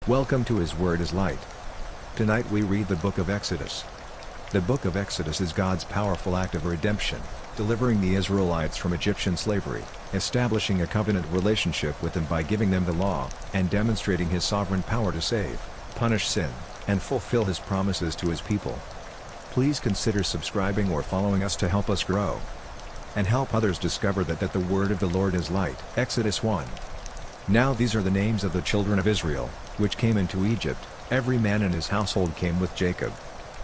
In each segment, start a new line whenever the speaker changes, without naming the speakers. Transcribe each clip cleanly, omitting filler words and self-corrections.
Welcome to His Word is Light. Tonight we read the book of Exodus. The book of Exodus is God's powerful act of redemption, delivering the Israelites from Egyptian slavery, establishing a covenant relationship with them by giving them the law, and demonstrating His sovereign power to save, punish sin, and fulfill His promises to His people. Please consider subscribing or following us to help us grow and help others discover that the word of the Lord is light. Exodus 1. Now these are the names of the children of Israel, which came into Egypt. Every man in his household came with Jacob: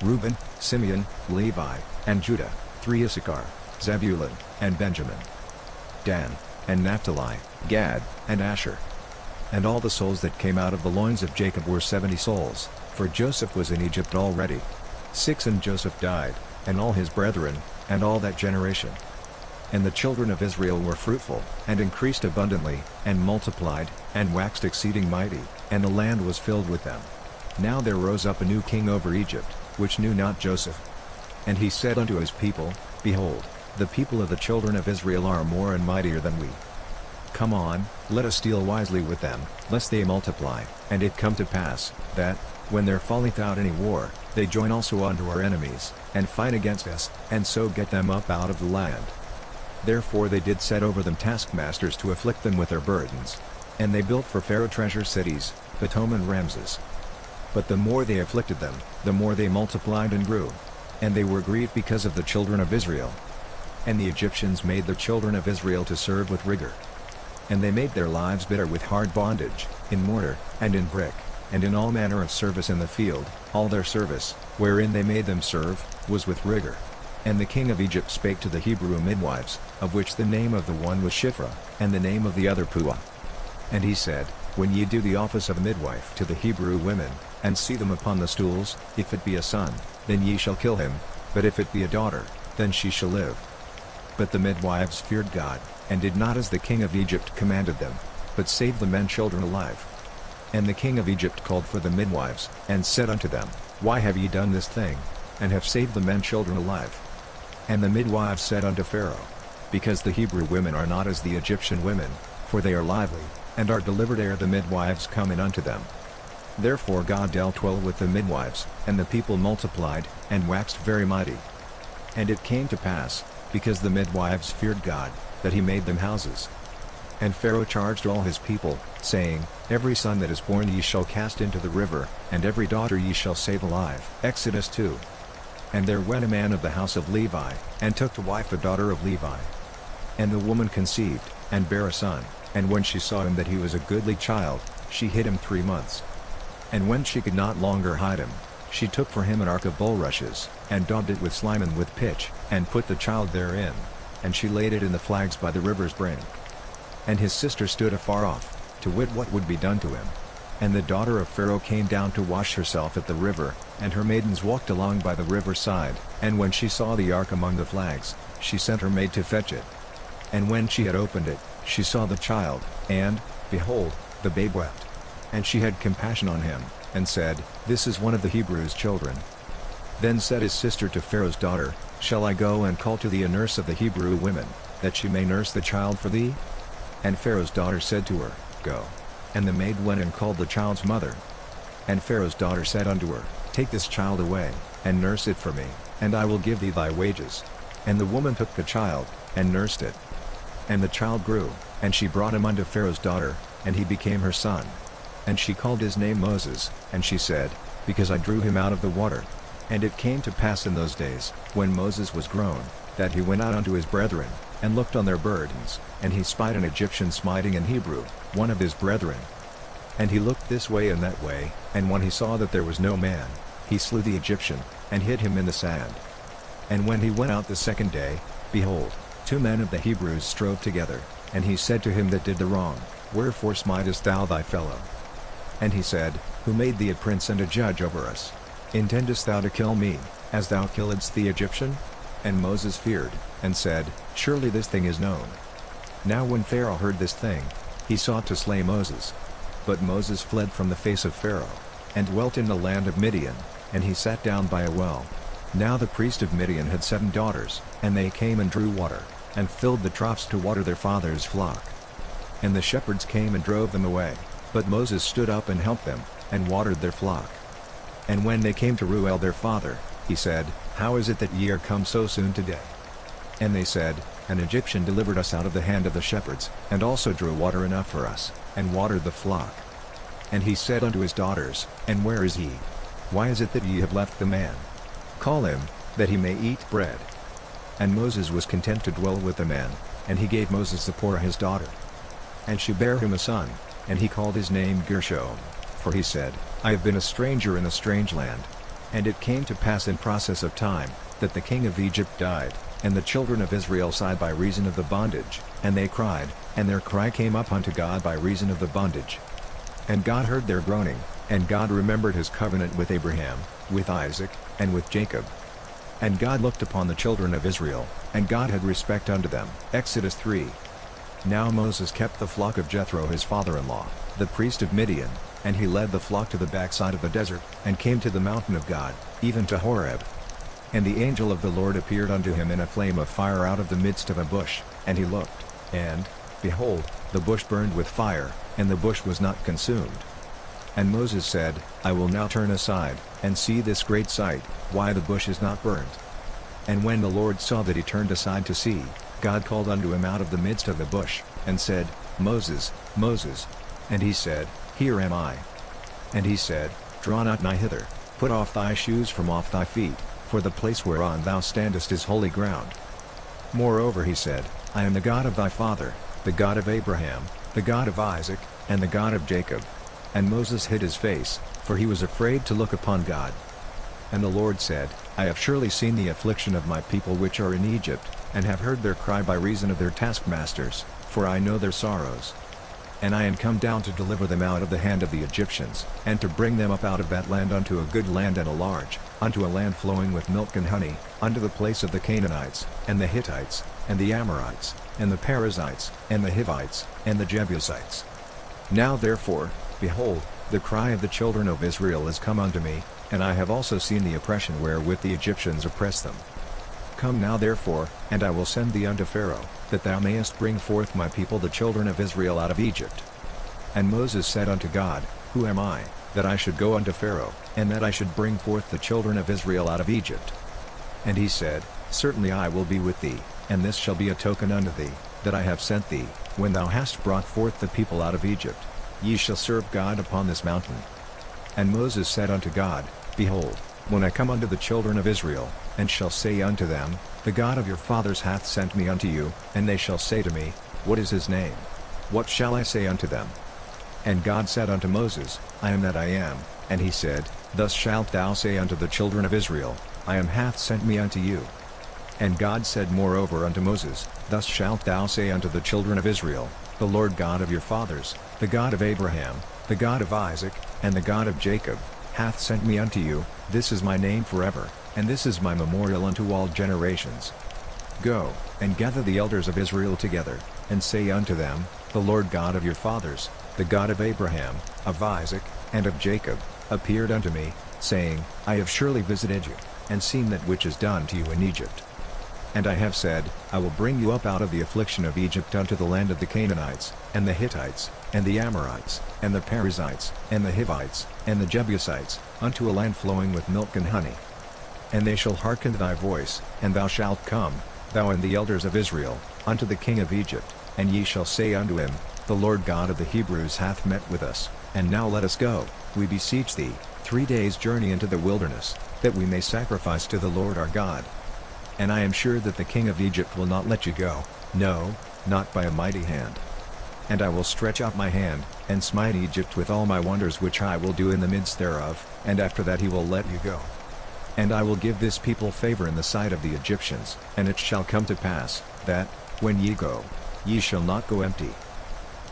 Reuben, Simeon, Levi, and Judah, 3 Issachar, Zebulun, and Benjamin, Dan, and Naphtali, Gad, and Asher. And all the souls that came out of the loins of Jacob were 70 souls, for Joseph was in Egypt already. 6 And Joseph died, and all his brethren, and all that generation. And the children of Israel were fruitful, and increased abundantly, and multiplied, and waxed exceeding mighty, and the land was filled with them. Now there rose up a new king over Egypt, which knew not Joseph. And he said unto his people, Behold, the people of the children of Israel are more and mightier than we. Come on, let us deal wisely with them, lest they multiply. And it come to pass, that, when there falleth out any war, they join also unto our enemies, and fight against us, and so get them up out of the land. Therefore they did set over them taskmasters to afflict them with their burdens. And they built for Pharaoh treasure cities, Pithom and Ramses. But the more they afflicted them, the more they multiplied and grew. And they were grieved because of the children of Israel. And the Egyptians made the children of Israel to serve with rigor. And they made their lives bitter with hard bondage, in mortar, and in brick, and in all manner of service in the field. All their service, wherein they made them serve, was with rigor. And the king of Egypt spake to the Hebrew midwives, of which the name of the one was Shiphrah, and the name of the other Puah. And he said, When ye do the office of a midwife to the Hebrew women, and see them upon the stools, if it be a son, then ye shall kill him, but if it be a daughter, then she shall live. But the midwives feared God, and did not as the king of Egypt commanded them, but saved the men children alive. And the king of Egypt called for the midwives, and said unto them, Why have ye done this thing, and have saved the men children alive? And the midwives said unto Pharaoh, Because the Hebrew women are not as the Egyptian women, for they are lively, and are delivered ere the midwives come in unto them. Therefore God dealt well with the midwives, and the people multiplied, and waxed very mighty. And it came to pass, because the midwives feared God, that he made them houses. And Pharaoh charged all his people, saying, Every son that is born ye shall cast into the river, and every daughter ye shall save alive. Exodus 2. And there went a man of the house of Levi, and took to wife a daughter of Levi. And the woman conceived, and bare a son, and when she saw him that he was a goodly child, she hid him 3 months. And when she could not longer hide him, she took for him an ark of bulrushes, and daubed it with slime and with pitch, and put the child therein, and she laid it in the flags by the river's brink. And his sister stood afar off, to wit what would be done to him. And the daughter of Pharaoh came down to wash herself at the river, and her maidens walked along by the river side, and when she saw the ark among the flags, she sent her maid to fetch it. And when she had opened it, she saw the child, and, behold, the babe wept. And she had compassion on him, and said, This is one of the Hebrews' children. Then said his sister to Pharaoh's daughter, Shall I go and call to thee a nurse of the Hebrew women, that she may nurse the child for thee? And Pharaoh's daughter said to her, Go. And the maid went and called the child's mother. And Pharaoh's daughter said unto her, Take this child away, and nurse it for me, and I will give thee thy wages. And the woman took the child, and nursed it. And the child grew, and she brought him unto Pharaoh's daughter, and he became her son. And she called his name Moses, and she said, Because I drew him out of the water. And it came to pass in those days, when Moses was grown, that he went out unto his brethren, and looked on their burdens, and he spied an Egyptian smiting an Hebrew, one of his brethren. And he looked this way and that way, and when he saw that there was no man, he slew the Egyptian, and hid him in the sand. And when he went out the second day, behold, 2 men of the Hebrews strove together, and he said to him that did the wrong, Wherefore smitest thou thy fellow? And he said, Who made thee a prince and a judge over us? Intendest thou to kill me, as thou killedst the Egyptian? And Moses feared, and said, Surely this thing is known. Now when Pharaoh heard this thing, he sought to slay Moses. But Moses fled from the face of Pharaoh, and dwelt in the land of Midian, and he sat down by a well. Now the priest of Midian had 7 daughters, and they came and drew water, and filled the troughs to water their father's flock. And the shepherds came and drove them away. But Moses stood up and helped them, and watered their flock. And when they came to Reuel their father, he said, How is it that ye are come so soon today? And they said, An Egyptian delivered us out of the hand of the shepherds, and also drew water enough for us, and watered the flock. And he said unto his daughters, And where is he? Why is it that ye have left the man? Call him, that he may eat bread. And Moses was content to dwell with the man, and he gave Moses Zipporah his daughter. And she bare him a son, and he called his name Gershom, for he said, I have been a stranger in a strange land. And it came to pass in process of time, that the king of Egypt died, and the children of Israel sighed by reason of the bondage, and they cried, and their cry came up unto God by reason of the bondage. And God heard their groaning, and God remembered his covenant with Abraham, with Isaac, and with Jacob. And God looked upon the children of Israel, and God had respect unto them. Exodus 3. Now Moses kept the flock of Jethro his father-in-law, the priest of Midian, and he led the flock to the backside of the desert, and came to the mountain of God, even to Horeb. And the angel of the Lord appeared unto him in a flame of fire out of the midst of a bush, and he looked, and, behold, the bush burned with fire, and the bush was not consumed. And Moses said, I will now turn aside, and see this great sight, why the bush is not burnt. And when the Lord saw that he turned aside to see, God called unto him out of the midst of the bush, and said, Moses, Moses. And he said, Here am I. And he said, Draw not nigh hither, put off thy shoes from off thy feet, for the place whereon thou standest is holy ground. Moreover he said, I am the God of thy father, the God of Abraham, the God of Isaac, and the God of Jacob. And Moses hid his face, for he was afraid to look upon God. And the Lord said, I have surely seen the affliction of my people which are in Egypt, and have heard their cry by reason of their taskmasters, for I know their sorrows. And I am come down to deliver them out of the hand of the Egyptians, and to bring them up out of that land unto a good land and a large, unto a land flowing with milk and honey, unto the place of the Canaanites, and the Hittites, and the Amorites, and the Perizzites, and the Hivites, and the Jebusites. Now therefore, behold, the cry of the children of Israel is come unto me, and I have also seen the oppression wherewith the Egyptians oppress them. Come now therefore, and I will send thee unto Pharaoh, that thou mayest bring forth my people the children of Israel out of Egypt. And Moses said unto God, Who am I, that I should go unto Pharaoh, and that I should bring forth the children of Israel out of Egypt? And he said, Certainly I will be with thee, and this shall be a token unto thee, that I have sent thee, when thou hast brought forth the people out of Egypt. Ye shall serve God upon this mountain. And Moses said unto God, Behold, when I come unto the children of Israel, and shall say unto them, The God of your fathers hath sent me unto you, and they shall say to me, What is his name? What shall I say unto them? And God said unto Moses, I am that I am. And he said, Thus shalt thou say unto the children of Israel, I am hath sent me unto you. And God said moreover unto Moses, Thus shalt thou say unto the children of Israel, The Lord God of your fathers, the God of Abraham, the God of Isaac, and the God of Jacob, hath sent me unto you. This is my name forever, and this is my memorial unto all generations. Go, and gather the elders of Israel together, and say unto them, The Lord God of your fathers, the God of Abraham, of Isaac, and of Jacob, appeared unto me, saying, I have surely visited you, and seen that which is done to you in Egypt. And I have said, I will bring you up out of the affliction of Egypt unto the land of the Canaanites, and the Hittites, and the Amorites, and the Perizzites, and the Hivites, and the Jebusites, unto a land flowing with milk and honey. And they shall hearken to thy voice, and thou shalt come, thou and the elders of Israel, unto the king of Egypt, and ye shall say unto him, The Lord God of the Hebrews hath met with us, and now let us go, we beseech thee, 3 days' journey into the wilderness, that we may sacrifice to the Lord our God. And I am sure that the king of Egypt will not let you go, no, not by a mighty hand. And I will stretch out my hand, and smite Egypt with all my wonders which I will do in the midst thereof, and after that he will let you go. And I will give this people favor in the sight of the Egyptians, and it shall come to pass, that, when ye go, ye shall not go empty.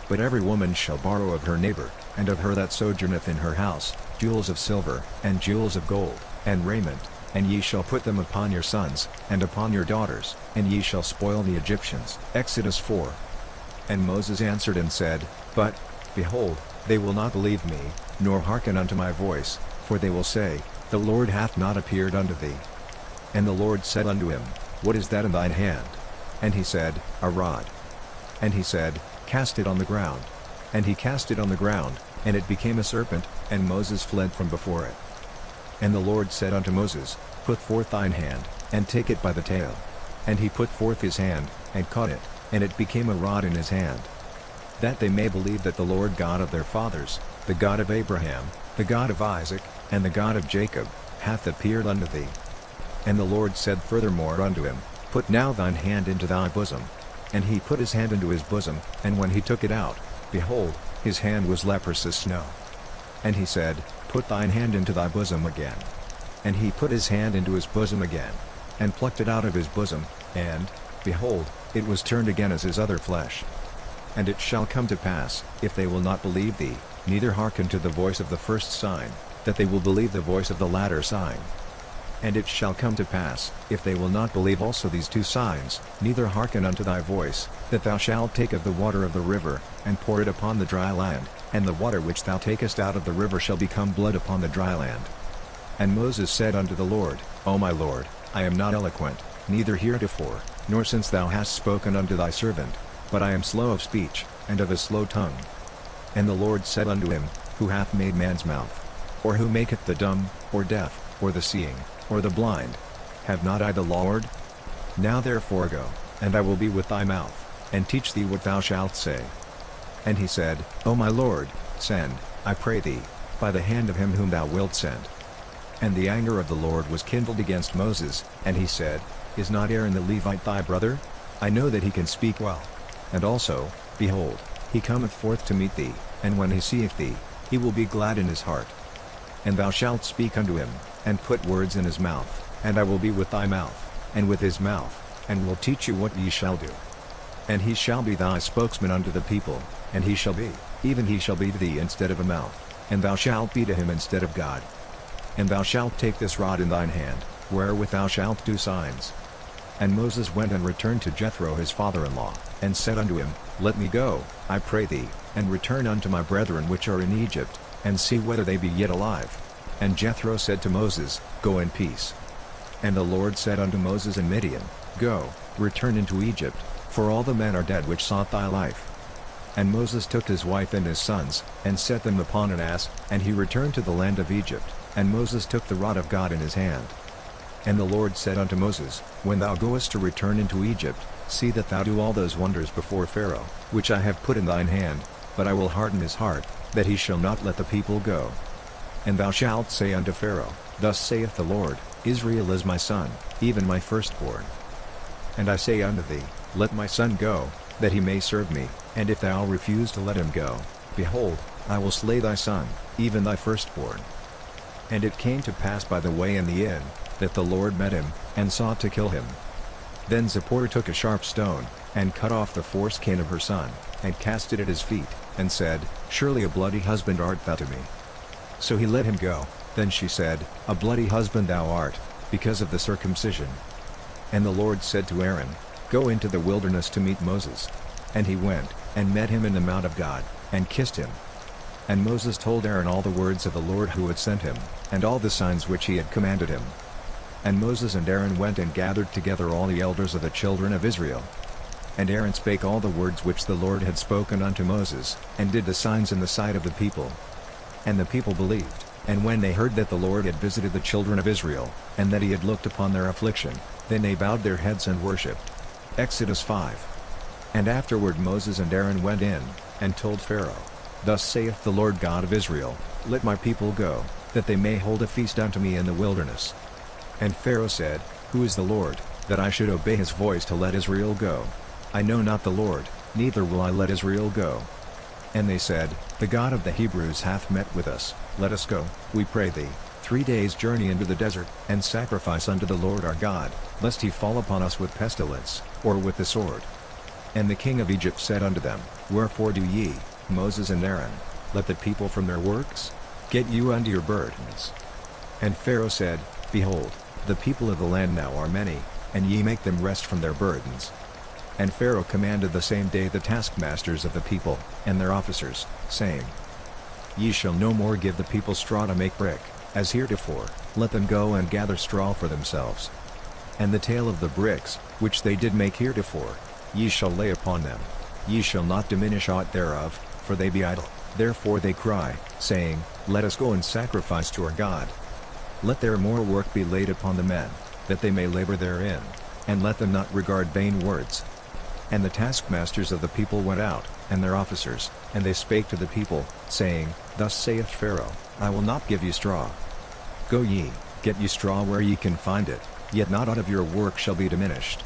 But every woman shall borrow of her neighbor, and of her that sojourneth in her house, jewels of silver, and jewels of gold, and raiment, and ye shall put them upon your sons, and upon your daughters, and ye shall spoil the Egyptians. Exodus 4. And Moses answered and said, But, behold, they will not believe me, nor hearken unto my voice, for they will say, The Lord hath not appeared unto thee. And the Lord said unto him, What is that in thine hand? And he said, A rod. And he said, Cast it on the ground. And he cast it on the ground, and it became a serpent, and Moses fled from before it. And the Lord said unto Moses, Put forth thine hand, and take it by the tail. And he put forth his hand, and caught it, and it became a rod in his hand. That they may believe that the Lord God of their fathers, the God of Abraham, the God of Isaac, and the God of Jacob, hath appeared unto thee. And the Lord said furthermore unto him, Put now thine hand into thy bosom. And he put his hand into his bosom, and when he took it out, behold, his hand was leprous as snow. And he said, Put thine hand into thy bosom again. And he put his hand into his bosom again, and plucked it out of his bosom, and, behold, it was turned again as his other flesh. And it shall come to pass, if they will not believe thee, neither hearken to the voice of the first sign, that they will believe the voice of the latter sign. And it shall come to pass, if they will not believe also these two signs, neither hearken unto thy voice, that thou shalt take of the water of the river, and pour it upon the dry land, and the water which thou takest out of the river shall become blood upon the dry land. And Moses said unto the Lord, O my Lord, I am not eloquent, neither heretofore, nor since thou hast spoken unto thy servant, but I am slow of speech, and of a slow tongue. And the Lord said unto him, Who hath made man's mouth? Or who maketh the dumb, or deaf, or the seeing, or the blind? Have not I the Lord? Now therefore go, and I will be with thy mouth, and teach thee what thou shalt say. And he said, O my Lord, send, I pray thee, by the hand of him whom thou wilt send. And the anger of the Lord was kindled against Moses, and he said, Is not Aaron the Levite thy brother? I know that he can speak well. And also, behold, he cometh forth to meet thee, and when he seeth thee, he will be glad in his heart. And thou shalt speak unto him, and put words in his mouth, and I will be with thy mouth, and with his mouth, and will teach you what ye shall do. And he shall be thy spokesman unto the people, and he shall be, even he shall be to thee instead of a mouth, and thou shalt be to him instead of God. And thou shalt take this rod in thine hand, wherewith thou shalt do signs. And Moses went and returned to Jethro his father-in-law, and said unto him, Let me go, I pray thee, and return unto my brethren which are in Egypt, and see whether they be yet alive. And Jethro said to Moses, Go in peace. And the Lord said unto Moses in Midian, Go, return into Egypt, for all the men are dead which sought thy life. And Moses took his wife and his sons, and set them upon an ass, and he returned to the land of Egypt, and Moses took the rod of God in his hand. And the Lord said unto Moses, When thou goest to return into Egypt, see that thou do all those wonders before Pharaoh, which I have put in thine hand, but I will harden his heart, that he shall not let the people go. And thou shalt say unto Pharaoh, Thus saith the Lord, Israel is my son, even my firstborn. And I say unto thee, Let my son go, that he may serve me, and if thou refuse to let him go, behold, I will slay thy son, even thy firstborn. And it came to pass by the way in the inn, that the Lord met him, and sought to kill him. Then Zipporah took a sharp stone, and cut off the foreskin of her son, and cast it at his feet, and said, Surely a bloody husband art thou to me. So he let him go. Then she said, A bloody husband thou art, because of the circumcision. And the Lord said to Aaron, Go into the wilderness to meet Moses. And he went, and met him in the mount of God, and kissed him. And Moses told Aaron all the words of the Lord who had sent him, and all the signs which he had commanded him. And Moses and Aaron went and gathered together all the elders of the children of Israel. And Aaron spake all the words which the Lord had spoken unto Moses, and did the signs in the sight of the people. And the people believed, and when they heard that the Lord had visited the children of Israel, and that he had looked upon their affliction, then they bowed their heads and worshipped. Exodus 5. And afterward Moses and Aaron went in, and told Pharaoh, Thus saith the Lord God of Israel, Let my people go, that they may hold a feast unto me in the wilderness. And Pharaoh said, Who is the Lord, that I should obey his voice to let Israel go? I know not the Lord, neither will I let Israel go. And they said, The God of the Hebrews hath met with us, let us go, we pray thee, 3 days' journey into the desert, and sacrifice unto the Lord our God, lest he fall upon us with pestilence, or with the sword. And the king of Egypt said unto them, Wherefore do ye, Moses and Aaron, let the people from their works? Get you unto your burdens. And Pharaoh said, Behold, the people of the land now are many, and ye make them rest from their burdens. And Pharaoh commanded the same day the taskmasters of the people, and their officers, saying, Ye shall no more give the people straw to make brick, as heretofore, let them go and gather straw for themselves. And the tale of the bricks, which they did make heretofore, ye shall lay upon them, ye shall not diminish aught thereof, for they be idle. Therefore they cry, saying, Let us go and sacrifice to our God. Let their more work be laid upon the men, that they may labor therein, and let them not regard vain words. And the taskmasters of the people went out, and their officers, and they spake to the people, saying, Thus saith Pharaoh, I will not give you straw. Go ye, get ye straw where ye can find it, yet not out of your work shall be diminished.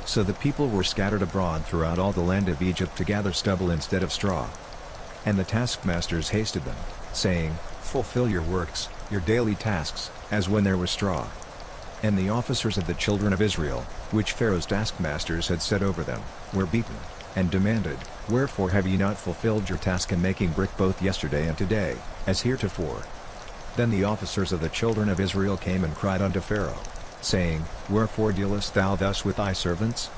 So the people were scattered abroad throughout all the land of Egypt to gather stubble instead of straw. And the taskmasters hasted them, saying, Fulfill your works, your daily tasks, as when there was straw. And the officers of the children of Israel, which Pharaoh's taskmasters had set over them, were beaten, and demanded, Wherefore have ye not fulfilled your task in making brick both yesterday and today, as heretofore? Then the officers of the children of Israel came and cried unto Pharaoh, saying, Wherefore dealest thou thus with thy servants?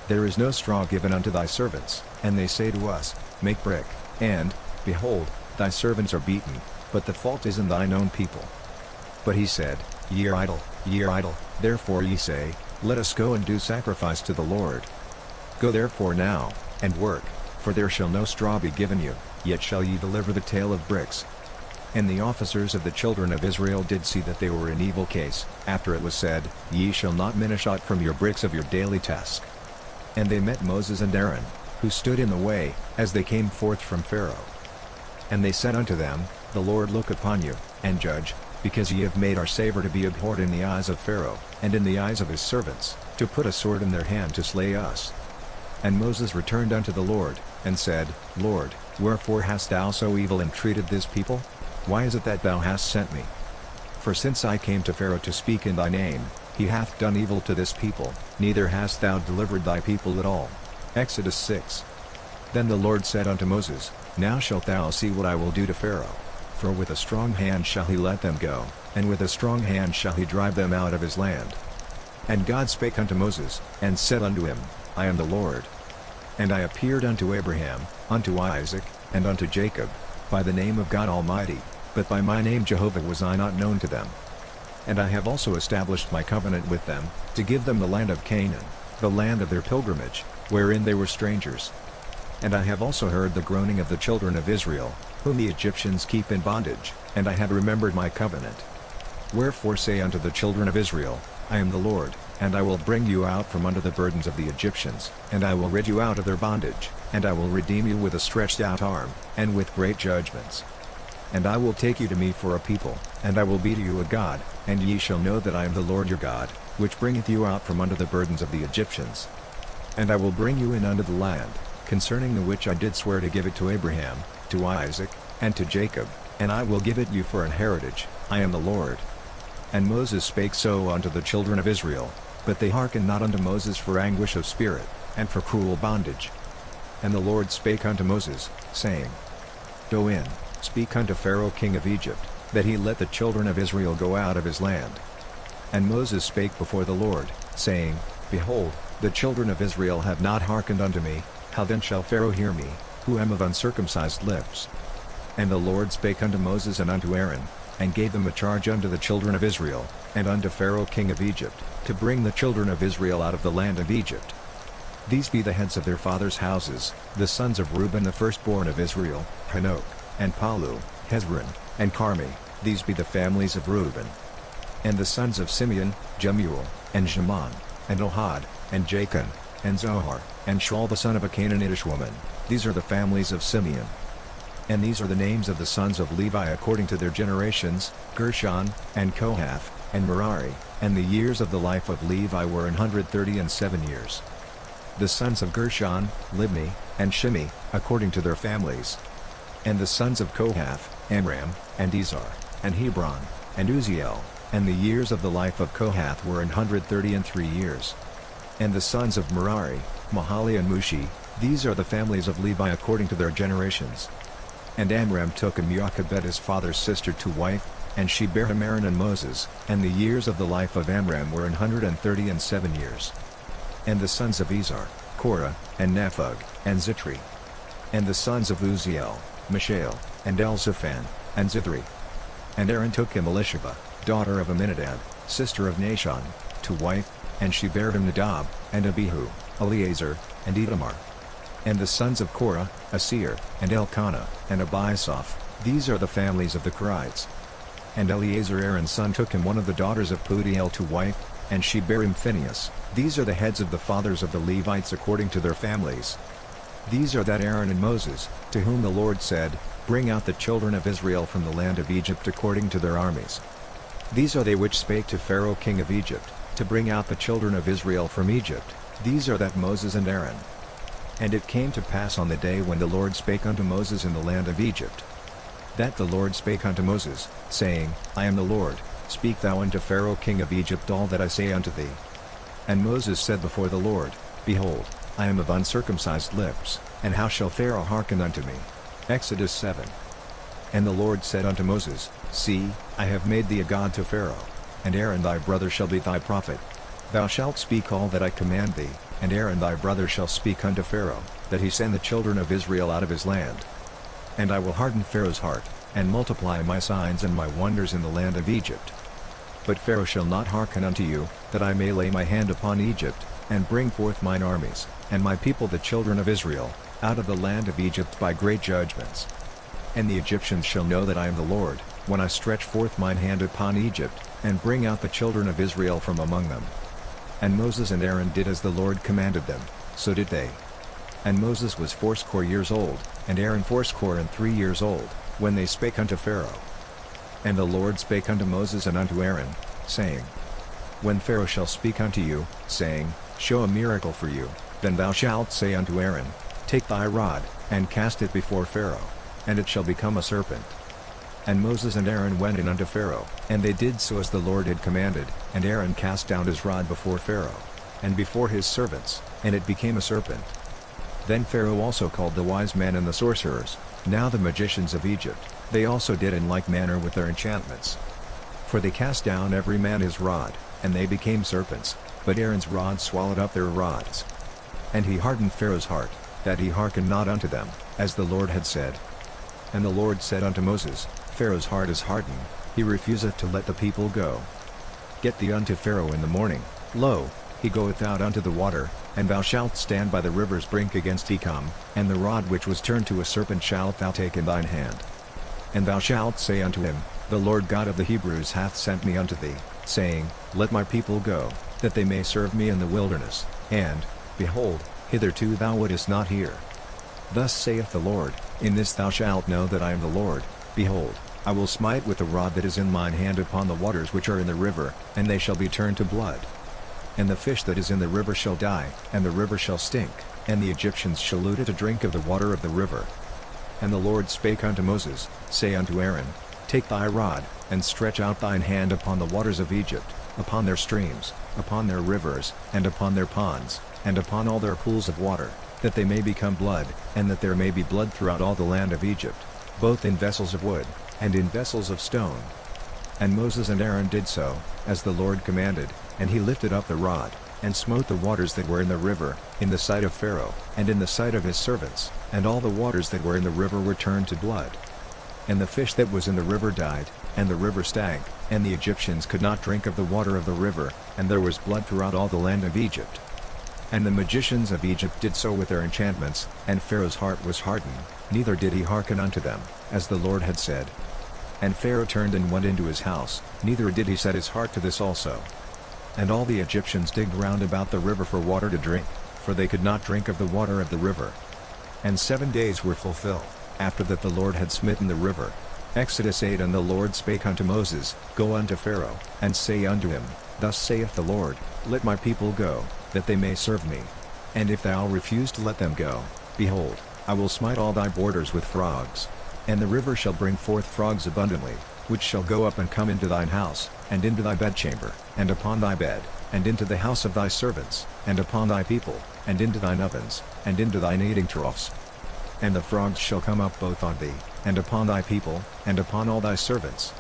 There is no straw given unto thy servants. And they say to us, Make brick, and, behold, thy servants are beaten, but the fault is in thine own people. But he said, Ye are idle, therefore ye say, Let us go and do sacrifice to the Lord. Go therefore now, and work, for there shall no straw be given you, yet shall ye deliver the tale of bricks. And the officers of the children of Israel did see that they were in evil case, after it was said, Ye shall not minish aught from your bricks of your daily task. And they met Moses and Aaron, who stood in the way, as they came forth from Pharaoh. And they said unto them, The Lord look upon you, and judge, because ye have made our savor to be abhorred in the eyes of Pharaoh, and in the eyes of his servants, to put a sword in their hand to slay us. And Moses returned unto the Lord, and said, Lord, wherefore hast thou so evil entreated this people? Why is it that thou hast sent me? For since I came to Pharaoh to speak in thy name, he hath done evil to this people, neither hast thou delivered thy people at all. Exodus 6. Then the Lord said unto Moses, Now shalt thou see what I will do to Pharaoh. For with a strong hand shall he let them go, and with a strong hand shall he drive them out of his land. And God spake unto Moses, and said unto him, I am the Lord. And I appeared unto Abraham, unto Isaac, and unto Jacob, by the name of God Almighty, but by my name Jehovah was I not known to them. And I have also established my covenant with them, to give them the land of Canaan, the land of their pilgrimage, wherein they were strangers. And I have also heard the groaning of the children of Israel, whom the Egyptians keep in bondage, and I have remembered my covenant. Wherefore say unto the children of Israel, I am the Lord, and I will bring you out from under the burdens of the Egyptians, and I will rid you out of their bondage, and I will redeem you with a stretched out arm, and with great judgments. And I will take you to me for a people, and I will be to you a God, and ye shall know that I am the Lord your God, which bringeth you out from under the burdens of the Egyptians. And I will bring you in unto the land, concerning the which I did swear to give it to Abraham, to Isaac, and to Jacob, and I will give it you for an heritage. I am the Lord. And Moses spake so unto the children of Israel, but they hearkened not unto Moses for anguish of spirit, and for cruel bondage. And the Lord spake unto Moses, saying, Go in, speak unto Pharaoh king of Egypt, that he let the children of Israel go out of his land. And Moses spake before the Lord, saying, Behold, the children of Israel have not hearkened unto me, how then shall Pharaoh hear me, who am of uncircumcised lips? And the Lord spake unto Moses and unto Aaron, and gave them a charge unto the children of Israel, and unto Pharaoh king of Egypt, to bring the children of Israel out of the land of Egypt. These be the heads of their fathers' houses, the sons of Reuben the firstborn of Israel, Hanok, and Palu, Hezron, and Carmi, these be the families of Reuben. And the sons of Simeon, Jemuel, and Jaman, and Ohad, and Jachin, and Zohar, and Shaul the son of a Canaanitish woman, these are the families of Simeon. And these are the names of the sons of Levi according to their generations, Gershon, and Kohath, and Merari, and the years of the life of Levi were 137 years. The sons of Gershon, Libni, and Shimi, according to their families. And the sons of Kohath, Amram, and Izhar, and Hebron, and Uzziel, and the years of the life of Kohath were 133 years. And the sons of Merari, Mahali and Mushi, these are the families of Levi according to their generations. And Amram took Jochebed his father's sister to wife, and she bare him Aaron and Moses, and the years of the life of Amram were 137 years. And the sons of Izhar, Korah, and Nephug, and Zitri. And the sons of Uzziel, Mishael, and Elzaphan, and Zithri. And Aaron took him Elisheba, daughter of Aminadab, sister of Nashon, to wife, and she bare him Nadab, and Abihu, Eleazar, and Itamar. And the sons of Korah, Asir, and Elkanah, and Abiasaph, these are the families of the Korites. And Eleazar Aaron's son took him one of the daughters of Putiel to wife, and she bare him Phinehas. These are the heads of the fathers of the Levites according to their families. These are that Aaron and Moses, to whom the Lord said, Bring out the children of Israel from the land of Egypt according to their armies. These are they which spake to Pharaoh king of Egypt, to bring out the children of Israel from Egypt. These are that Moses and Aaron. And it came to pass on the day when the Lord spake unto Moses in the land of Egypt, that the Lord spake unto Moses, saying, I am the Lord, speak thou unto Pharaoh king of Egypt all that I say unto thee. And Moses said before the Lord, Behold, I am of uncircumcised lips, and how shall Pharaoh hearken unto me? Exodus 7. And the Lord said unto Moses, See, I have made thee a god to Pharaoh, and Aaron thy brother shall be thy prophet. Thou shalt speak all that I command thee, and Aaron thy brother shall speak unto Pharaoh, that he send the children of Israel out of his land. And I will harden Pharaoh's heart, and multiply my signs and my wonders in the land of Egypt. But Pharaoh shall not hearken unto you, that I may lay my hand upon Egypt, and bring forth mine armies, and my people the children of Israel, out of the land of Egypt by great judgments. And the Egyptians shall know that I am the Lord, when I stretch forth mine hand upon Egypt, and bring out the children of Israel from among them. And Moses and Aaron did as the Lord commanded them, so did they. And Moses was fourscore years old, and Aaron fourscore and 3 years old, when they spake unto Pharaoh. And the Lord spake unto Moses and unto Aaron, saying, When Pharaoh shall speak unto you, saying, Show a miracle for you, then thou shalt say unto Aaron, Take thy rod, and cast it before Pharaoh, and it shall become a serpent. And Moses and Aaron went in unto Pharaoh, and they did so as the Lord had commanded, and Aaron cast down his rod before Pharaoh, and before his servants, and it became a serpent. Then Pharaoh also called the wise men and the sorcerers, now the magicians of Egypt, they also did in like manner with their enchantments. For they cast down every man his rod, and they became serpents, but Aaron's rod swallowed up their rods. And he hardened Pharaoh's heart, that he hearkened not unto them, as the Lord had said. And the Lord said unto Moses, Pharaoh's heart is hardened, he refuseth to let the people go. Get thee unto Pharaoh in the morning, lo, he goeth out unto the water, and thou shalt stand by the river's brink against he come, and the rod which was turned to a serpent shalt thou take in thine hand. And thou shalt say unto him, The Lord God of the Hebrews hath sent me unto thee, saying, Let my people go, that they may serve me in the wilderness, and, behold, hitherto thou wouldest not hear. Thus saith the Lord, In this thou shalt know that I am the Lord, behold, I will smite with the rod that is in mine hand upon the waters which are in the river, and they shall be turned to blood. And the fish that is in the river shall die, and the river shall stink, and the Egyptians shall loot it to drink of the water of the river. And the Lord spake unto Moses, Say unto Aaron, Take thy rod, and stretch out thine hand upon the waters of Egypt, upon their streams, upon their rivers, and upon their ponds, and upon all their pools of water, that they may become blood, and that there may be blood throughout all the land of Egypt, both in vessels of wood, and in vessels of stone. And Moses and Aaron did so, as the Lord commanded, and he lifted up the rod, and smote the waters that were in the river, in the sight of Pharaoh, and in the sight of his servants, and all the waters that were in the river were turned to blood. And the fish that was in the river died, and the river stank, and the Egyptians could not drink of the water of the river, and there was blood throughout all the land of Egypt. And the magicians of Egypt did so with their enchantments, and Pharaoh's heart was hardened, neither did he hearken unto them, as the Lord had said. And Pharaoh turned and went into his house, neither did he set his heart to this also. And all the Egyptians digged round about the river for water to drink, for they could not drink of the water of the river. And 7 days were fulfilled, after that the Lord had smitten the river. Exodus 8. And the Lord spake unto Moses, Go unto Pharaoh, and say unto him, Thus saith the Lord, Let my people go, that they may serve me. And if thou refuse to let them go, behold, I will smite all thy borders with frogs. And the river shall bring forth frogs abundantly, which shall go up and come into thine house, and into thy bedchamber, and upon thy bed, and into the house of thy servants, and upon thy people, and into thine ovens, and into thine eating troughs. And the frogs shall come up both on thee, and upon thy people, and upon all thy servants.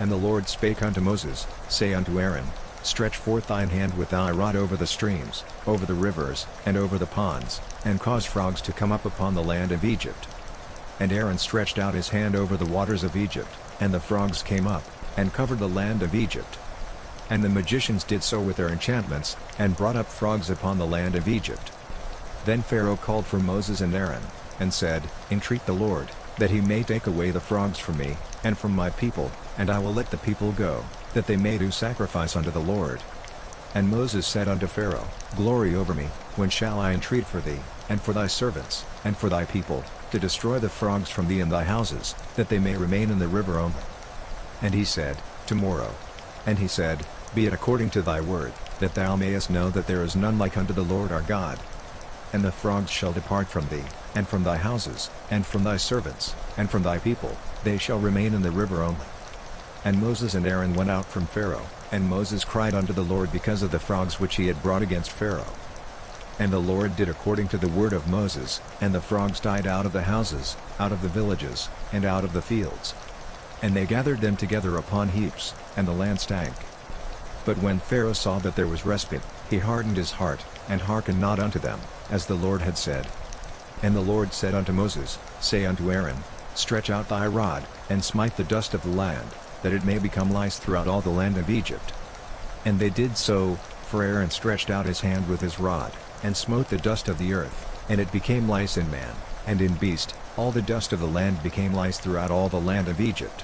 And the Lord spake unto Moses, Say unto Aaron, Stretch forth thine hand with thy rod over the streams, over the rivers, and over the ponds, and cause frogs to come up upon the land of Egypt. And Aaron stretched out his hand over the waters of Egypt, and the frogs came up, and covered the land of Egypt. And the magicians did so with their enchantments, and brought up frogs upon the land of Egypt. Then Pharaoh called for Moses and Aaron, and said, Entreat the Lord, that he may take away the frogs from me, and from my people, and I will let the people go, that they may do sacrifice unto the Lord. And Moses said unto Pharaoh, Glory over me, when shall I entreat for thee, and for thy servants, and for thy people, to destroy the frogs from thee and thy houses, that they may remain in the river only? And he said, Tomorrow. And he said, Be it according to thy word, that thou mayest know that there is none like unto the Lord our God. And the frogs shall depart from thee, and from thy houses, and from thy servants, and from thy people, they shall remain in the river only. And Moses and Aaron went out from Pharaoh, and Moses cried unto the Lord because of the frogs which he had brought against Pharaoh. And the Lord did according to the word of Moses, and the frogs died out of the houses, out of the villages, and out of the fields. And they gathered them together upon heaps, and the land stank. But when Pharaoh saw that there was respite, he hardened his heart, and hearkened not unto them, as the Lord had said. And the Lord said unto Moses, Say unto Aaron, Stretch out thy rod, and smite the dust of the land, that it may become lice throughout all the land of Egypt. And they did so, for Aaron stretched out his hand with his rod, and smote the dust of the earth, and it became lice in man, and in beast, all the dust of the land became lice throughout all the land of Egypt.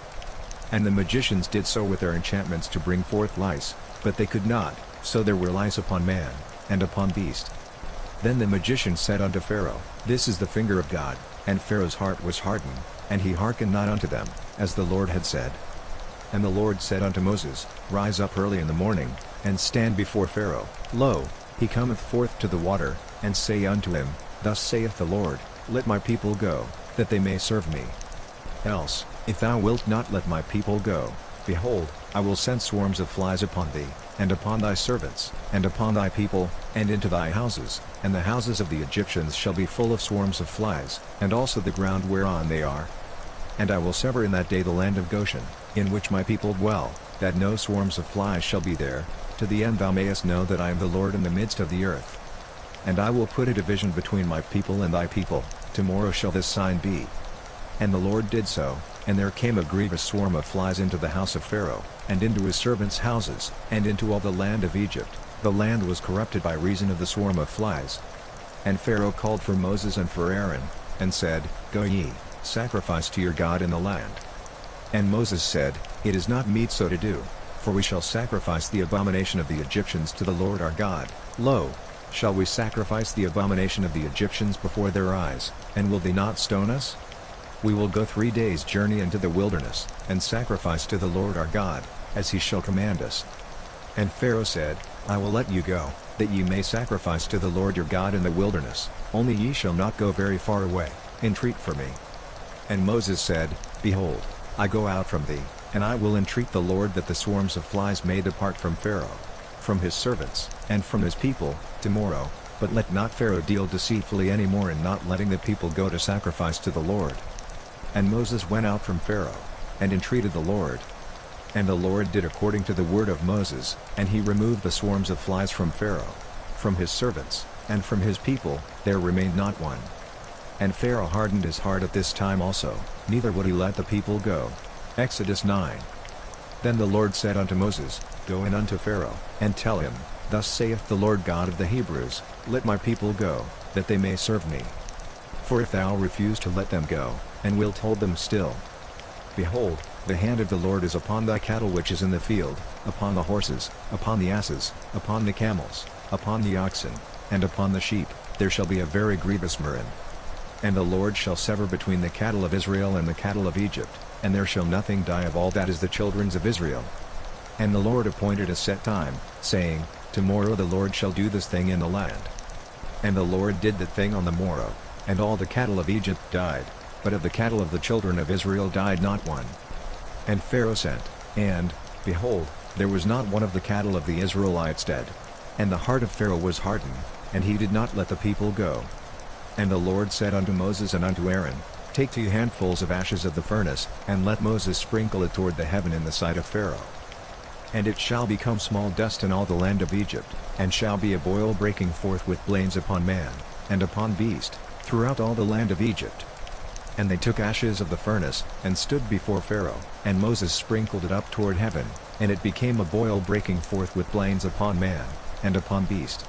And the magicians did so with their enchantments to bring forth lice, but they could not, so there were lice upon man, and upon beast. Then the magician said unto Pharaoh, This is the finger of God, and Pharaoh's heart was hardened, and he hearkened not unto them, as the Lord had said. And the Lord said unto Moses, Rise up early in the morning, and stand before Pharaoh. Lo, he cometh forth to the water, and say unto him, Thus saith the Lord, Let my people go, that they may serve me. Else, if thou wilt not let my people go, behold, I will send swarms of flies upon thee, and upon thy servants, and upon thy people, and into thy houses, and the houses of the Egyptians shall be full of swarms of flies, and also the ground whereon they are. And I will sever in that day the land of Goshen, in which my people dwell, that no swarms of flies shall be there, to the end thou mayest know that I am the Lord in the midst of the earth. And I will put a division between my people and thy people, tomorrow shall this sign be. And the Lord did so, and there came a grievous swarm of flies into the house of Pharaoh, and into his servants' houses, and into all the land of Egypt. The land was corrupted by reason of the swarm of flies. And Pharaoh called for Moses and for Aaron, and said, Go ye, sacrifice to your God in the land. And Moses said, It is not meet so to do, for we shall sacrifice the abomination of the Egyptians to the Lord our God. Lo, shall we sacrifice the abomination of the Egyptians before their eyes, and will they not stone us? We will go 3 days' journey into the wilderness, and sacrifice to the Lord our God, as he shall command us. And Pharaoh said, I will let you go, that ye may sacrifice to the Lord your God in the wilderness, only ye shall not go very far away, entreat for me. And Moses said, Behold, I go out from thee, and I will entreat the Lord that the swarms of flies may depart from Pharaoh, from his servants, and from his people, tomorrow, but let not Pharaoh deal deceitfully any more in not letting the people go to sacrifice to the Lord. And Moses went out from Pharaoh, and entreated the Lord. And the Lord did according to the word of Moses, and he removed the swarms of flies from Pharaoh, from his servants, and from his people, there remained not one. And Pharaoh hardened his heart at this time also, neither would he let the people go. Exodus 9. Then the Lord said unto Moses, Go in unto Pharaoh, and tell him, Thus saith the Lord God of the Hebrews, Let my people go, that they may serve me. For if thou refuse to let them go, and wilt hold them still, behold, the hand of the Lord is upon thy cattle which is in the field, upon the horses, upon the asses, upon the camels, upon the oxen, and upon the sheep, there shall be a very grievous murrain. And the Lord shall sever between the cattle of Israel and the cattle of Egypt, and there shall nothing die of all that is the children's of Israel. And the Lord appointed a set time, saying, Tomorrow the Lord shall do this thing in the land. And the Lord did the thing on the morrow, and all the cattle of Egypt died, but of the cattle of the children of Israel died not one. And Pharaoh sent, and, behold, there was not one of the cattle of the Israelites dead. And the heart of Pharaoh was hardened, and he did not let the people go. And the Lord said unto Moses and unto Aaron, Take 2 handfuls of ashes of the furnace, and let Moses sprinkle it toward the heaven in the sight of Pharaoh. And it shall become small dust in all the land of Egypt, and shall be a boil breaking forth with blains upon man, and upon beast, throughout all the land of Egypt. And they took ashes of the furnace, and stood before Pharaoh, and Moses sprinkled it up toward heaven, and it became a boil breaking forth with blains upon man, and upon beast.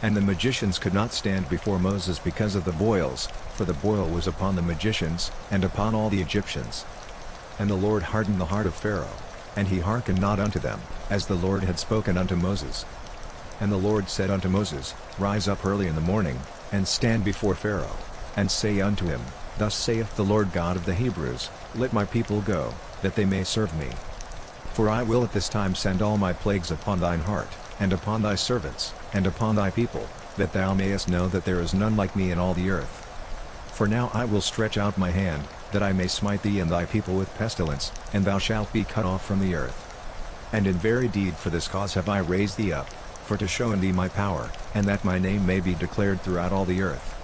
And the magicians could not stand before Moses because of the boils, for the boil was upon the magicians, and upon all the Egyptians. And the Lord hardened the heart of Pharaoh, and he hearkened not unto them, as the Lord had spoken unto Moses. And the Lord said unto Moses, Rise up early in the morning, and stand before Pharaoh, and say unto him, Thus saith the Lord God of the Hebrews, Let my people go, that they may serve me. For I will at this time send all my plagues upon thine heart, and upon thy servants, and upon thy people, that thou mayest know that there is none like me in all the earth. For now I will stretch out my hand, that I may smite thee and thy people with pestilence, and thou shalt be cut off from the earth. And in very deed for this cause have I raised thee up, for to show in thee my power, and that my name may be declared throughout all the earth.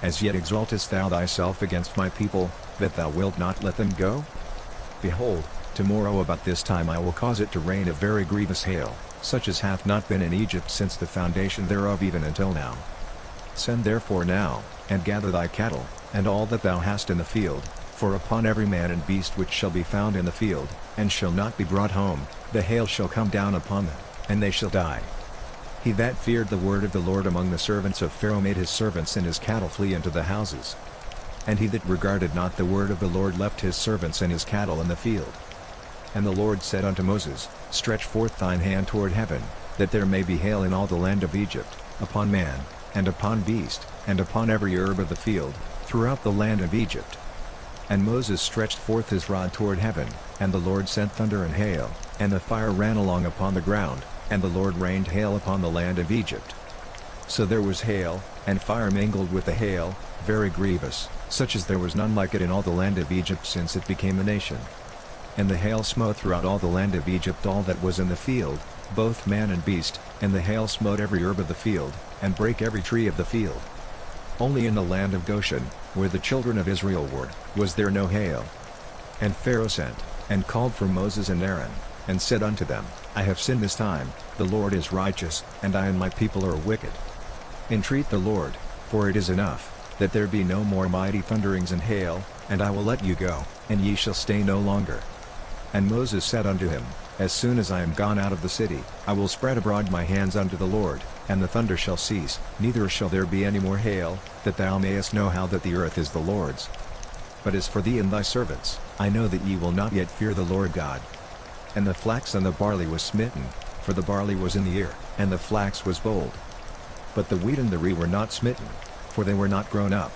As yet exaltest thou thyself against my people, that thou wilt not let them go? Behold, tomorrow about this time I will cause it to rain a very grievous hail, such as hath not been in Egypt since the foundation thereof even until now. Send therefore now, and gather thy cattle, and all that thou hast in the field, for upon every man and beast which shall be found in the field, and shall not be brought home, the hail shall come down upon them, and they shall die. He that feared the word of the Lord among the servants of Pharaoh made his servants and his cattle flee into the houses. And he that regarded not the word of the Lord left his servants and his cattle in the field. And the Lord said unto Moses, Stretch forth thine hand toward heaven, that there may be hail in all the land of Egypt, upon man, and upon beast, and upon every herb of the field, throughout the land of Egypt. And Moses stretched forth his rod toward heaven, and the Lord sent thunder and hail, and the fire ran along upon the ground, and the Lord rained hail upon the land of Egypt. So there was hail, and fire mingled with the hail, very grievous, such as there was none like it in all the land of Egypt since it became a nation. And the hail smote throughout all the land of Egypt all that was in the field, both man and beast, and the hail smote every herb of the field, and brake every tree of the field. Only in the land of Goshen, where the children of Israel were, was there no hail. And Pharaoh sent, and called for Moses and Aaron, and said unto them, I have sinned this time, the Lord is righteous, and I and my people are wicked. Entreat the Lord, for it is enough, that there be no more mighty thunderings and hail, and I will let you go, and ye shall stay no longer. And Moses said unto him, As soon as I am gone out of the city, I will spread abroad my hands unto the Lord, and the thunder shall cease, neither shall there be any more hail, that thou mayest know how that the earth is the Lord's. But as for thee and thy servants, I know that ye will not yet fear the Lord God. And the flax and the barley was smitten, for the barley was in the ear, and the flax was bold. But the wheat and the rye were not smitten, for they were not grown up.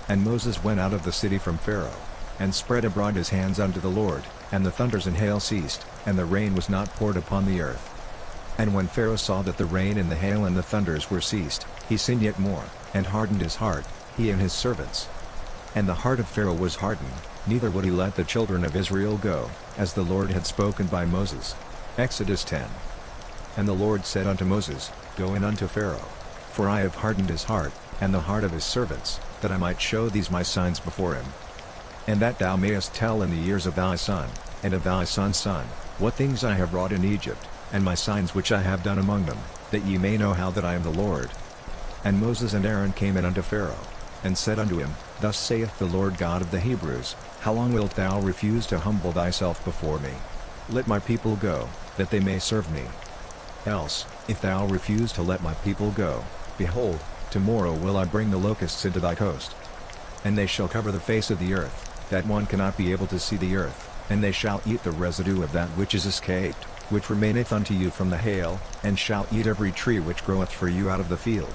And Moses went out of the city from Pharaoh, and spread abroad his hands unto the Lord, and the thunders and hail ceased, and the rain was not poured upon the earth. And when Pharaoh saw that the rain and the hail and the thunders were ceased, he sinned yet more, and hardened his heart, he and his servants. And the heart of Pharaoh was hardened, neither would he let the children of Israel go, as the Lord had spoken by Moses. Exodus 10. And the Lord said unto Moses, Go in unto Pharaoh, for I have hardened his heart, and the heart of his servants, that I might show these my signs before him. And that thou mayest tell in the ears of thy son, and of thy son's son, what things I have wrought in Egypt, and my signs which I have done among them, that ye may know how that I am the Lord. And Moses and Aaron came in unto Pharaoh, and said unto him, Thus saith the Lord God of the Hebrews, How long wilt thou refuse to humble thyself before me? Let my people go, that they may serve me. Else, if thou refuse to let my people go, behold, tomorrow will I bring the locusts into thy coast. And they shall cover the face of the earth, that one cannot be able to see the earth, and they shall eat the residue of that which is escaped, which remaineth unto you from the hail, and shall eat every tree which groweth for you out of the field.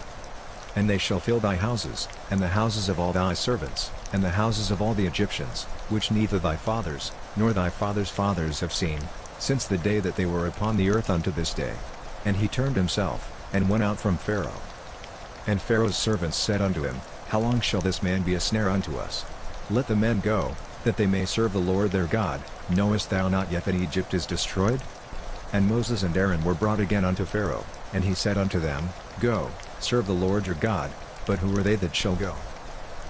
And they shall fill thy houses, and the houses of all thy servants, and the houses of all the Egyptians, which neither thy fathers, nor thy fathers' fathers have seen, since the day that they were upon the earth unto this day. And he turned himself, and went out from Pharaoh. And Pharaoh's servants said unto him, How long shall this man be a snare unto us? Let the men go, that they may serve the Lord their God. Knowest thou not yet that Egypt is destroyed? And Moses and Aaron were brought again unto Pharaoh, and he said unto them, Go, serve the Lord your God, but who are they that shall go?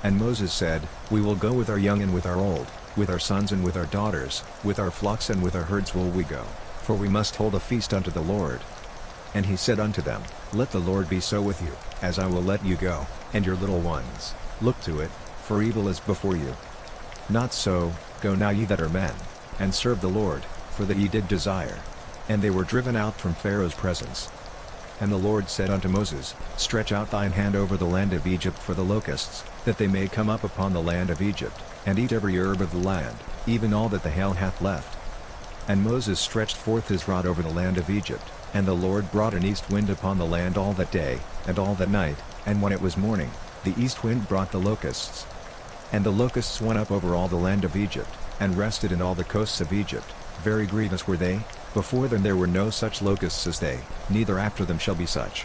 And Moses said, We will go with our young and with our old, with our sons and with our daughters, with our flocks and with our herds will we go, for we must hold a feast unto the Lord. And he said unto them, Let the Lord be so with you, as I will let you go, and your little ones. Look to it, for evil is before you. Not so, go now ye that are men, and serve the Lord, for that ye did desire. And they were driven out from Pharaoh's presence. And the Lord said unto Moses, Stretch out thine hand over the land of Egypt for the locusts, that they may come up upon the land of Egypt, and eat every herb of the land, even all that the hail hath left. And Moses stretched forth his rod over the land of Egypt, and the Lord brought an east wind upon the land all that day, and all that night, and when it was morning, the east wind brought the locusts. And the locusts went up over all the land of Egypt, and rested in all the coasts of Egypt, very grievous were they. Before them there were no such locusts as they, neither after them shall be such.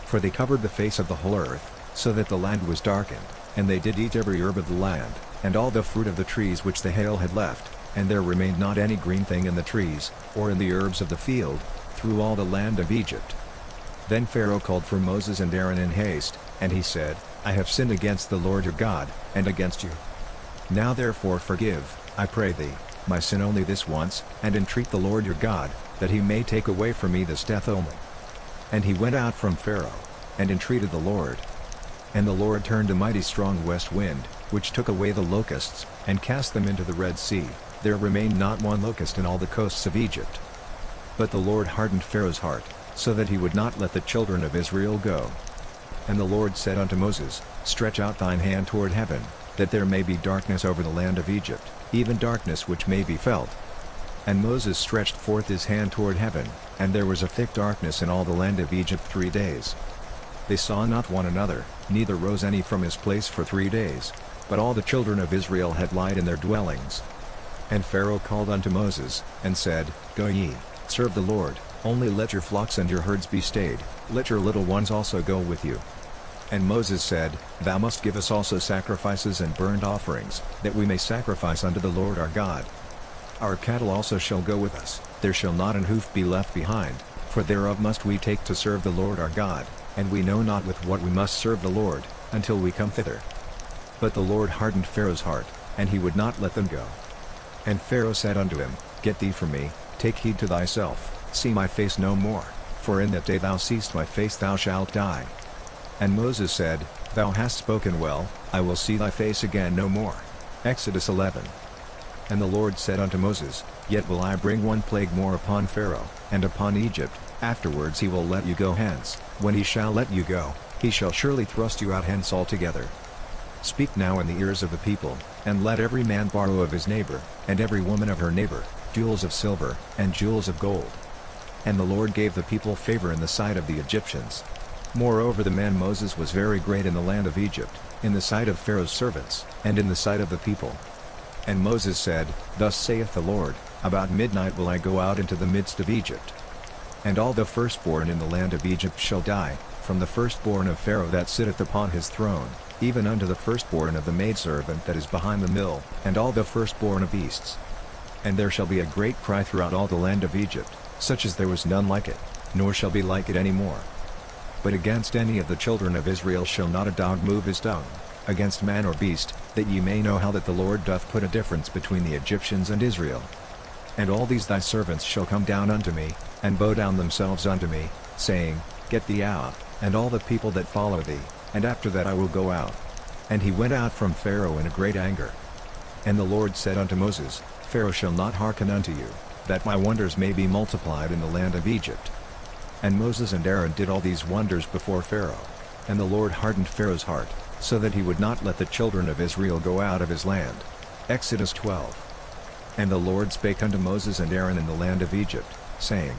For they covered the face of the whole earth, so that the land was darkened, and they did eat every herb of the land, and all the fruit of the trees which the hail had left, and there remained not any green thing in the trees, or in the herbs of the field, through all the land of Egypt. Then Pharaoh called for Moses and Aaron in haste, and he said, I have sinned against the Lord your God, and against you. Now therefore forgive, I pray thee, my sin only this once, and entreat the Lord your God, that he may take away from me this death only. And he went out from Pharaoh, and entreated the Lord. And the Lord turned a mighty strong west wind, which took away the locusts, and cast them into the Red Sea. There remained not one locust in all the coasts of Egypt. But the Lord hardened Pharaoh's heart, so that he would not let the children of Israel go. And the Lord said unto Moses, Stretch out thine hand toward heaven, that there may be darkness over the land of Egypt, even darkness which may be felt. And Moses stretched forth his hand toward heaven, and there was a thick darkness in all the land of Egypt 3 days. They saw not one another, neither rose any from his place for 3 days, but all the children of Israel had light in their dwellings. And Pharaoh called unto Moses, and said, Go ye, serve the Lord, only let your flocks and your herds be stayed, let your little ones also go with you. And Moses said, Thou must give us also sacrifices and burnt offerings, that we may sacrifice unto the Lord our God. Our cattle also shall go with us, there shall not an hoof be left behind, for thereof must we take to serve the Lord our God, and we know not with what we must serve the Lord, until we come thither. But the Lord hardened Pharaoh's heart, and he would not let them go. And Pharaoh said unto him, Get thee from me, take heed to thyself, see my face no more, for in that day thou seest my face thou shalt die. And Moses said, Thou hast spoken well, I will see thy face again no more. Exodus 11. And the Lord said unto Moses, Yet will I bring one plague more upon Pharaoh, and upon Egypt, afterwards he will let you go hence. When he shall let you go, he shall surely thrust you out hence altogether. Speak now in the ears of the people, and let every man borrow of his neighbor, and every woman of her neighbor, jewels of silver, and jewels of gold. And the Lord gave the people favor in the sight of the Egyptians. Moreover the man Moses was very great in the land of Egypt, in the sight of Pharaoh's servants, and in the sight of the people. And Moses said, Thus saith the Lord, About midnight will I go out into the midst of Egypt. And all the firstborn in the land of Egypt shall die, from the firstborn of Pharaoh that sitteth upon his throne, even unto the firstborn of the maidservant that is behind the mill, and all the firstborn of beasts. And there shall be a great cry throughout all the land of Egypt, such as there was none like it, nor shall be like it any more. But against any of the children of Israel shall not a dog move his tongue, against man or beast, that ye may know how that the Lord doth put a difference between the Egyptians and Israel. And all these thy servants shall come down unto me, and bow down themselves unto me, saying, Get thee out, and all the people that follow thee, and after that I will go out. And he went out from Pharaoh in a great anger. And the Lord said unto Moses, Pharaoh shall not hearken unto you, that my wonders may be multiplied in the land of Egypt. And Moses and Aaron did all these wonders before Pharaoh. And the Lord hardened Pharaoh's heart, so that he would not let the children of Israel go out of his land. Exodus 12. And the Lord spake unto Moses and Aaron in the land of Egypt, saying,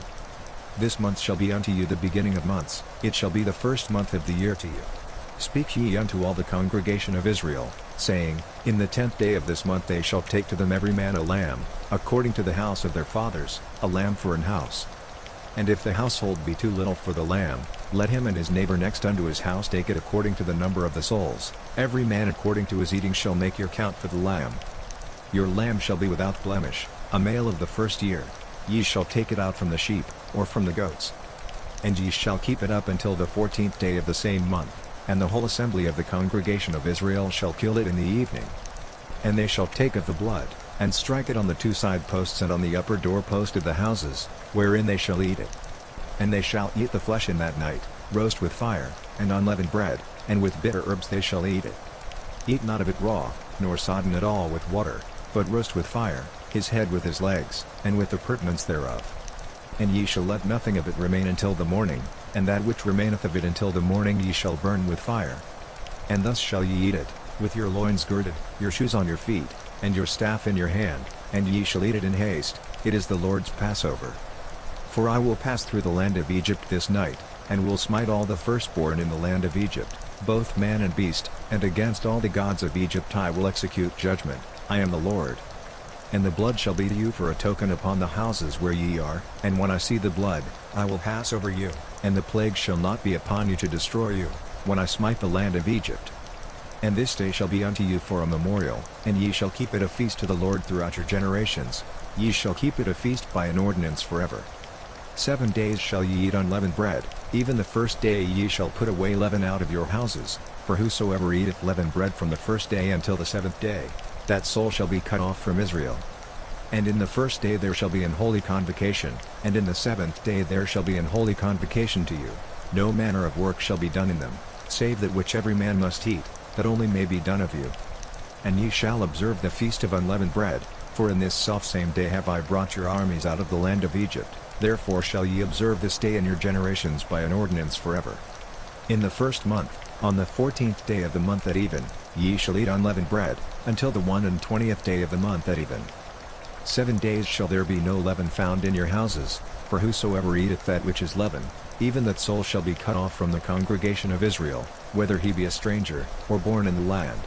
This month shall be unto you the beginning of months, it shall be the first month of the year to you. Speak ye unto all the congregation of Israel, saying, In the 10th day of this month they shall take to them every man a lamb, according to the house of their fathers, a lamb for an house. And if the household be too little for the lamb, let him and his neighbor next unto his house take it according to the number of the souls, every man according to his eating shall make your count for the lamb. Your lamb shall be without blemish, a male of the first year. Ye shall take it out from the sheep, or from the goats. And ye shall keep it up until the 14th day of the same month, and the whole assembly of the congregation of Israel shall kill it in the evening. And they shall take of the blood, and strike it on the 2 side posts and on the upper door post of the houses, wherein they shall eat it. And they shall eat the flesh in that night, roast with fire, and unleavened bread, and with bitter herbs they shall eat it. Eat not of it raw, nor sodden at all with water, but roast with fire, his head with his legs, and with the purtenance thereof. And ye shall let nothing of it remain until the morning, and that which remaineth of it until the morning ye shall burn with fire. And thus shall ye eat it, with your loins girded, your shoes on your feet, and your staff in your hand, and ye shall eat it in haste. It is the Lord's Passover. For I will pass through the land of Egypt this night, and will smite all the firstborn in the land of Egypt, both man and beast, and against all the gods of Egypt I will execute judgment. I am the Lord. And the blood shall be to you for a token upon the houses where ye are, and when I see the blood, I will pass over you, and the plague shall not be upon you to destroy you, when I smite the land of Egypt. And this day shall be unto you for a memorial, and ye shall keep it a feast to the Lord throughout your generations. Ye shall keep it a feast by an ordinance forever. 7 days shall ye eat unleavened bread, even the first day ye shall put away leaven out of your houses, for whosoever eateth leavened bread from the first day until the 7th day, that soul shall be cut off from Israel. And in the first day there shall be an holy convocation, and in the 7th day there shall be an holy convocation to you. No manner of work shall be done in them, save that which every man must eat, that only may be done of you. And ye shall observe the feast of unleavened bread, for in this selfsame day have I brought your armies out of the land of Egypt, therefore shall ye observe this day in your generations by an ordinance forever. In the first month, on the 14th day of the month at even, ye shall eat unleavened bread, until the 21st day of the month at even. 7 days shall there be no leaven found in your houses, for whosoever eateth that which is leaven, even that soul shall be cut off from the congregation of Israel, whether he be a stranger, or born in the land.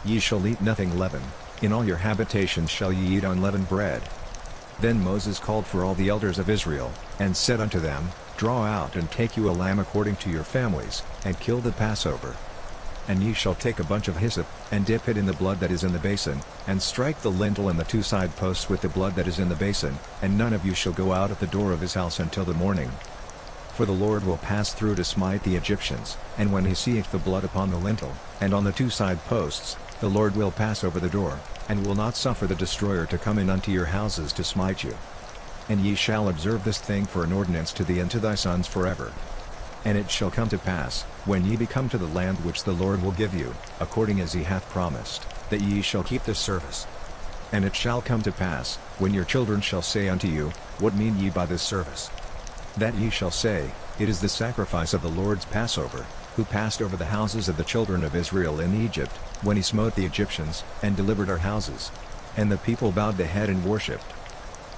Ye shall eat nothing leavened, in all your habitations shall ye eat unleavened bread. Then Moses called for all the elders of Israel, and said unto them, Draw out and take you a lamb according to your families, and kill the Passover. And ye shall take a bunch of hyssop, and dip it in the blood that is in the basin, and strike the lintel and the 2 side posts with the blood that is in the basin, and none of you shall go out at the door of his house until the morning. For the Lord will pass through to smite the Egyptians, and when he seeth the blood upon the lintel, and on the 2 side posts, the Lord will pass over the door, and will not suffer the destroyer to come in unto your houses to smite you. And ye shall observe this thing for an ordinance to thee and to thy sons forever. And it shall come to pass, when ye be come to the land which the Lord will give you, according as he hath promised, that ye shall keep this service. And it shall come to pass, when your children shall say unto you, What mean ye by this service? That ye shall say, It is the sacrifice of the Lord's Passover, who passed over the houses of the children of Israel in Egypt, when he smote the Egyptians, and delivered our houses. And the people bowed the head and worshipped.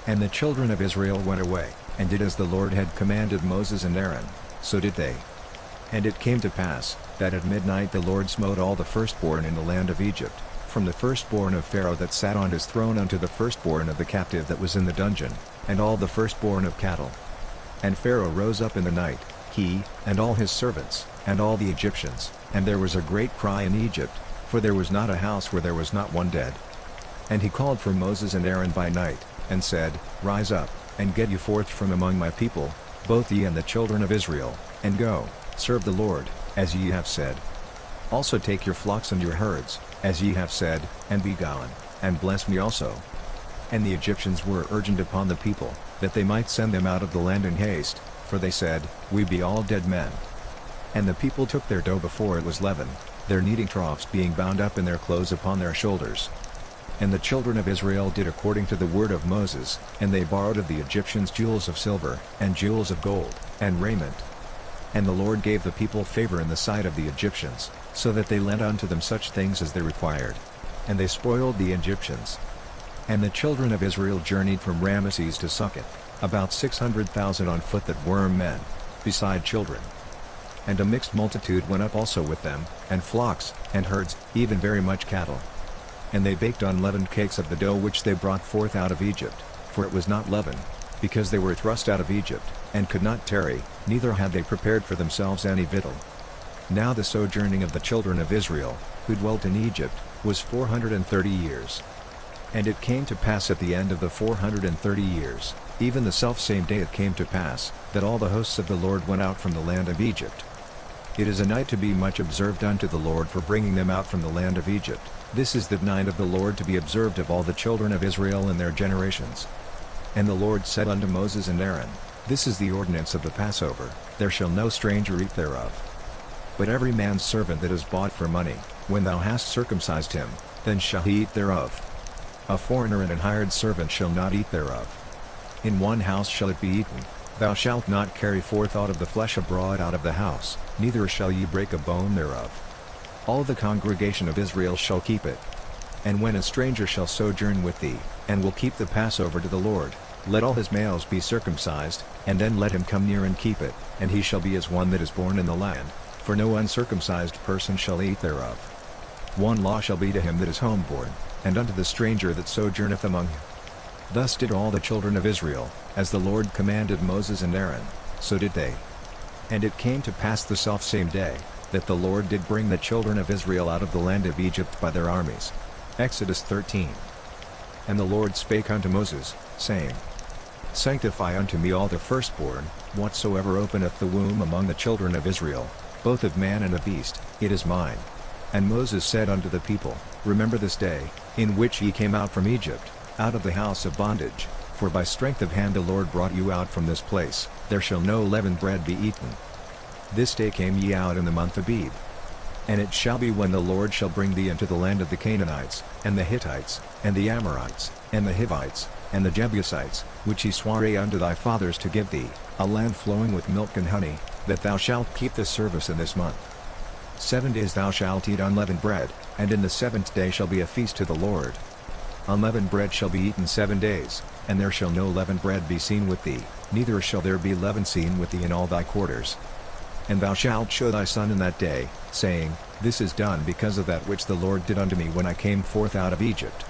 And the children of Israel went away, and did as the Lord had commanded Moses and Aaron, so did they. And it came to pass, that at midnight the Lord smote all the firstborn in the land of Egypt, from the firstborn of Pharaoh that sat on his throne unto the firstborn of the captive that was in the dungeon, and all the firstborn of cattle. And Pharaoh rose up in the night, he, and all his servants, and all the Egyptians, and there was a great cry in Egypt, for there was not a house where there was not one dead. And he called for Moses and Aaron by night, and said, Rise up, and get you forth from among my people, both ye and the children of Israel, and go, serve the Lord, as ye have said. Also take your flocks and your herds, as ye have said, and be gone, and bless me also. And the Egyptians were urgent upon the people, that they might send them out of the land in haste, for they said, We be all dead men. And the people took their dough before it was leavened, their kneading troughs being bound up in their clothes upon their shoulders. And the children of Israel did according to the word of Moses, and they borrowed of the Egyptians jewels of silver, and jewels of gold, and raiment. And the Lord gave the people favor in the sight of the Egyptians, so that they lent unto them such things as they required. And they spoiled the Egyptians. And the children of Israel journeyed from Ramesses to Succoth, about 600,000 on foot that were men, beside children. And a mixed multitude went up also with them, and flocks, and herds, even very much cattle. And they baked unleavened cakes of the dough which they brought forth out of Egypt, for it was not leavened, because they were thrust out of Egypt, and could not tarry, neither had they prepared for themselves any victual. Now the sojourning of the children of Israel, who dwelt in Egypt, was 430 years. And it came to pass at the end of the 430 years, even the selfsame day it came to pass, that all the hosts of the Lord went out from the land of Egypt. It is a night to be much observed unto the Lord for bringing them out from the land of Egypt. This is the night of the Lord to be observed of all the children of Israel in their generations. And the Lord said unto Moses and Aaron, This is the ordinance of the Passover, there shall no stranger eat thereof. But every man's servant that is bought for money, when thou hast circumcised him, then shall he eat thereof. A foreigner and an hired servant shall not eat thereof. in one house shall it be eaten. Thou shalt not carry forth aught of the flesh abroad out of the house, neither shall ye break a bone thereof. All the congregation of Israel shall keep it. And when a stranger shall sojourn with thee, and will keep the Passover to the Lord, let all his males be circumcised, and then let him come near and keep it, and he shall be as one that is born in the land, for no uncircumcised person shall eat thereof. One law shall be to him that is homeborn, and unto the stranger that sojourneth among him. Thus did all the children of Israel, as the Lord commanded Moses and Aaron, so did they. And it came to pass the selfsame day, that the Lord did bring the children of Israel out of the land of Egypt by their armies. Exodus 13. And the Lord spake unto Moses, saying, Sanctify unto me all the firstborn, whatsoever openeth the womb among the children of Israel, both of man and of beast, it is mine. And Moses said unto the people, Remember this day, in which ye came out from Egypt, out of the house of bondage, for by strength of hand the Lord brought you out from this place, there shall no leavened bread be eaten. This day came ye out in the month of Abib. And it shall be when the Lord shall bring thee into the land of the Canaanites, and the Hittites, and the Amorites, and the Hivites, and the Jebusites, which he sware unto thy fathers to give thee, a land flowing with milk and honey, that thou shalt keep this service in this month. 7 days thou shalt eat unleavened bread, and in the 7th day shall be a feast to the Lord. Unleavened bread shall be eaten 7 days, and there shall no leavened bread be seen with thee, neither shall there be leaven seen with thee in all thy quarters. And thou shalt show thy son in that day, saying, This is done because of that which the Lord did unto me when I came forth out of Egypt.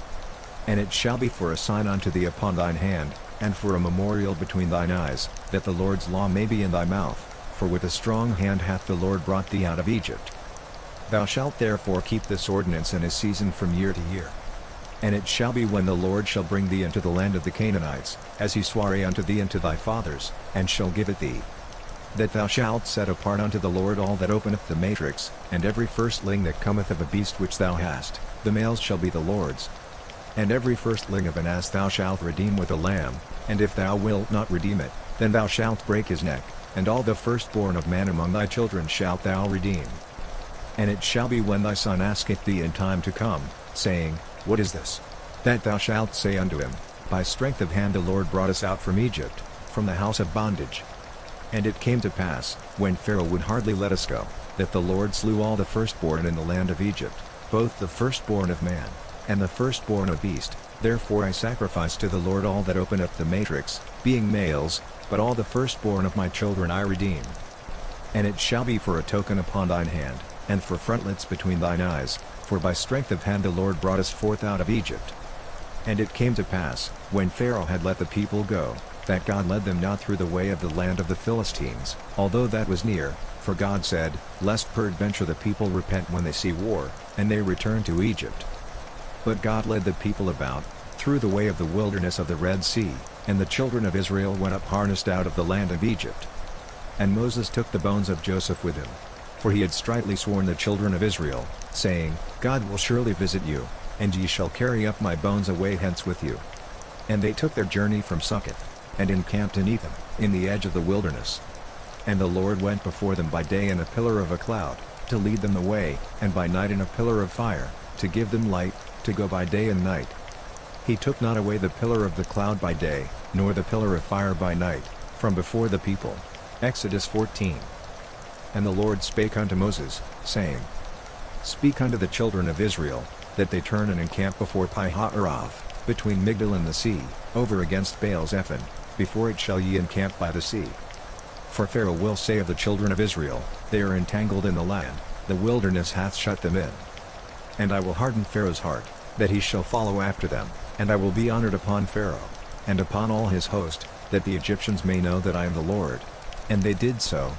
And it shall be for a sign unto thee upon thine hand, and for a memorial between thine eyes, that the Lord's law may be in thy mouth, for with a strong hand hath the Lord brought thee out of Egypt. Thou shalt therefore keep this ordinance in his season from year to year. And it shall be when the Lord shall bring thee into the land of the Canaanites, as he sware unto thee and to thy fathers, and shall give it thee, that thou shalt set apart unto the Lord all that openeth the matrix, and every firstling that cometh of a beast which thou hast, the males shall be the Lord's. And every firstling of an ass thou shalt redeem with a lamb, and if thou wilt not redeem it, then thou shalt break his neck, and all the firstborn of man among thy children shalt thou redeem. And it shall be when thy son asketh thee in time to come, saying, What is this? That thou shalt say unto him, By strength of hand the Lord brought us out from Egypt, from the house of bondage. And it came to pass, when Pharaoh would hardly let us go, that the Lord slew all the firstborn in the land of Egypt, both the firstborn of man, and the firstborn of beast. Therefore I sacrifice to the Lord all that openeth the matrix, being males, but all the firstborn of my children I redeem. And it shall be for a token upon thine hand, and for frontlets between thine eyes, for by strength of hand the Lord brought us forth out of Egypt. And it came to pass, when Pharaoh had let the people go, that God led them not through the way of the land of the Philistines, although that was near, for God said, Lest peradventure the people repent when they see war, and they return to Egypt. But God led the people about, through the way of the wilderness of the Red Sea, and the children of Israel went up harnessed out of the land of Egypt. And Moses took the bones of Joseph with him, for he had straitly sworn the children of Israel, saying, God will surely visit you, and ye shall carry up my bones away hence with you. And they took their journey from Succoth, and encamped in Etham, in the edge of the wilderness. And the Lord went before them by day in a pillar of a cloud, to lead them the way, and by night in a pillar of fire, to give them light, to go by day and night. He took not away the pillar of the cloud by day, nor the pillar of fire by night, from before the people. Exodus 14. And the Lord spake unto Moses, saying, Speak unto the children of Israel, that they turn and encamp before Pi-hahiroth, between Migdol and the sea, over against Baal-zephon, before it shall ye encamp by the sea. For Pharaoh will say of the children of Israel, They are entangled in the land, the wilderness hath shut them in. And I will harden Pharaoh's heart, that he shall follow after them, and I will be honored upon Pharaoh, and upon all his host, that the Egyptians may know that I am the Lord. And they did so.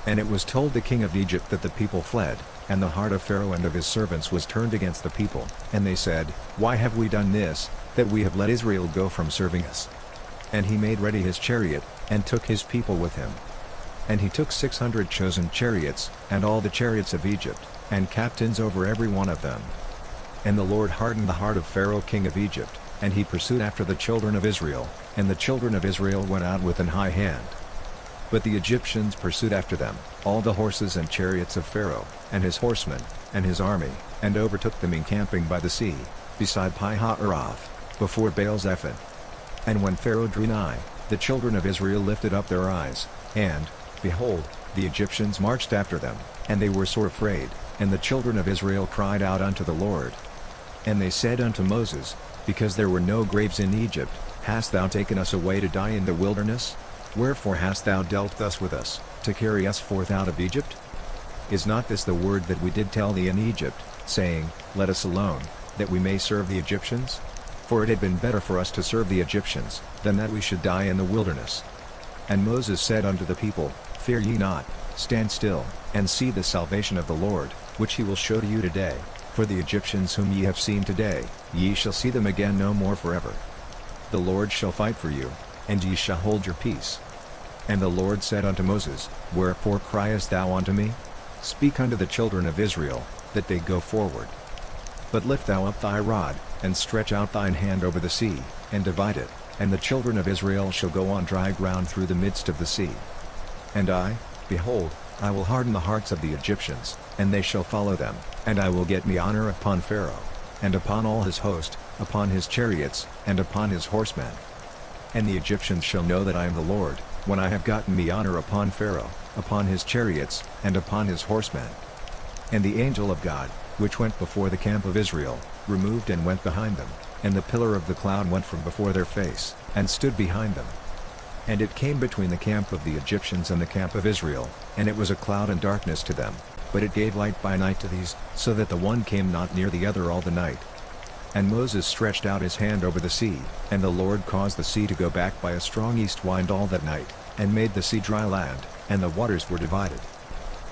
And it was told the king of Egypt that the people fled, and the heart of Pharaoh and of his servants was turned against the people, and they said, Why have we done this, that we have let Israel go from serving us? And he made ready his chariot, and took his people with him. And he took 600 chosen chariots, and all the chariots of Egypt, and captains over every one of them. And the Lord hardened the heart of Pharaoh king of Egypt, and he pursued after the children of Israel, and the children of Israel went out with an high hand. But the Egyptians pursued after them, all the horses and chariots of Pharaoh, and his horsemen, and his army, and overtook them encamping by the sea, beside Pi-hahiroth, before Baal-zephon. And when Pharaoh drew nigh, the children of Israel lifted up their eyes, and, behold, the Egyptians marched after them, and they were sore afraid, and the children of Israel cried out unto the Lord. And they said unto Moses, Because there were no graves in Egypt, hast thou taken us away to die in the wilderness? Wherefore hast thou dealt thus with us, to carry us forth out of Egypt? Is not this the word that we did tell thee in Egypt, saying, Let us alone, that we may serve the Egyptians? For it had been better for us to serve the Egyptians, than that we should die in the wilderness. And Moses said unto the people, Fear ye not, stand still, and see the salvation of the Lord, which he will show to you today, for the Egyptians whom ye have seen today, ye shall see them again no more forever. The Lord shall fight for you, and ye shall hold your peace. And the Lord said unto Moses, Wherefore criest thou unto me? Speak unto the children of Israel, that they go forward. But lift thou up thy rod, and stretch out thine hand over the sea, and divide it, and the children of Israel shall go on dry ground through the midst of the sea. And I, behold, I will harden the hearts of the Egyptians, and they shall follow them, and I will get me honor upon Pharaoh, and upon all his host, upon his chariots, and upon his horsemen. And the Egyptians shall know that I am the Lord, when I have gotten me honor upon Pharaoh, upon his chariots, and upon his horsemen. And the angel of God, which went before the camp of Israel, removed and went behind them, and the pillar of the cloud went from before their face, and stood behind them. And it came between the camp of the Egyptians and the camp of Israel, and it was a cloud and darkness to them, but it gave light by night to these, so that the one came not near the other all the night. And Moses stretched out his hand over the sea, and the Lord caused the sea to go back by a strong east wind all that night, and made the sea dry land, and the waters were divided.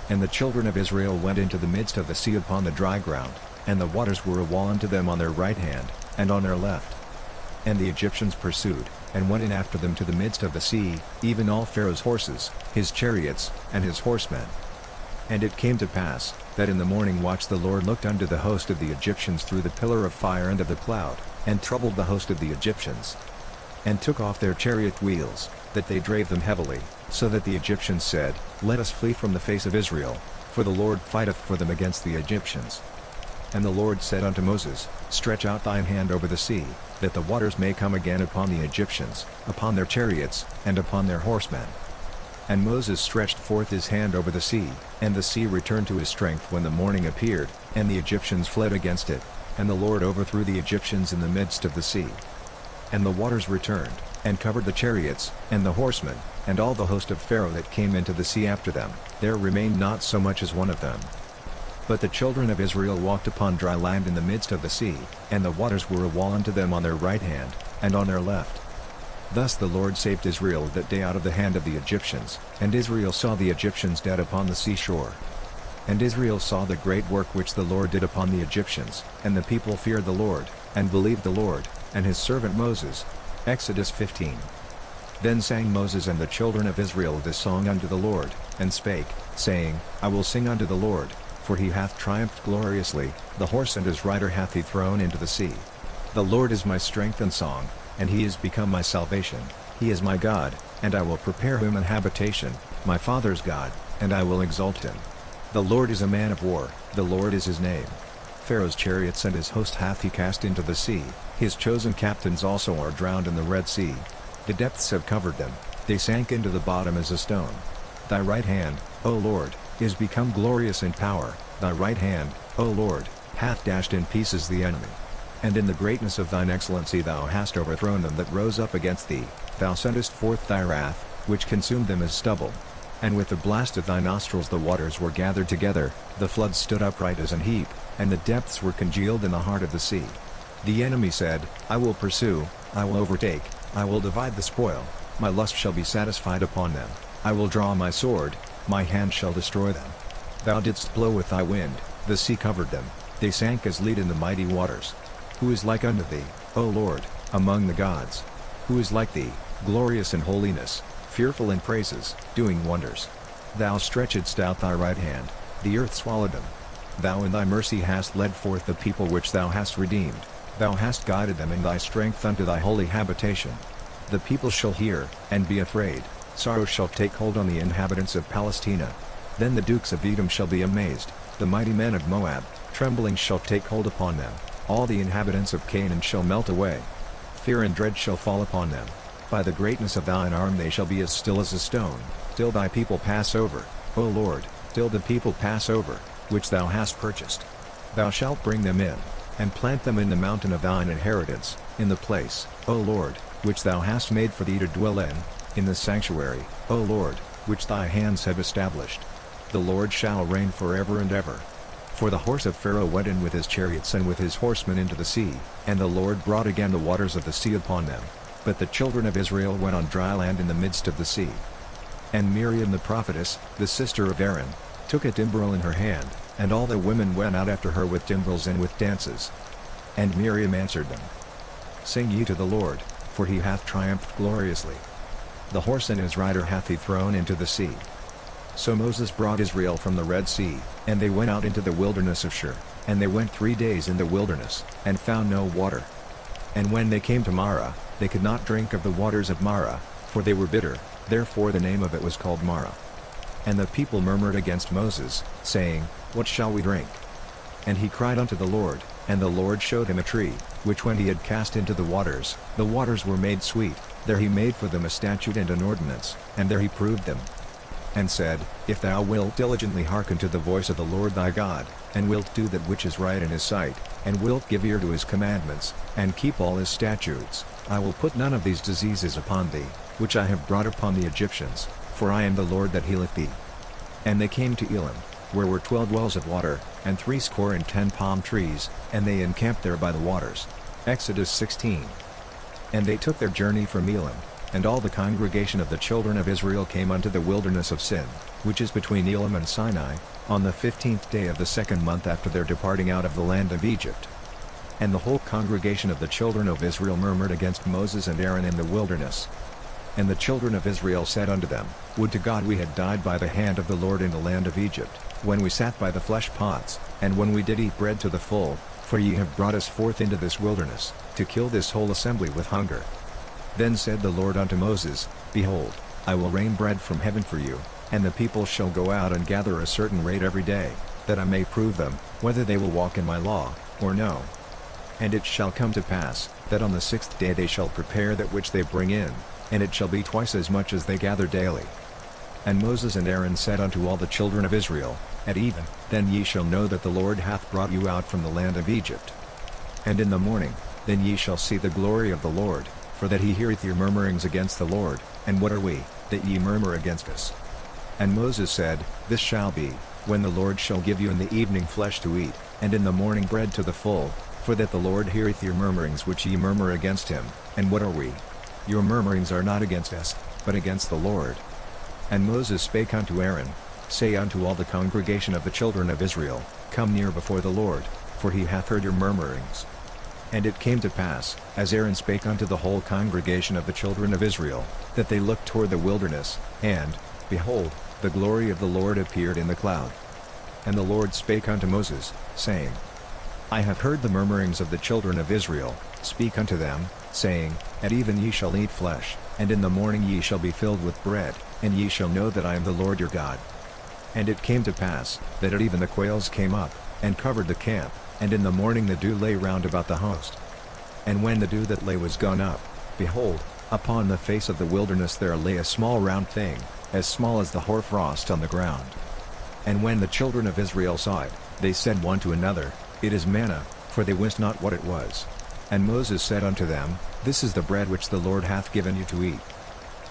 And the children of Israel went into the midst of the sea upon the dry ground, and the waters were a wall unto them on their right hand, and on their left. And the Egyptians pursued, and went in after them to the midst of the sea, even all Pharaoh's horses, his chariots, and his horsemen. And it came to pass, that in the morning watch the Lord looked unto the host of the Egyptians through the pillar of fire and of the cloud, and troubled the host of the Egyptians. And took off their chariot wheels, that they drave them heavily, so that the Egyptians said, Let us flee from the face of Israel, for the Lord fighteth for them against the Egyptians. And the Lord said unto Moses, Stretch out thine hand over the sea, that the waters may come again upon the Egyptians, upon their chariots, and upon their horsemen. And Moses stretched forth his hand over the sea, and the sea returned to his strength when the morning appeared, and the Egyptians fled against it, and the Lord overthrew the Egyptians in the midst of the sea. And the waters returned, and covered the chariots, and the horsemen, and all the host of Pharaoh that came into the sea after them, there remained not so much as one of them. But the children of Israel walked upon dry land in the midst of the sea, and the waters were a wall unto them on their right hand, and on their left. Thus the Lord saved Israel that day out of the hand of the Egyptians, and Israel saw the Egyptians dead upon the seashore. And Israel saw the great work which the Lord did upon the Egyptians, and the people feared the Lord, and believed the Lord, and his servant Moses. Exodus 15. Then sang Moses and the children of Israel this song unto the Lord, and spake, saying, I will sing unto the Lord, for he hath triumphed gloriously, the horse and his rider hath he thrown into the sea. The Lord is my strength and song, and he is become my salvation. He is my God, and I will prepare him an habitation, my father's God, and I will exalt him. The Lord is a man of war, the Lord is his name. Pharaoh's chariots and his host hath he cast into the sea, his chosen captains also are drowned in the Red Sea. The depths have covered them, they sank into the bottom as a stone. Thy right hand, O Lord, is become glorious in power, thy right hand, O Lord, hath dashed in pieces the enemy. And in the greatness of thine excellency thou hast overthrown them that rose up against thee, thou sentest forth thy wrath, which consumed them as stubble. And with the blast of thy nostrils the waters were gathered together, the floods stood upright as an heap, and the depths were congealed in the heart of the sea. The enemy said, I will pursue, I will overtake, I will divide the spoil, my lust shall be satisfied upon them, I will draw my sword, my hand shall destroy them. Thou didst blow with thy wind, the sea covered them, they sank as lead in the mighty waters. Who is like unto thee, O Lord, among the gods? Who is like thee, glorious in holiness, fearful in praises, doing wonders? Thou stretchedst out thy right hand, the earth swallowed them. Thou in thy mercy hast led forth the people which thou hast redeemed, thou hast guided them in thy strength unto thy holy habitation. The people shall hear, and be afraid, sorrow shall take hold on the inhabitants of Palestina. Then the dukes of Edom shall be amazed, the mighty men of Moab, trembling shall take hold upon them, all the inhabitants of Canaan shall melt away. fear and dread shall fall upon them. By the greatness of thine arm they shall be as still as a stone, till thy people pass over, O Lord, till the people pass over, which thou hast purchased. Thou shalt bring them in, and plant them in the mountain of thine inheritance, in the place, O Lord, which thou hast made for thee to dwell in the sanctuary, O Lord, which thy hands have established. The Lord shall reign forever and ever. For the horse of Pharaoh went in with his chariots and with his horsemen into the sea, and the Lord brought again the waters of the sea upon them. But the children of Israel went on dry land in the midst of the sea. And Miriam the prophetess, the sister of Aaron, took a timbrel in her hand, and all the women went out after her with timbrels and with dances. And Miriam answered them, Sing ye to the Lord, for he hath triumphed gloriously. The horse and his rider hath he thrown into the sea. So Moses brought Israel from the Red Sea, and they went out into the wilderness of Shur, and they went 3 days in the wilderness, and found no water. And when they came to Marah, they could not drink of the waters of Marah, for they were bitter, therefore the name of it was called Marah. And the people murmured against Moses, saying, What shall we drink? And he cried unto the Lord, and the Lord showed him a tree, which when he had cast into the waters were made sweet. There he made for them a statute and an ordinance, and there he proved them. And said, If thou wilt diligently hearken to the voice of the Lord thy God, and wilt do that which is right in his sight, and wilt give ear to his commandments, and keep all his statutes, I will put none of these diseases upon thee, which I have brought upon the Egyptians, for I am the Lord that healeth thee. And they came to Elim, where were 12 wells of water, and 70 palm trees, and they encamped there by the waters. Exodus 16. And they took their journey from Elim, and all the congregation of the children of Israel came unto the wilderness of Sin, which is between Elim and Sinai, on the 15th day of the 2nd month after their departing out of the land of Egypt. And the whole congregation of the children of Israel murmured against Moses and Aaron in the wilderness. And the children of Israel said unto them, Would to God we had died by the hand of the Lord in the land of Egypt, when we sat by the flesh pots, and when we did eat bread to the full, for ye have brought us forth into this wilderness, to kill this whole assembly with hunger. Then said the Lord unto Moses, Behold, I will rain bread from heaven for you, and the people shall go out and gather a certain rate every day, that I may prove them, whether they will walk in my law, or no. And it shall come to pass, that on the 6th day they shall prepare that which they bring in, and it shall be twice as much as they gather daily. And Moses and Aaron said unto all the children of Israel, At even, then ye shall know that the Lord hath brought you out from the land of Egypt. And in the morning, then ye shall see the glory of the Lord, for that he heareth your murmurings against the Lord. And what are we, that ye murmur against us? And Moses said, This shall be, when the Lord shall give you in the evening flesh to eat, and in the morning bread to the full, for that the Lord heareth your murmurings which ye murmur against him. And what are we? Your murmurings are not against us, but against the Lord. And Moses spake unto Aaron, Say unto all the congregation of the children of Israel, Come near before the Lord, for he hath heard your murmurings. And it came to pass, as Aaron spake unto the whole congregation of the children of Israel, that they looked toward the wilderness, and, behold, the glory of the Lord appeared in the cloud. And the Lord spake unto Moses, saying, I have heard the murmurings of the children of Israel. Speak unto them, saying, At even ye shall eat flesh, and in the morning ye shall be filled with bread, and ye shall know that I am the Lord your God. And it came to pass, that at even the quails came up, and covered the camp, and in the morning the dew lay round about the host. And when the dew that lay was gone up, behold, upon the face of the wilderness there lay a small round thing, as small as the hoarfrost on the ground. And when the children of Israel saw it, they said one to another, It is manna, for they wist not what it was. And Moses said unto them, This is the bread which the Lord hath given you to eat.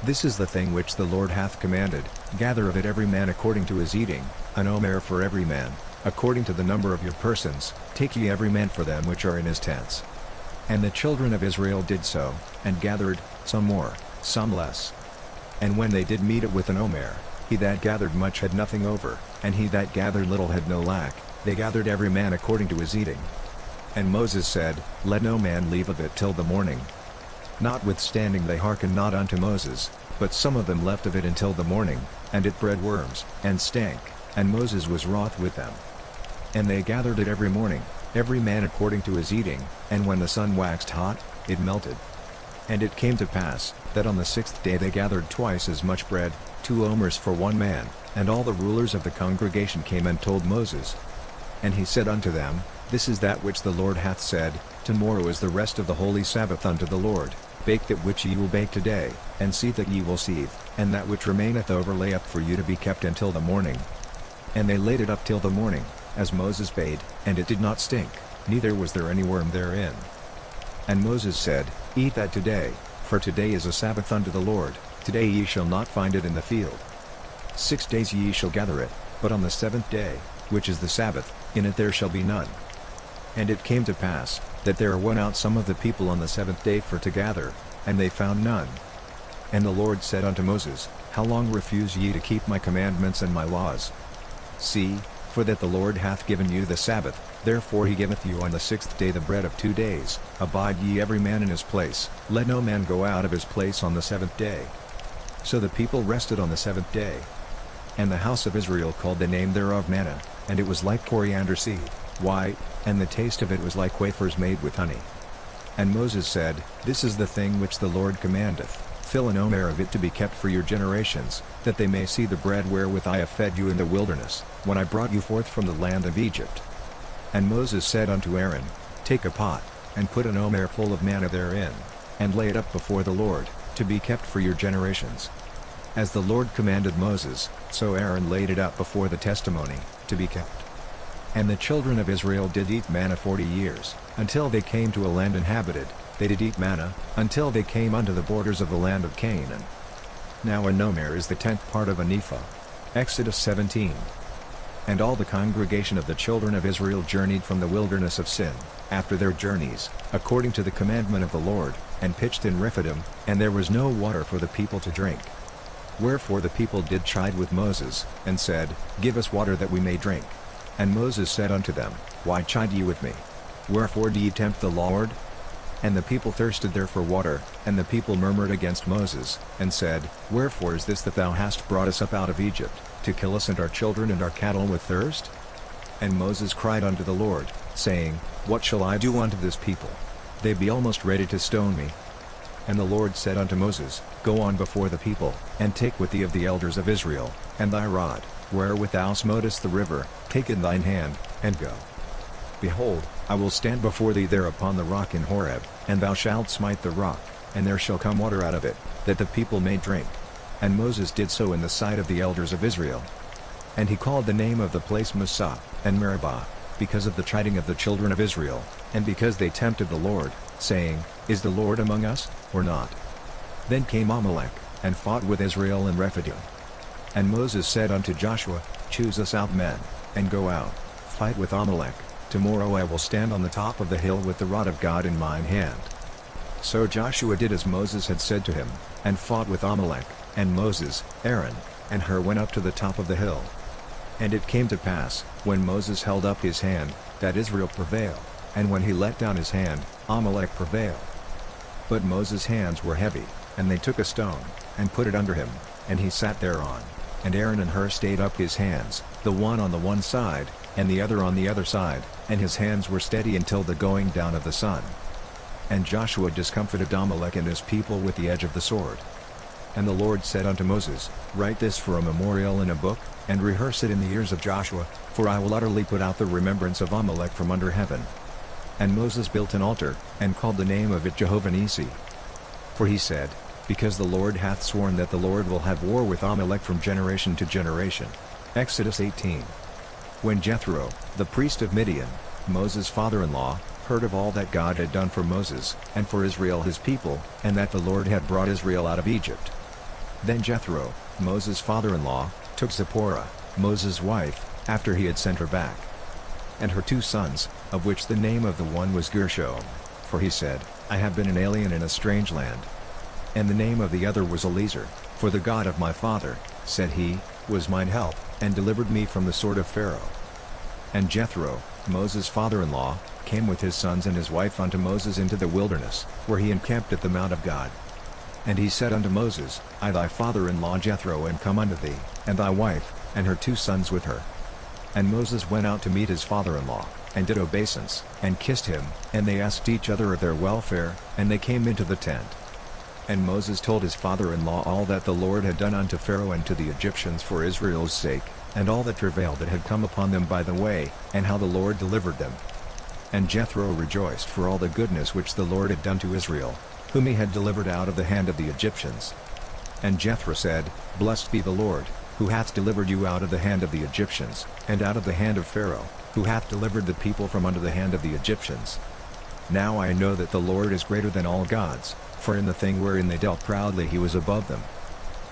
This is the thing which the Lord hath commanded, gather of it every man according to his eating, an omer for every man, according to the number of your persons, take ye every man for them which are in his tents. And the children of Israel did so, and gathered, some more, some less. And when they did meet it with an omer, he that gathered much had nothing over, and he that gathered little had no lack, they gathered every man according to his eating. And Moses said, Let no man leave of it till the morning. Notwithstanding they hearkened not unto Moses, but some of them left of it until the morning, and it bred worms, and stank, and Moses was wroth with them. And they gathered it every morning, every man according to his eating, and when the sun waxed hot, it melted. And it came to pass, that on the 6th day they gathered twice as much bread, 2 omers for one man, and all the rulers of the congregation came and told Moses. And he said unto them, This is that which the Lord hath said, Tomorrow is the rest of the holy Sabbath unto the Lord. Bake that which ye will bake today, and seethe that ye will seethe, and that which remaineth over lay up for you to be kept until the morning. And they laid it up till the morning, as Moses bade, and it did not stink, neither was there any worm therein. And Moses said, Eat that today, for today is a Sabbath unto the Lord, today ye shall not find it in the field. 6 days ye shall gather it, but on the 7th day, which is the Sabbath, in it there shall be none. And it came to pass, that there went out some of the people on the 7th day for to gather, and they found none. And the Lord said unto Moses, How long refuse ye to keep my commandments and my laws? See, for that the Lord hath given you the Sabbath, therefore he giveth you on the 6th day the bread of 2 days, abide ye every man in his place, let no man go out of his place on the 7th day. So the people rested on the 7th day. And the house of Israel called the name thereof manna, and it was like coriander seed, white, and the taste of it was like wafers made with honey. And Moses said, This is the thing which the Lord commandeth, fill an omer of it to be kept for your generations, that they may see the bread wherewith I have fed you in the wilderness, when I brought you forth from the land of Egypt. And Moses said unto Aaron, Take a pot, and put an omer full of manna therein, and lay it up before the Lord, to be kept for your generations. As the Lord commanded Moses, so Aaron laid it up before the testimony, to be kept. And the children of Israel did eat manna 40 years, until they came to a land inhabited, they did eat manna, until they came unto the borders of the land of Canaan. Now an omer is the 10th part of an ephah. Exodus 17. And all the congregation of the children of Israel journeyed from the wilderness of Sin, after their journeys, according to the commandment of the Lord, and pitched in Rephidim, and there was no water for the people to drink. Wherefore the people did chide with Moses, and said, Give us water that we may drink. And Moses said unto them, Why chide ye with me? Wherefore do ye tempt the Lord? And the people thirsted there for water, and the people murmured against Moses, and said, Wherefore is this that thou hast brought us up out of Egypt, to kill us and our children and our cattle with thirst? And Moses cried unto the Lord, saying, What shall I do unto this people? They be almost ready to stone me. And the Lord said unto Moses, Go on before the people, and take with thee of the elders of Israel, and thy rod, wherewith thou smotest the river, take in thine hand, and go. Behold, I will stand before thee there upon the rock in Horeb, and thou shalt smite the rock, and there shall come water out of it, that the people may drink. And Moses did so in the sight of the elders of Israel. And he called the name of the place Massah, and Meribah, because of the chiding of the children of Israel, and because they tempted the Lord, saying, Is the Lord among us, or not? Then came Amalek, and fought with Israel in Rephidim. And Moses said unto Joshua, Choose us out men, and go out, fight with Amalek. Tomorrow I will stand on the top of the hill with the rod of God in mine hand. So Joshua did as Moses had said to him, and fought with Amalek, and Moses, Aaron, and Hur went up to the top of the hill. And it came to pass, when Moses held up his hand, that Israel prevailed, and when he let down his hand, Amalek prevailed. But Moses' hands were heavy, and they took a stone, and put it under him, and he sat thereon, and Aaron and Hur stayed up his hands, the one on the one side, and the other on the other side, and his hands were steady until the going down of the sun. And Joshua discomfited Amalek and his people with the edge of the sword. And the Lord said unto Moses, Write this for a memorial in a book, and rehearse it in the ears of Joshua, for I will utterly put out the remembrance of Amalek from under heaven. And Moses built an altar, and called the name of it Jehovah Nissi. For he said, Because the Lord hath sworn that the Lord will have war with Amalek from generation to generation. Exodus 18. When Jethro, the priest of Midian, Moses' father-in-law, heard of all that God had done for Moses, and for Israel his people, and that the Lord had brought Israel out of Egypt. Then Jethro, Moses' father-in-law, took Zipporah, Moses' wife, after he had sent her back, and her 2 sons, of which the name of the one was Gershom, for he said, I have been an alien in a strange land. And the name of the other was Eliezer, for the God of my father, said he, was mine help, and delivered me from the sword of Pharaoh. And Jethro, Moses' father-in-law, came with his sons and his wife unto Moses into the wilderness, where he encamped at the mount of God. And he said unto Moses, I thy father-in-law Jethro am come unto thee, and thy wife, and her 2 sons with her. And Moses went out to meet his father-in-law, and did obeisance, and kissed him, and they asked each other of their welfare, and they came into the tent. And Moses told his father-in-law all that the Lord had done unto Pharaoh and to the Egyptians for Israel's sake, and all the travail that had come upon them by the way, and how the Lord delivered them. And Jethro rejoiced for all the goodness which the Lord had done to Israel, whom he had delivered out of the hand of the Egyptians. And Jethro said, Blessed be the Lord, who hath delivered you out of the hand of the Egyptians, and out of the hand of Pharaoh, who hath delivered the people from under the hand of the Egyptians. Now I know that the Lord is greater than all gods, for in the thing wherein they dealt proudly he was above them.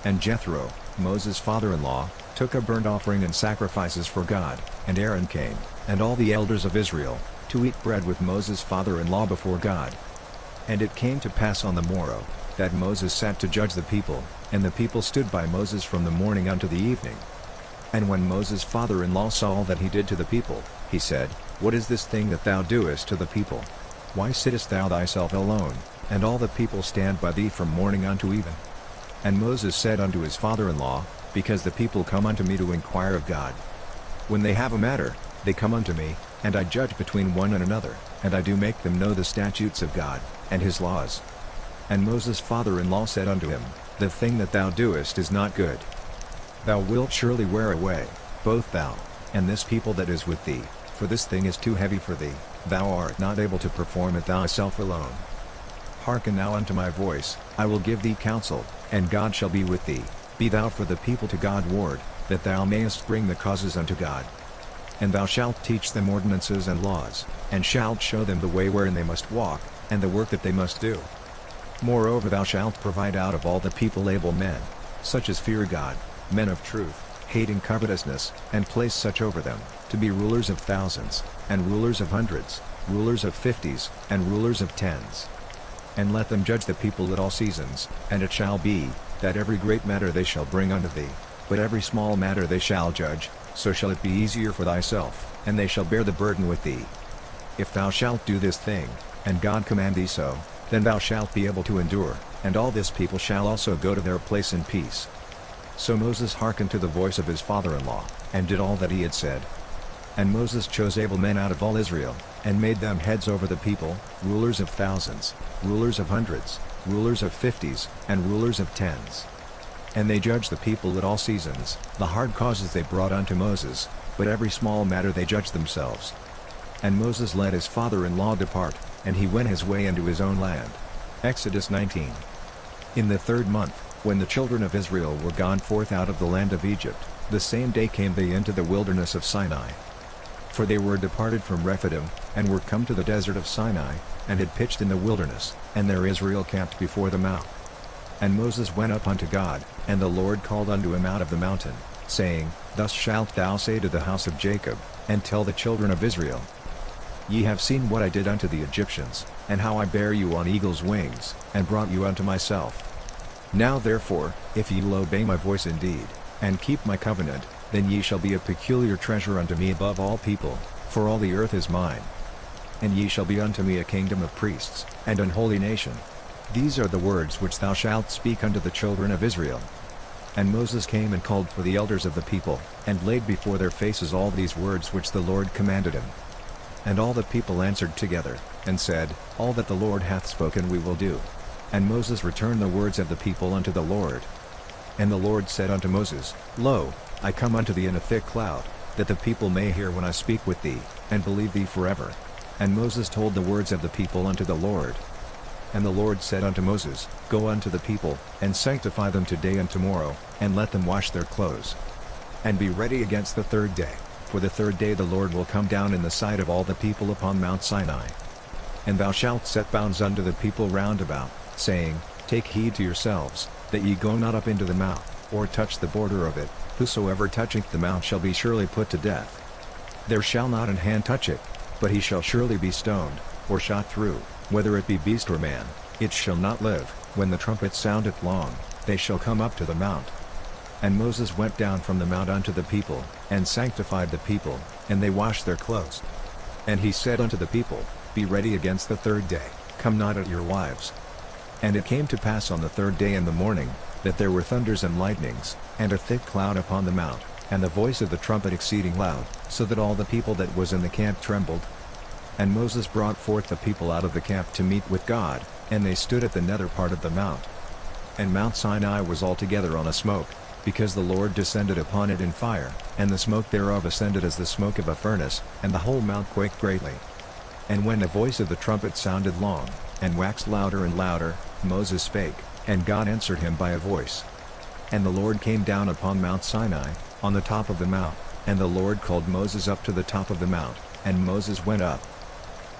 And Jethro, Moses' father-in-law, took a burnt offering and sacrifices for God, and Aaron came, and all the elders of Israel, to eat bread with Moses' father-in-law before God. And it came to pass on the morrow, that Moses sat to judge the people, and the people stood by Moses from the morning unto the evening. And when Moses' father-in-law saw all that he did to the people, he said, What is this thing that thou doest to the people? Why sittest thou thyself alone, and all the people stand by thee from morning unto even? And Moses said unto his father-in-law, Because the people come unto me to inquire of God. When they have a matter, they come unto me, and I judge between one and another, and I do make them know the statutes of God, and his laws. And Moses' father-in-law said unto him, The thing that thou doest is not good. Thou wilt surely wear away, both thou, and this people that is with thee, for this thing is too heavy for thee, thou art not able to perform it thyself alone. Hearken now unto my voice, I will give thee counsel, and God shall be with thee, be thou for the people to God ward, that thou mayest bring the causes unto God. And thou shalt teach them ordinances and laws, and shalt show them the way wherein they must walk, and the work that they must do. Moreover thou shalt provide out of all the people able men, such as fear God, men of truth, hating covetousness, and place such over them, to be rulers of thousands, and rulers of hundreds, rulers of fifties, and rulers of tens. And let them judge the people at all seasons, and it shall be, that every great matter they shall bring unto thee, but every small matter they shall judge, so shall it be easier for thyself, and they shall bear the burden with thee. If thou shalt do this thing, and God command thee so, then thou shalt be able to endure, and all this people shall also go to their place in peace. So Moses hearkened to the voice of his father-in-law, and did all that he had said. And Moses chose able men out of all Israel, and made them heads over the people, rulers of thousands, rulers of hundreds, rulers of fifties, and rulers of tens. And they judged the people at all seasons, the hard causes they brought unto Moses, but every small matter they judged themselves. And Moses let his father-in-law depart, and he went his way into his own land. Exodus 19. In the 3rd month, when the children of Israel were gone forth out of the land of Egypt, the same day came they into the wilderness of Sinai. For they were departed from Rephidim, and were come to the desert of Sinai, and had pitched in the wilderness, and there Israel camped before the mount. And Moses went up unto God, and the Lord called unto him out of the mountain, saying, Thus shalt thou say to the house of Jacob, and tell the children of Israel, Ye have seen what I did unto the Egyptians, and how I bare you on eagle's wings, and brought you unto myself. Now therefore, if ye will obey my voice indeed, and keep my covenant, then ye shall be a peculiar treasure unto me above all people, for all the earth is mine. And ye shall be unto me a kingdom of priests, and an holy nation. These are the words which thou shalt speak unto the children of Israel. And Moses came and called for the elders of the people, and laid before their faces all these words which the Lord commanded him. And all the people answered together, and said, All that the Lord hath spoken we will do. And Moses returned the words of the people unto the Lord. And the Lord said unto Moses, Lo, I come unto thee in a thick cloud, that the people may hear when I speak with thee, and believe thee forever. And Moses told the words of the people unto the Lord. And the Lord said unto Moses, Go unto the people, and sanctify them today and tomorrow, and let them wash their clothes. And be ready against the 3rd day, for the 3rd day the Lord will come down in the sight of all the people upon Mount Sinai. And thou shalt set bounds unto the people round about, saying, Take heed to yourselves, that ye go not up into the mount, or touch the border of it. Whosoever toucheth the mount shall be surely put to death. There shall not an hand touch it, but he shall surely be stoned, or shot through, whether it be beast or man, it shall not live. When the trumpet soundeth long, they shall come up to the mount. And Moses went down from the mount unto the people, and sanctified the people, and they washed their clothes. And he said unto the people, Be ready against the 3rd day, come not at your wives. And it came to pass on the 3rd day in the morning, that there were thunders and lightnings, and a thick cloud upon the mount, and the voice of the trumpet exceeding loud, so that all the people that was in the camp trembled. And Moses brought forth the people out of the camp to meet with God, and they stood at the nether part of the mount. And Mount Sinai was altogether on a smoke, because the Lord descended upon it in fire, and the smoke thereof ascended as the smoke of a furnace, and the whole mount quaked greatly. And when the voice of the trumpet sounded long, and waxed louder and louder, Moses spake, and God answered him by a voice. And the Lord came down upon Mount Sinai, on the top of the mount, and the Lord called Moses up to the top of the mount, and Moses went up.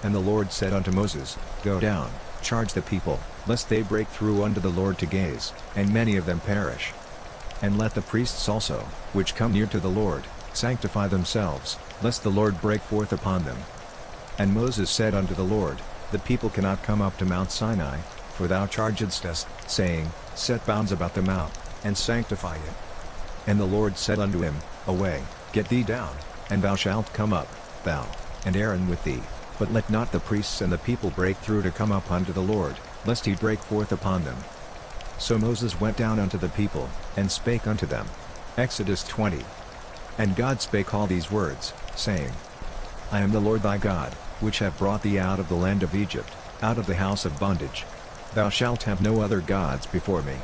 And the Lord said unto Moses, Go down, charge the people, lest they break through unto the Lord to gaze, and many of them perish. And let the priests also, which come near to the Lord, sanctify themselves, lest the Lord break forth upon them. And Moses said unto the Lord, The people cannot come up to Mount Sinai, for thou chargedst us, saying, Set bounds about the mount, and sanctify it. And the Lord said unto him, Away, get thee down, and thou shalt come up, thou, and Aaron with thee, but let not the priests and the people break through to come up unto the Lord, lest he break forth upon them. So Moses went down unto the people, and spake unto them. Exodus 20. And God spake all these words, saying, I am the Lord thy God, which have brought thee out of the land of Egypt, out of the house of bondage. Thou shalt have no other gods before me.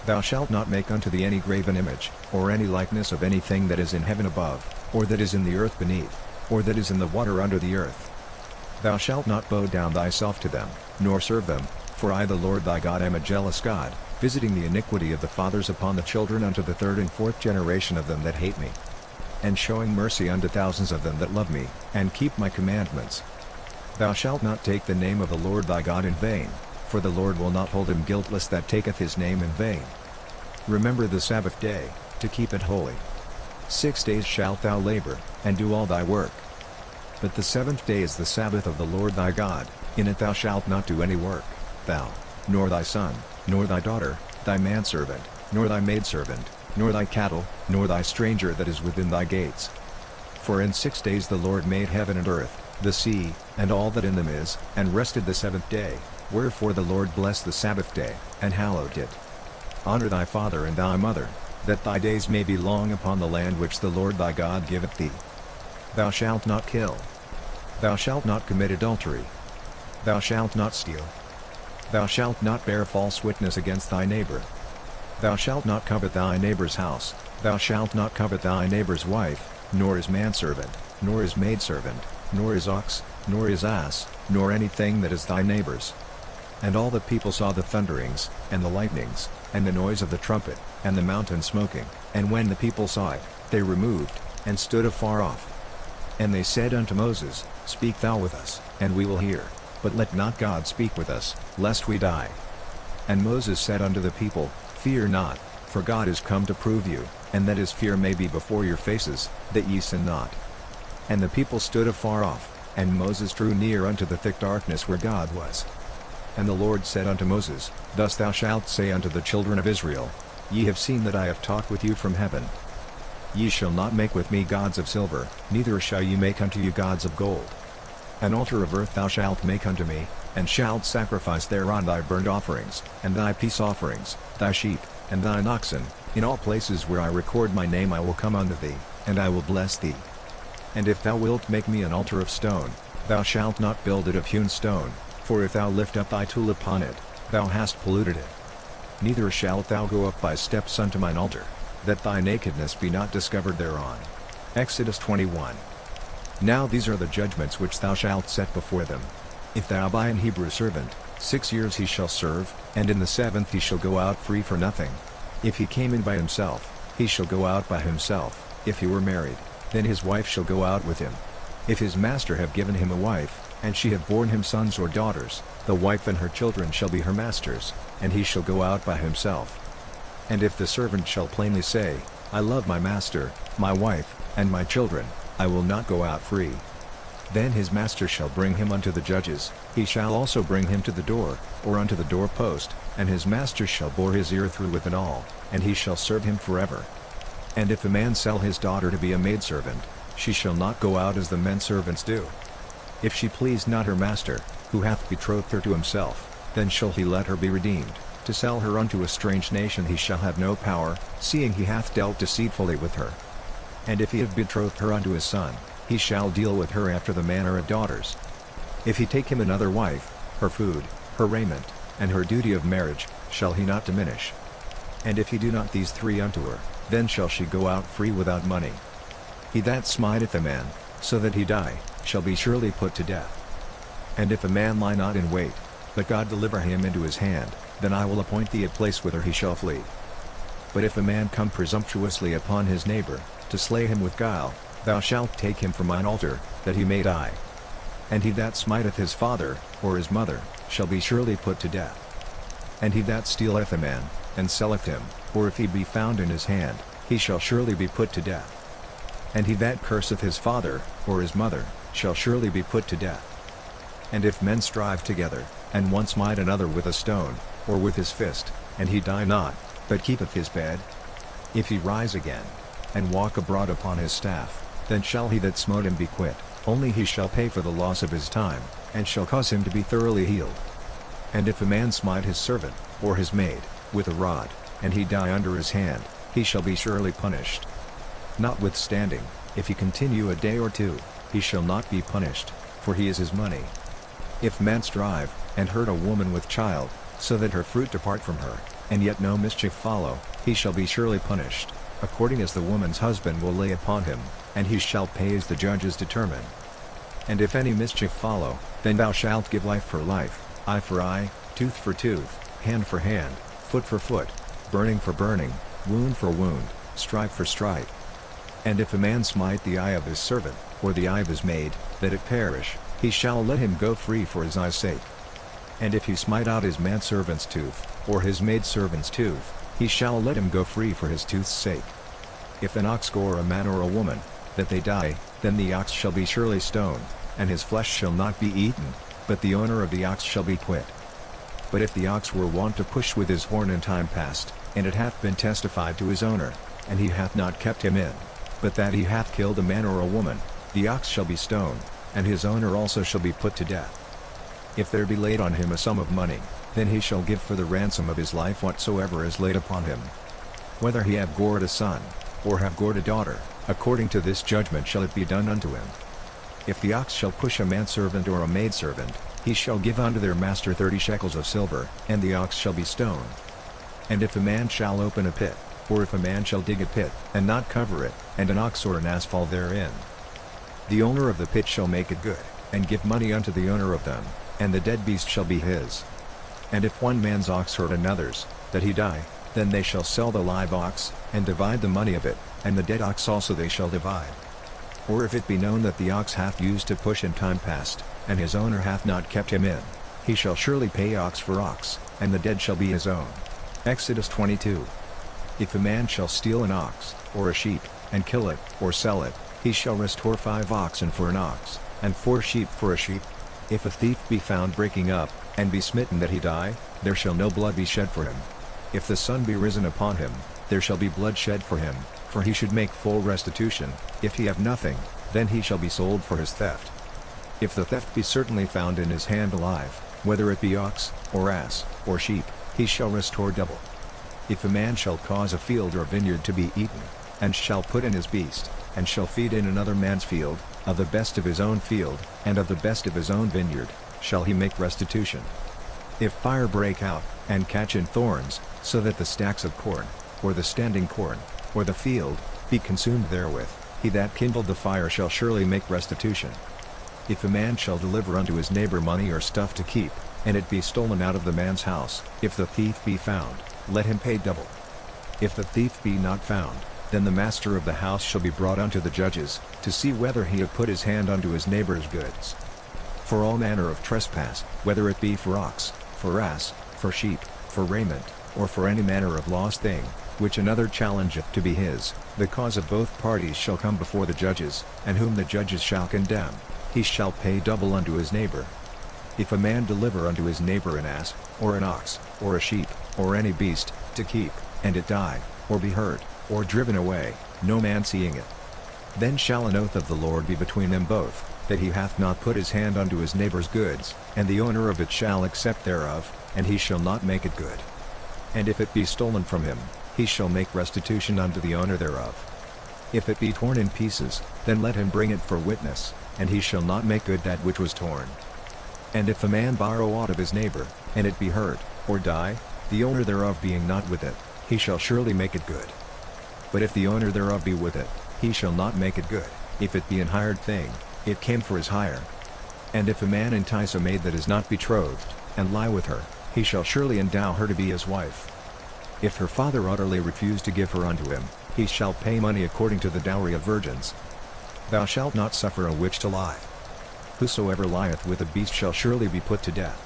Thou shalt not make unto thee any graven image, or any likeness of anything that is in heaven above, or that is in the earth beneath, or that is in the water under the earth. Thou shalt not bow down thyself to them, nor serve them, for I the Lord thy God am a jealous God, visiting the iniquity of the fathers upon the children unto the third and fourth generation of them that hate me, and showing mercy unto thousands of them that love me, and keep my commandments. Thou shalt not take the name of the Lord thy God in vain, for the Lord will not hold him guiltless that taketh his name in vain. Remember the Sabbath day, to keep it holy. 6 days shalt thou labor, and do all thy work. But the seventh day is the Sabbath of the Lord thy God, in it thou shalt not do any work, thou, nor thy son, nor thy daughter, thy manservant, nor thy maidservant, nor thy cattle, nor thy stranger that is within thy gates. For in 6 days the Lord made heaven and earth, the sea, and all that in them is, and rested the seventh day, wherefore the Lord blessed the Sabbath day, and hallowed it. Honor thy father and thy mother, that thy days may be long upon the land which the Lord thy God giveth thee. Thou shalt not kill. Thou shalt not commit adultery. Thou shalt not steal. Thou shalt not bear false witness against thy neighbor. Thou shalt not covet thy neighbor's house. Thou shalt not covet thy neighbor's wife, nor his manservant, nor his maidservant, nor his ox, nor his ass, nor anything that is thy neighbor's. And all the people saw the thunderings, and the lightnings, and the noise of the trumpet, and the mountain smoking, and when the people saw it, they removed, and stood afar off. And they said unto Moses, Speak thou with us, and we will hear, but let not God speak with us, lest we die. And Moses said unto the people, Fear not, for God is come to prove you, and that his fear may be before your faces, that ye sin not. And the people stood afar off, and Moses drew near unto the thick darkness where God was. And the Lord said unto Moses, Thus thou shalt say unto the children of Israel, Ye have seen that I have talked with you from heaven. Ye shall not make with me gods of silver, neither shall ye make unto you gods of gold. An altar of earth thou shalt make unto me, and shalt sacrifice thereon thy burnt offerings, and thy peace offerings, thy sheep, and thine oxen. In all places where I record my name I will come unto thee, and I will bless thee. And if thou wilt make me an altar of stone, thou shalt not build it of hewn stone, for if thou lift up thy tool upon it, thou hast polluted it. Neither shalt thou go up by steps unto mine altar, that thy nakedness be not discovered thereon. Exodus 21. Now these are the judgments which thou shalt set before them. If thou buy an Hebrew servant, 6 years he shall serve, and in the 7th he shall go out free for nothing. If he came in by himself, he shall go out by himself. If he were married, then his wife shall go out with him. If his master have given him a wife, and she have borne him sons or daughters, the wife and her children shall be her master's, and he shall go out by himself. And if the servant shall plainly say, I love my master, my wife, and my children, I will not go out free. Then his master shall bring him unto the judges, he shall also bring him to the door, or unto the doorpost, and his master shall bore his ear through with an awl, and he shall serve him forever. And if a man sell his daughter to be a maidservant, she shall not go out as the men servants do. If she please not her master, who hath betrothed her to himself, then shall he let her be redeemed. To sell her unto a strange nation he shall have no power, seeing he hath dealt deceitfully with her. And if he have betrothed her unto his son, he shall deal with her after the manner of daughters. If he take him another wife, her food, her raiment, and her duty of marriage, shall he not diminish. And if he do not these three unto her, then shall she go out free without money. He that smiteth a man, so that he die, shall be surely put to death. And if a man lie not in wait, but God deliver him into his hand, then I will appoint thee a place whither he shall flee. But if a man come presumptuously upon his neighbor, to slay him with guile, thou shalt take him from mine altar, that he may die. And he that smiteth his father, or his mother, shall be surely put to death. And he that stealeth a man, and selleth him, or if he be found in his hand, he shall surely be put to death. And he that curseth his father, or his mother, shall surely be put to death. And if men strive together, and one smite another with a stone, or with his fist, and he die not, but keepeth his bed, if he rise again, and walk abroad upon his staff, then shall he that smote him be quit, only he shall pay for the loss of his time, and shall cause him to be thoroughly healed. And if a man smite his servant, or his maid, with a rod, and he die under his hand, he shall be surely punished. Notwithstanding, if he continue a day or two, he shall not be punished, for he is his money. If man strive, and hurt a woman with child, so that her fruit depart from her, and yet no mischief follow, he shall be surely punished, according as the woman's husband will lay upon him, and he shall pay as the judges determine. And if any mischief follow, then thou shalt give life for life, eye for eye, tooth for tooth, hand for hand, foot for foot, burning for burning, wound for wound, stripe for stripe. And if a man smite the eye of his servant, or the eye of his maid, that it perish, he shall let him go free for his eye's sake. And if he smite out his manservant's tooth, or his maidservant's tooth, he shall let him go free for his tooth's sake. If an ox gore a man or a woman, that they die, then the ox shall be surely stoned, and his flesh shall not be eaten, but the owner of the ox shall be quit. But if the ox were wont to push with his horn in time past, and it hath been testified to his owner, and he hath not kept him in, but that he hath killed a man or a woman, the ox shall be stoned, and his owner also shall be put to death. If there be laid on him a sum of money, then he shall give for the ransom of his life whatsoever is laid upon him. Whether he have gored a son, or have gored a daughter, according to this judgment shall it be done unto him. If the ox shall push a manservant or a maidservant, he shall give unto their master 30 shekels of silver, and the ox shall be stoned. And if a man shall open a pit, or if a man shall dig a pit, and not cover it, and an ox or an ass fall therein, the owner of the pit shall make it good, and give money unto the owner of them, and the dead beast shall be his. And if one man's ox hurt another's, that he die, then they shall sell the live ox, and divide the money of it, and the dead ox also they shall divide. Or if it be known that the ox hath used to push in time past, and his owner hath not kept him in, he shall surely pay ox for ox, and the dead shall be his own. Exodus 22. If a man shall steal an ox, or a sheep, and kill it, or sell it, he shall restore 5 oxen for an ox, and 4 sheep for a sheep. If a thief be found breaking up, and be smitten that he die, there shall no blood be shed for him. If the sun be risen upon him, there shall be blood shed for him, for he should make full restitution. If he have nothing, then he shall be sold for his theft. If the theft be certainly found in his hand alive, whether it be ox, or ass, or sheep, he shall restore double. If a man shall cause a field or vineyard to be eaten, and shall put in his beast, and shall feed in another man's field, of the best of his own field, and of the best of his own vineyard, shall he make restitution. If fire break out, and catch in thorns, so that the stacks of corn, or the standing corn, or the field, be consumed therewith, he that kindled the fire shall surely make restitution. If a man shall deliver unto his neighbor money or stuff to keep, and it be stolen out of the man's house, if the thief be found, let him pay double. If the thief be not found, then the master of the house shall be brought unto the judges, to see whether he have put his hand unto his neighbor's goods. For all manner of trespass, whether it be for ox, for ass, for sheep, for raiment, or for any manner of lost thing, which another challengeth to be his, the cause of both parties shall come before the judges, and whom the judges shall condemn, he shall pay double unto his neighbor. If a man deliver unto his neighbor an ass, or an ox, or a sheep, or any beast, to keep, and it die, or be hurt, or driven away, no man seeing it, then shall an oath of the Lord be between them both, that he hath not put his hand unto his neighbor's goods, and the owner of it shall accept thereof, and he shall not make it good. And if it be stolen from him, he shall make restitution unto the owner thereof. If it be torn in pieces, then let him bring it for witness, and he shall not make good that which was torn. And if a man borrow aught of his neighbor, and it be hurt, or die, the owner thereof being not with it, he shall surely make it good. But if the owner thereof be with it, he shall not make it good, if it be an hired thing, it came for his hire. And if a man entice a maid that is not betrothed, and lie with her, he shall surely endow her to be his wife. If her father utterly refuse to give her unto him, he shall pay money according to the dowry of virgins. Thou shalt not suffer a witch to lie. Whosoever lieth with a beast shall surely be put to death.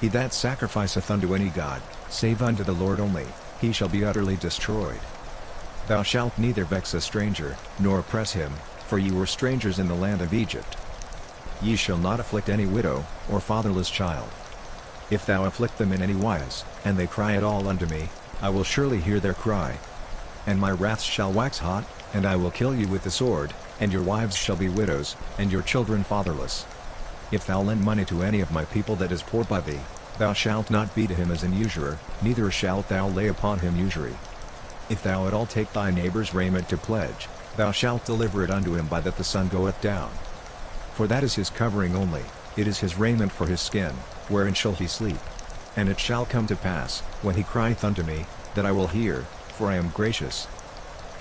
He that sacrificeth unto any god, save unto the Lord only, he shall be utterly destroyed. Thou shalt neither vex a stranger, nor oppress him, for ye were strangers in the land of Egypt. Ye shall not afflict any widow, or fatherless child. If thou afflict them in any wise, and they cry at all unto me, I will surely hear their cry. And my wrath shall wax hot, and I will kill you with the sword, and your wives shall be widows, and your children fatherless. If thou lend money to any of my people that is poor by thee, thou shalt not be to him as an usurer, neither shalt thou lay upon him usury. If thou at all take thy neighbor's raiment to pledge, thou shalt deliver it unto him by that the sun goeth down. For that is his covering only, it is his raiment for his skin, wherein shall he sleep? And it shall come to pass, when he crieth unto me, that I will hear, for I am gracious.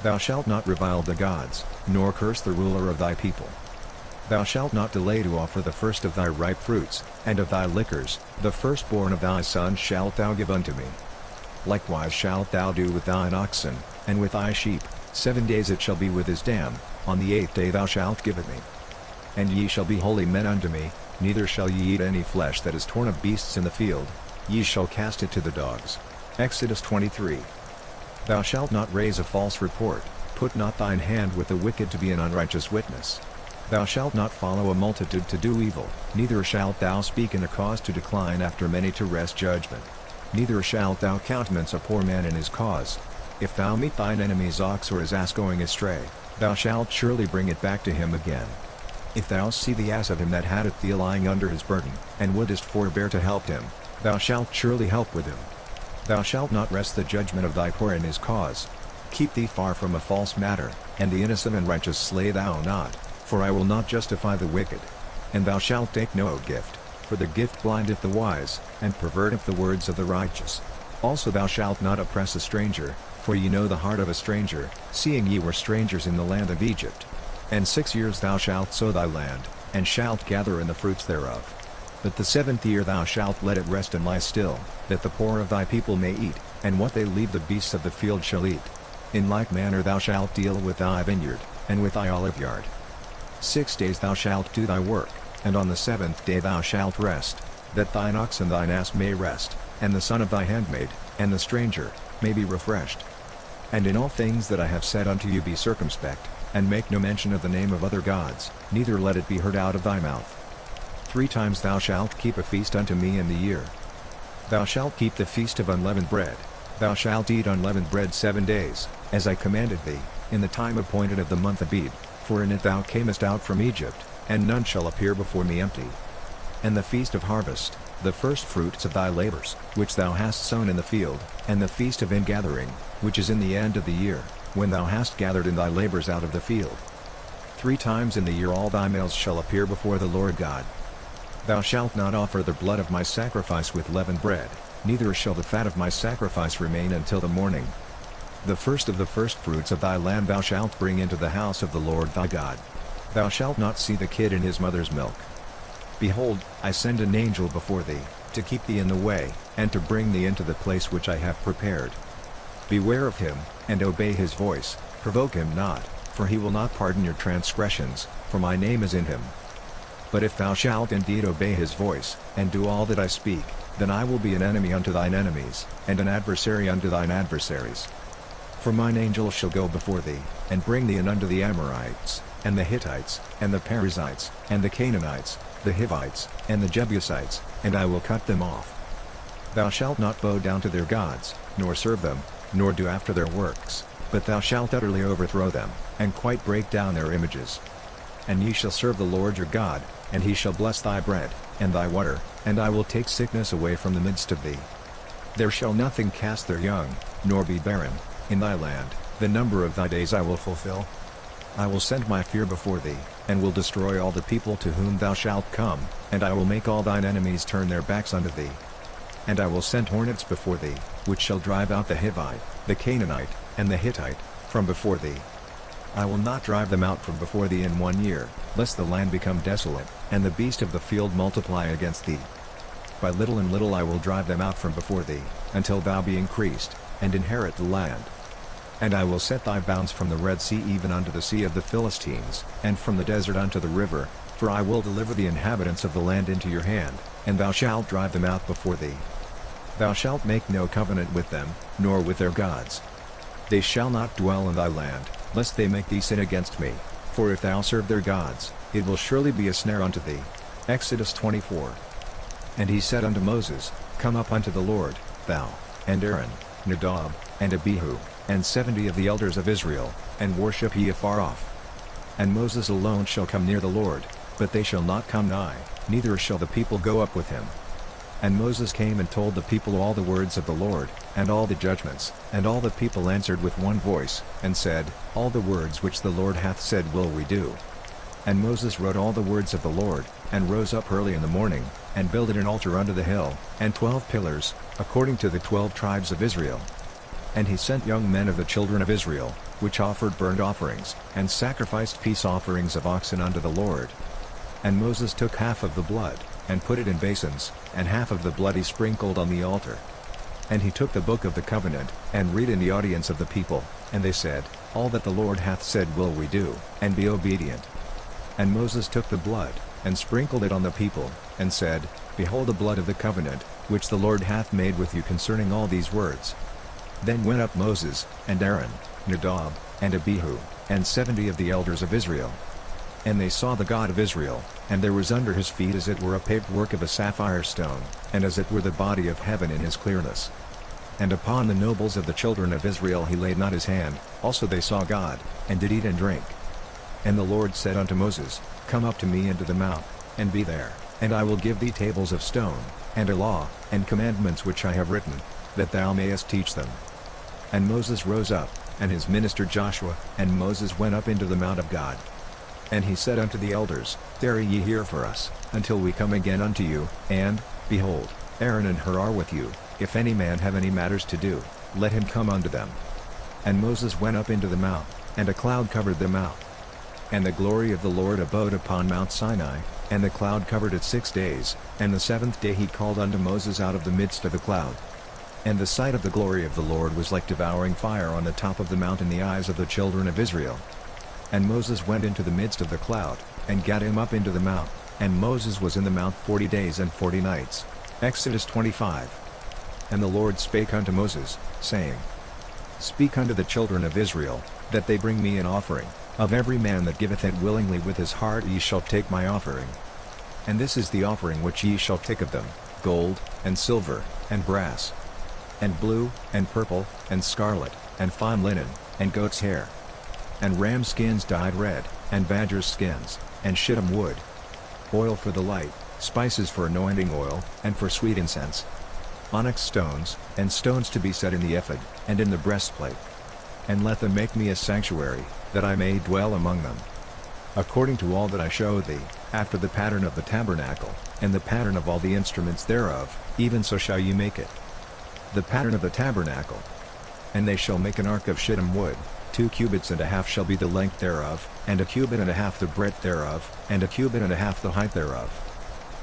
Thou shalt not revile the gods, nor curse the ruler of thy people. Thou shalt not delay to offer the first of thy ripe fruits, and of thy liquors, the firstborn of thy sons shalt thou give unto me. Likewise shalt thou do with thine oxen, and with thy sheep, 7 days it shall be with his dam, on the 8th day thou shalt give it me. And ye shall be holy men unto me, neither shall ye eat any flesh that is torn of beasts in the field, ye shall cast it to the dogs. Exodus 23. Thou shalt not raise a false report, put not thine hand with the wicked to be an unrighteous witness. Thou shalt not follow a multitude to do evil, neither shalt thou speak in a cause to decline after many to wrest judgment. Neither shalt thou countenance a poor man in his cause. If thou meet thine enemy's ox or his ass going astray, thou shalt surely bring it back to him again. If thou see the ass of him that hateth thee lying under his burden, and wouldest forbear to help him, thou shalt surely help with him. Thou shalt not wrest the judgment of thy poor in his cause. Keep thee far from a false matter, and the innocent and righteous slay thou not, for I will not justify the wicked. And thou shalt take no gift, for the gift blindeth the wise, and perverteth the words of the righteous. Also thou shalt not oppress a stranger, for ye know the heart of a stranger, seeing ye were strangers in the land of Egypt. And 6 years thou shalt sow thy land, and shalt gather in the fruits thereof. But the 7th year thou shalt let it rest and lie still, that the poor of thy people may eat, and what they leave the beasts of the field shall eat. In like manner thou shalt deal with thy vineyard, and with thy oliveyard. 6 days thou shalt do thy work, and on the 7th day thou shalt rest, that thine ox and thine ass may rest, and the son of thy handmaid, and the stranger, may be refreshed. And in all things that I have said unto you be circumspect, and make no mention of the name of other gods, neither let it be heard out of thy mouth. 3 times thou shalt keep a feast unto me in the year. Thou shalt keep the feast of unleavened bread. Thou shalt eat unleavened bread 7 days, as I commanded thee, in the time appointed of the month Abib, for in it thou camest out from Egypt, and none shall appear before me empty. And the feast of harvest, the first fruits of thy labors, which thou hast sown in the field, and the feast of ingathering, which is in the end of the year, when thou hast gathered in thy labors out of the field. 3 times in the year all thy males shall appear before the Lord God. Thou shalt not offer the blood of my sacrifice with leavened bread, neither shall the fat of my sacrifice remain until the morning. The first of the firstfruits of thy land thou shalt bring into the house of the Lord thy God. Thou shalt not see the kid in his mother's milk. Behold, I send an angel before thee, to keep thee in the way, and to bring thee into the place which I have prepared. Beware of him, and obey his voice, provoke him not, for he will not pardon your transgressions, for my name is in him. But if thou shalt indeed obey his voice, and do all that I speak, then I will be an enemy unto thine enemies, and an adversary unto thine adversaries. For mine angel shall go before thee, and bring thee in unto the Amorites, and the Hittites, and the Perizzites, and the Canaanites, the Hivites, and the Jebusites, and I will cut them off. Thou shalt not bow down to their gods, nor serve them, nor do after their works, but thou shalt utterly overthrow them, and quite break down their images. And ye shall serve the Lord your God, and he shall bless thy bread, and thy water, and I will take sickness away from the midst of thee. There shall nothing cast their young, nor be barren, in thy land, the number of thy days I will fulfill. I will send my fear before thee, and will destroy all the people to whom thou shalt come, and I will make all thine enemies turn their backs unto thee. And I will send hornets before thee, which shall drive out the Hivite, the Canaanite, and the Hittite, from before thee. I will not drive them out from before thee in 1 year, lest the land become desolate, and the beast of the field multiply against thee. By little and little I will drive them out from before thee, until thou be increased, and inherit the land. And I will set thy bounds from the Red Sea even unto the sea of the Philistines, and from the desert unto the river, for I will deliver the inhabitants of the land into your hand, and thou shalt drive them out before thee. Thou shalt make no covenant with them, nor with their gods. They shall not dwell in thy land, lest they make thee sin against me, for if thou serve their gods, it will surely be a snare unto thee. Exodus 24. And he said unto Moses, Come up unto the Lord, thou, and Aaron, Nadab, and Abihu, and 70 of the elders of Israel, and worship ye afar off. And Moses alone shall come near the Lord, but they shall not come nigh, neither shall the people go up with him. And Moses came and told the people all the words of the Lord, and all the judgments, and all the people answered with one voice, and said, All the words which the Lord hath said will we do. And Moses wrote all the words of the Lord, and rose up early in the morning, and builded an altar unto the hill, and 12 pillars, according to the 12 tribes of Israel. And he sent young men of the children of Israel, which offered burnt offerings, and sacrificed peace offerings of oxen unto the Lord. And Moses took half of the blood, and put it in basins, and half of the blood he sprinkled on the altar. And he took the book of the covenant, and read in the audience of the people, and they said, All that the Lord hath said will we do, and be obedient. And Moses took the blood, and sprinkled it on the people, and said, Behold the blood of the covenant, which the Lord hath made with you concerning all these words. Then went up Moses, and Aaron, Nadab, and Abihu, and 70 of the elders of Israel. And they saw the God of Israel, and there was under his feet as it were a paved work of a sapphire stone, and as it were the body of heaven in his clearness. And upon the nobles of the children of Israel he laid not his hand, also they saw God, and did eat and drink. And the Lord said unto Moses, Come up to me into the mount, and be there, and I will give thee tables of stone, and a law, and commandments which I have written, that thou mayest teach them. And Moses rose up, and his minister Joshua, and Moses went up into the mount of God. And he said unto the elders, Tarry ye here for us, until we come again unto you, and, behold, Aaron and Hur are with you, if any man have any matters to do, let him come unto them. And Moses went up into the mount, and a cloud covered the mount. And the glory of the Lord abode upon Mount Sinai, and the cloud covered it 6 days, and the 7th day he called unto Moses out of the midst of the cloud. And the sight of the glory of the Lord was like devouring fire on the top of the mount in the eyes of the children of Israel. And Moses went into the midst of the cloud, and gat him up into the mount, and Moses was in the mount 40 days and 40 nights. Exodus 25. And the Lord spake unto Moses, saying, Speak unto the children of Israel, that they bring me an offering, of every man that giveth it willingly with his heart ye shall take my offering. And this is the offering which ye shall take of them, gold, and silver, and brass, and blue, and purple, and scarlet, and fine linen, and goat's hair, and ram skins dyed red, and badger's skins, and shittim wood, oil for the light, spices for anointing oil, and for sweet incense, onyx stones, and stones to be set in the ephod, and in the breastplate. And let them make me a sanctuary, that I may dwell among them. According to all that I show thee, after the pattern of the tabernacle, and the pattern of all the instruments thereof, even so shall ye make it. The pattern of the tabernacle. And they shall make an ark of shittim wood, 2 cubits and a half shall be the length thereof, and 1 cubit and a half the breadth thereof, and 1 cubit and a half the height thereof.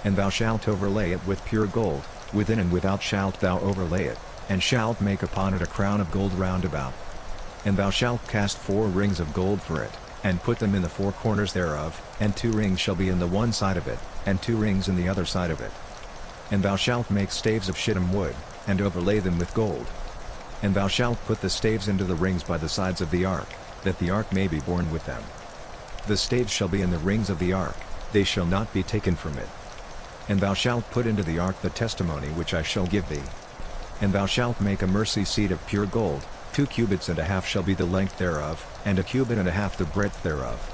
And thou shalt overlay it with pure gold, within and without shalt thou overlay it, and shalt make upon it a crown of gold round about. And thou shalt cast 4 rings of gold for it, and put them in the 4 corners thereof, and 2 rings shall be in the one side of it, and 2 rings in the other side of it. And thou shalt make staves of shittim wood, and overlay them with gold. And thou shalt put the staves into the rings by the sides of the ark, that the ark may be borne with them. The staves shall be in the rings of the ark, they shall not be taken from it. And thou shalt put into the ark the testimony which I shall give thee. And thou shalt make a mercy seat of pure gold, 2 cubits and a half shall be the length thereof, and 1 cubit and a half the breadth thereof.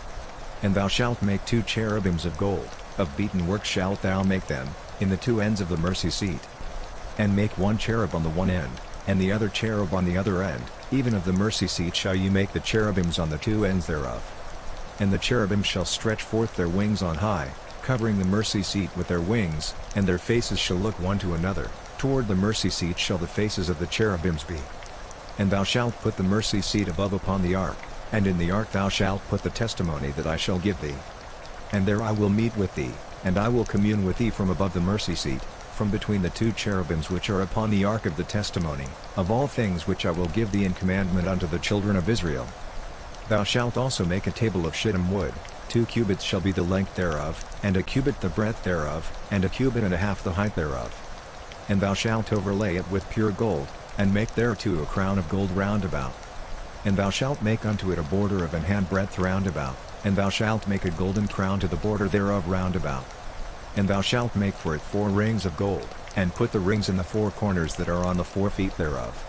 And thou shalt make 2 cherubims of gold, of beaten work shalt thou make them, in the 2 ends of the mercy seat. And make 1 cherub on the one end, and the other cherub on the other end, even of the mercy seat shall you make the cherubims on the 2 ends thereof. And the cherubim shall stretch forth their wings on high, covering the mercy seat with their wings, and their faces shall look one to another, toward the mercy seat shall the faces of the cherubims be. And thou shalt put the mercy seat above upon the ark, And in the ark thou shalt put the testimony that I shall give thee. And there I will meet with thee, and I will commune with thee from above the mercy seat, from between the two cherubims which are upon the ark of the testimony, of all things which I will give thee in commandment unto the children of Israel. Thou shalt also make a table of shittim wood, 2 cubits shall be the length thereof, and a cubit the breadth thereof, and a cubit and a half the height thereof. And thou shalt overlay it with pure gold, and make thereto a crown of gold round about. And thou shalt make unto it a border of an handbreadth round about, and thou shalt make a golden crown to the border thereof round about. And thou shalt make for it 4 rings of gold, and put the rings in the 4 corners that are on the 4 feet thereof.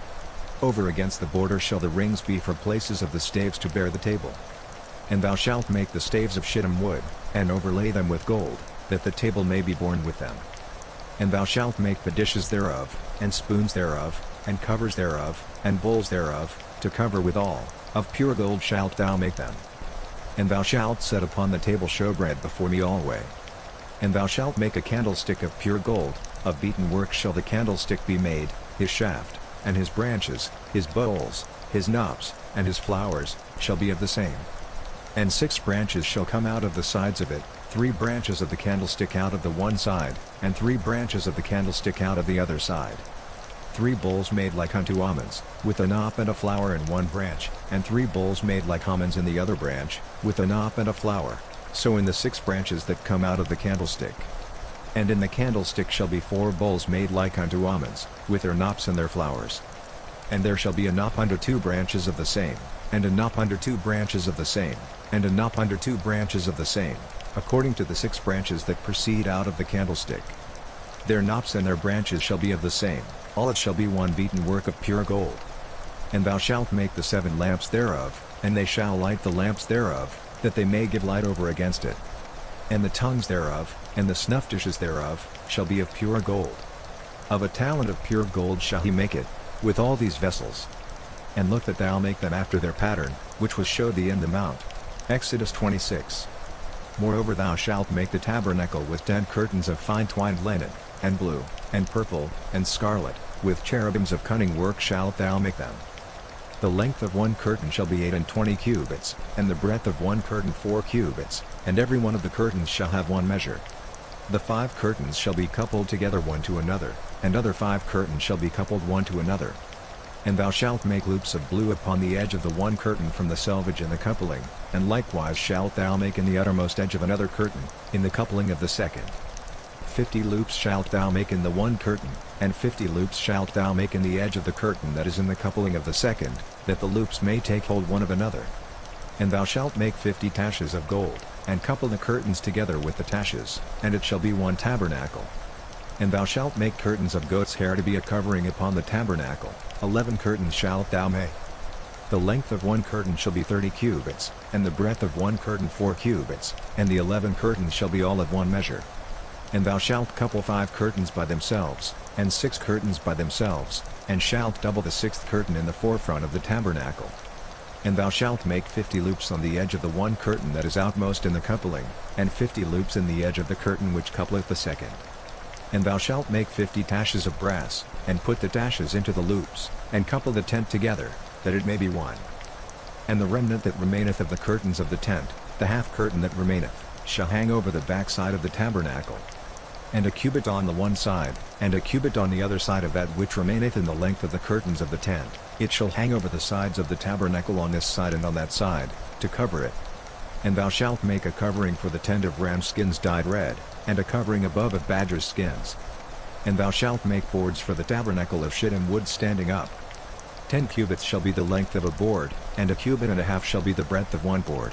Over against the border shall the rings be for places of the staves to bear the table. And thou shalt make the staves of shittim wood, and overlay them with gold, that the table may be borne with them. And thou shalt make the dishes thereof, and spoons thereof, and covers thereof, and bowls thereof, to cover withal, of pure gold shalt thou make them. And thou shalt set upon the table showbread before me alway. And thou shalt make a candlestick of pure gold, of beaten work shall the candlestick be made, his shaft, and his branches, his bowls, his knops, and his flowers, shall be of the same. And 6 branches shall come out of the sides of it, 3 branches of the candlestick out of the one side, and 3 branches of the candlestick out of the other side. 3 bowls made like unto almonds, with a knop and a flower in one branch, and 3 bowls made like almonds in the other branch, with a knop and a flower, so in the 6 branches that come out of the candlestick. And in the candlestick shall be 4 bowls made like unto almonds, with their knops and their flowers. And there shall be a knop under 2 branches of the same, and a knop under 2 branches of the same, and a knop under 2 branches of the same, according to the 6 branches that proceed out of the candlestick. Their knops and their branches shall be of the same, all it shall be one beaten work of pure gold. And thou shalt make the 7 lamps thereof, and they shall light the lamps thereof, that they may give light over against it. And the tongues thereof, and the snuff dishes thereof, shall be of pure gold. Of a talent of pure gold shall he make it, with all these vessels. And look that thou make them after their pattern, which was showed thee in the mount. Exodus 26. Moreover thou shalt make the tabernacle with 10 curtains of fine twined linen, and blue, and purple, and scarlet, with cherubims of cunning work shalt thou make them. The length of one curtain shall be 28 cubits, and the breadth of one curtain 4 cubits, and every one of the curtains shall have one measure. The 5 curtains shall be coupled together one to another, and other 5 curtains shall be coupled one to another. And thou shalt make loops of blue upon the edge of the one curtain from the selvage in the coupling, and likewise shalt thou make in the uttermost edge of another curtain, in the coupling of the second. 50 loops shalt thou make in the one curtain, and 50 loops shalt thou make in the edge of the curtain that is in the coupling of the second, that the loops may take hold one of another. And thou shalt make 50 taches of gold, and couple the curtains together with the taches, and it shall be one tabernacle. And thou shalt make curtains of goat's hair to be a covering upon the tabernacle, 11 curtains shalt thou make. The length of one curtain shall be 30 cubits, and the breadth of one curtain 4 cubits, and the 11 curtains shall be all of one measure. And thou shalt couple 5 curtains by themselves, and 6 curtains by themselves, and shalt double the 6th curtain in the forefront of the tabernacle. And thou shalt make 50 loops on the edge of the one curtain that is outmost in the coupling, and 50 loops in the edge of the curtain which coupleth the second. And thou shalt make 50 taches of brass, and put the taches into the loops, and couple the tent together, that it may be one. And the remnant that remaineth of the curtains of the tent, the half curtain that remaineth, shall hang over the backside of the tabernacle. And a cubit on the one side, and a cubit on the other side of that which remaineth in the length of the curtains of the tent, it shall hang over the sides of the tabernacle on this side and on that side, to cover it. And thou shalt make a covering for the tent of ram skins dyed red, and a covering above of badgers' skins. And thou shalt make boards for the tabernacle of shittim wood standing up. 10 cubits shall be the length of a board, and a cubit and a half shall be the breadth of one board.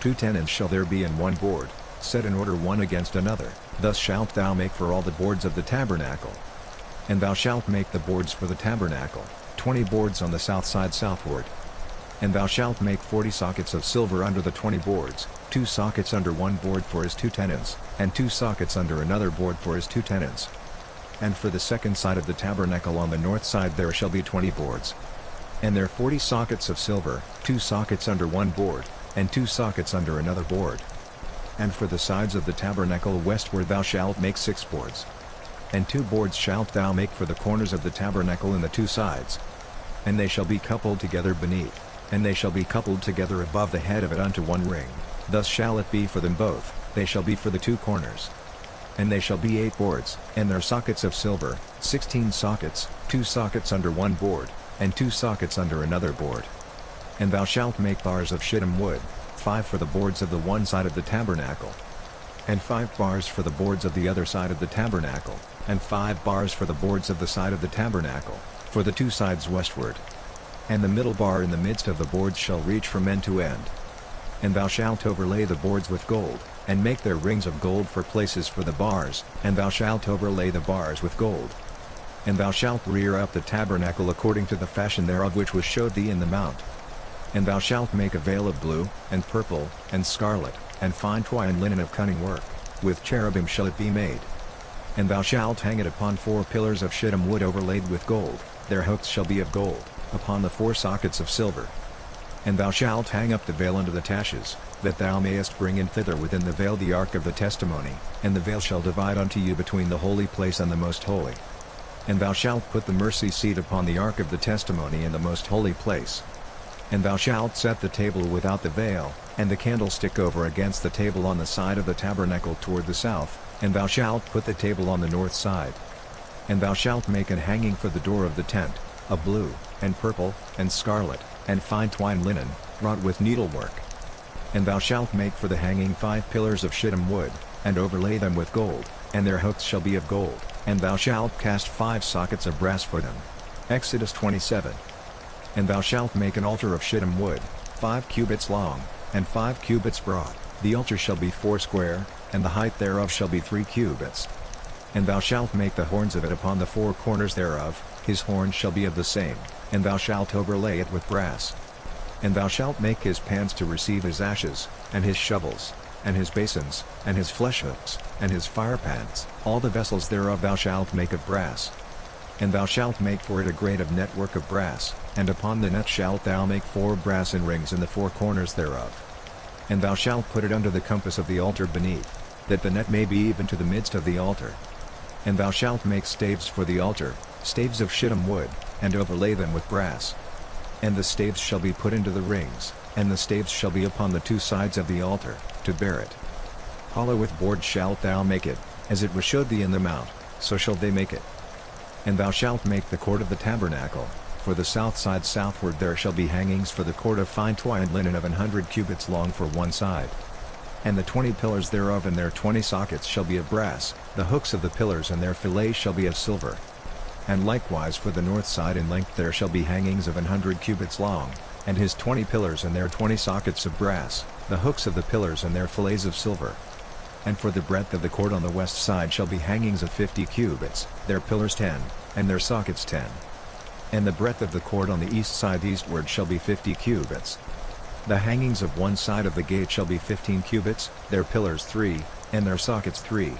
2 tenons shall there be in one board, set in order one against another, thus shalt thou make for all the boards of the tabernacle. And thou shalt make the boards for the tabernacle, 20 boards on the south side southward. And thou shalt make 40 sockets of silver under the 20 boards, 2 sockets under one board for his 2 tenons, and 2 sockets under another board for his 2 tenons. And for the second side of the tabernacle on the north side there shall be 20 boards. And there 40 sockets of silver, 2 sockets under one board, and 2 sockets under another board. And for the sides of the tabernacle westward thou shalt make 6 boards. And 2 boards shalt thou make for the corners of the tabernacle in the 2 sides. And they shall be coupled together beneath. And they shall be coupled together above the head of it unto one ring, thus shall it be for them both, they shall be for the 2 corners. And they shall be 8 boards, and their sockets of silver, 16 sockets, 2 sockets under one board, and 2 sockets under another board. And thou shalt make bars of shittim wood, 5 for the boards of the one side of the tabernacle, and 5 bars for the boards of the other side of the tabernacle, and 5 bars for the boards of the side of the tabernacle, for the 2 sides westward. And the middle bar in the midst of the boards shall reach from end to end. And thou shalt overlay the boards with gold, and make their rings of gold for places for the bars, and thou shalt overlay the bars with gold. And thou shalt rear up the tabernacle according to the fashion thereof which was showed thee in the mount. And thou shalt make a veil of blue, and purple, and scarlet, and fine twined linen of cunning work, with cherubim shall it be made. And thou shalt hang it upon 4 pillars of shittim wood overlaid with gold, their hooks shall be of gold, upon the 4 sockets of silver. And thou shalt hang up the veil unto the taches, that thou mayest bring in thither within the veil the ark of the testimony, and the veil shall divide unto you between the holy place and the most holy. And thou shalt put the mercy seat upon the ark of the testimony in the most holy place. And thou shalt set the table without the veil, and the candlestick over against the table on the side of the tabernacle toward the south, and thou shalt put the table on the north side. And thou shalt make an hanging for the door of the tent, of blue, and purple, and scarlet, and fine twined linen, wrought with needlework. And thou shalt make for the hanging 5 pillars of shittim wood, and overlay them with gold, and their hooks shall be of gold, and thou shalt cast 5 sockets of brass for them. Exodus 27. And thou shalt make an altar of shittim wood, 5 cubits long, and 5 cubits broad, the altar shall be 4 square, and the height thereof shall be 3 cubits. And thou shalt make the horns of it upon the 4 corners thereof, his horns shall be of the same, and thou shalt overlay it with brass. And thou shalt make his pans to receive his ashes, and his shovels, and his basins, and his flesh hooks, and his firepans, all the vessels thereof thou shalt make of brass. And thou shalt make for it a grate of network of brass, and upon the net shalt thou make 4 brassen rings in the 4 corners thereof. And thou shalt put it under the compass of the altar beneath, that the net may be even to the midst of the altar. And thou shalt make staves for the altar, staves of shittim wood, and overlay them with brass. And the staves shall be put into the rings, and the staves shall be upon the 2 sides of the altar, to bear it. Hollow with boards shalt thou make it, as it was showed thee in the mount, so shall they make it. And thou shalt make the court of the tabernacle, for the south side southward there shall be hangings for the court of fine twined linen of 100 cubits long for one side. And the 20 pillars thereof and their 20 sockets shall be of brass, the hooks of the pillars and their fillets shall be of silver. And likewise for the north side in length there shall be hangings of 100 cubits long, and his 20 pillars and their 20 sockets of brass, the hooks of the pillars and their fillets of silver. And for the breadth of the court on the west side shall be hangings of 50 cubits, their pillars 10, and their sockets 10. And the breadth of the court on the east side eastward shall be 50 cubits. The hangings of one side of the gate shall be 15 cubits, their pillars 3, and their sockets 3.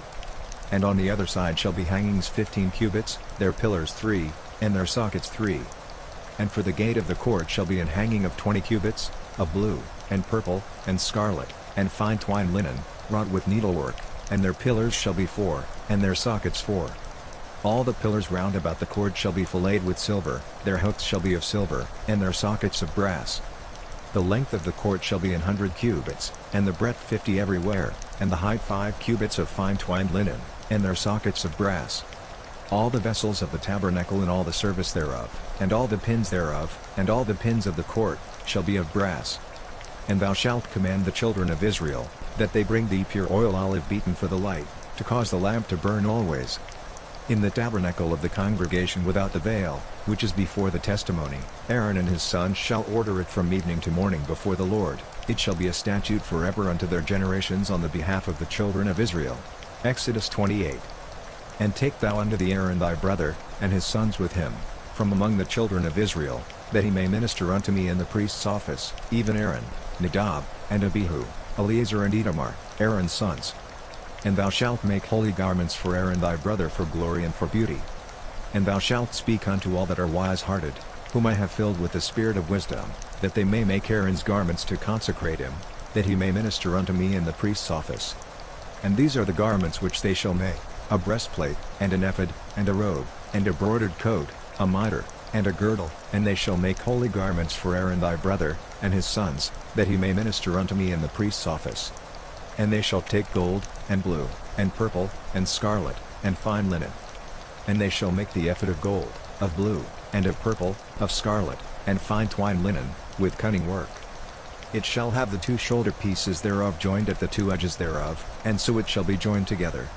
And on the other side shall be hangings 15 cubits, their pillars 3, and their sockets 3. And for the gate of the court shall be an hanging of 20 cubits, of blue, and purple, and scarlet, and fine twined linen, wrought with needlework, and their pillars shall be 4, and their sockets 4. All the pillars round about the court shall be filleted with silver, their hooks shall be of silver, and their sockets of brass. The length of the court shall be 100 cubits, and the breadth 50 everywhere, and the height 5 cubits of fine twined linen, and their sockets of brass. All the vessels of the tabernacle and all the service thereof, and all the pins thereof, and all the pins of the court, shall be of brass. And thou shalt command the children of Israel, that they bring thee pure oil olive beaten for the light, to cause the lamp to burn always. In the tabernacle of the congregation without the veil, which is before the testimony, Aaron and his sons shall order it from evening to morning before the Lord, it shall be a statute forever unto their generations on the behalf of the children of Israel. Exodus 28. And take thou unto thee Aaron thy brother, and his sons with him, from among the children of Israel, that he may minister unto me in the priest's office, even Aaron, Nadab, and Abihu, Eleazar and Itamar, Aaron's sons. And thou shalt make holy garments for Aaron thy brother for glory and for beauty. And thou shalt speak unto all that are wise-hearted, whom I have filled with the spirit of wisdom, that they may make Aaron's garments to consecrate him, that he may minister unto me in the priest's office. And these are the garments which they shall make: a breastplate, and an ephod, and a robe, and a broidered coat, a mitre, and a girdle, and they shall make holy garments for Aaron thy brother, and his sons, that he may minister unto me in the priest's office. And they shall take gold, and blue, and purple, and scarlet, and fine linen. And they shall make the ephod of gold, of blue, and of purple, of scarlet, and fine twined linen, with cunning work. It shall have the 2 shoulder pieces thereof joined at the 2 edges thereof, and so it shall be joined together.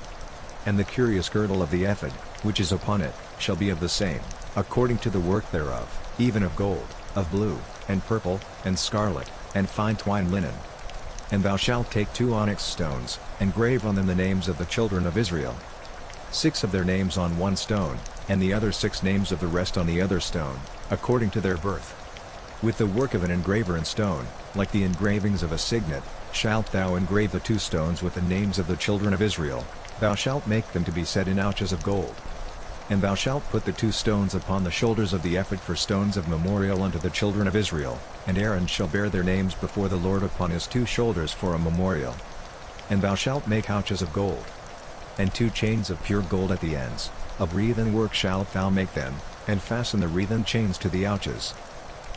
And the curious girdle of the ephod, which is upon it, shall be of the same, according to the work thereof, even of gold, of blue, and purple, and scarlet, and fine twined linen. And thou shalt take 2 onyx stones, and grave on them the names of the children of Israel. 6 of their names on one stone, and the other 6 names of the rest on the other stone, according to their birth. With the work of an engraver in stone, like the engravings of a signet, shalt thou engrave the 2 stones with the names of the children of Israel. Thou shalt make them to be set in ouches of gold. And thou shalt put the 2 stones upon the shoulders of the ephod for stones of memorial unto the children of Israel, and Aaron shall bear their names before the Lord upon his 2 shoulders for a memorial. And thou shalt make ouches of gold, and 2 chains of pure gold at the ends, of wreathen work shalt thou make them, and fasten the wreathen chains to the ouches.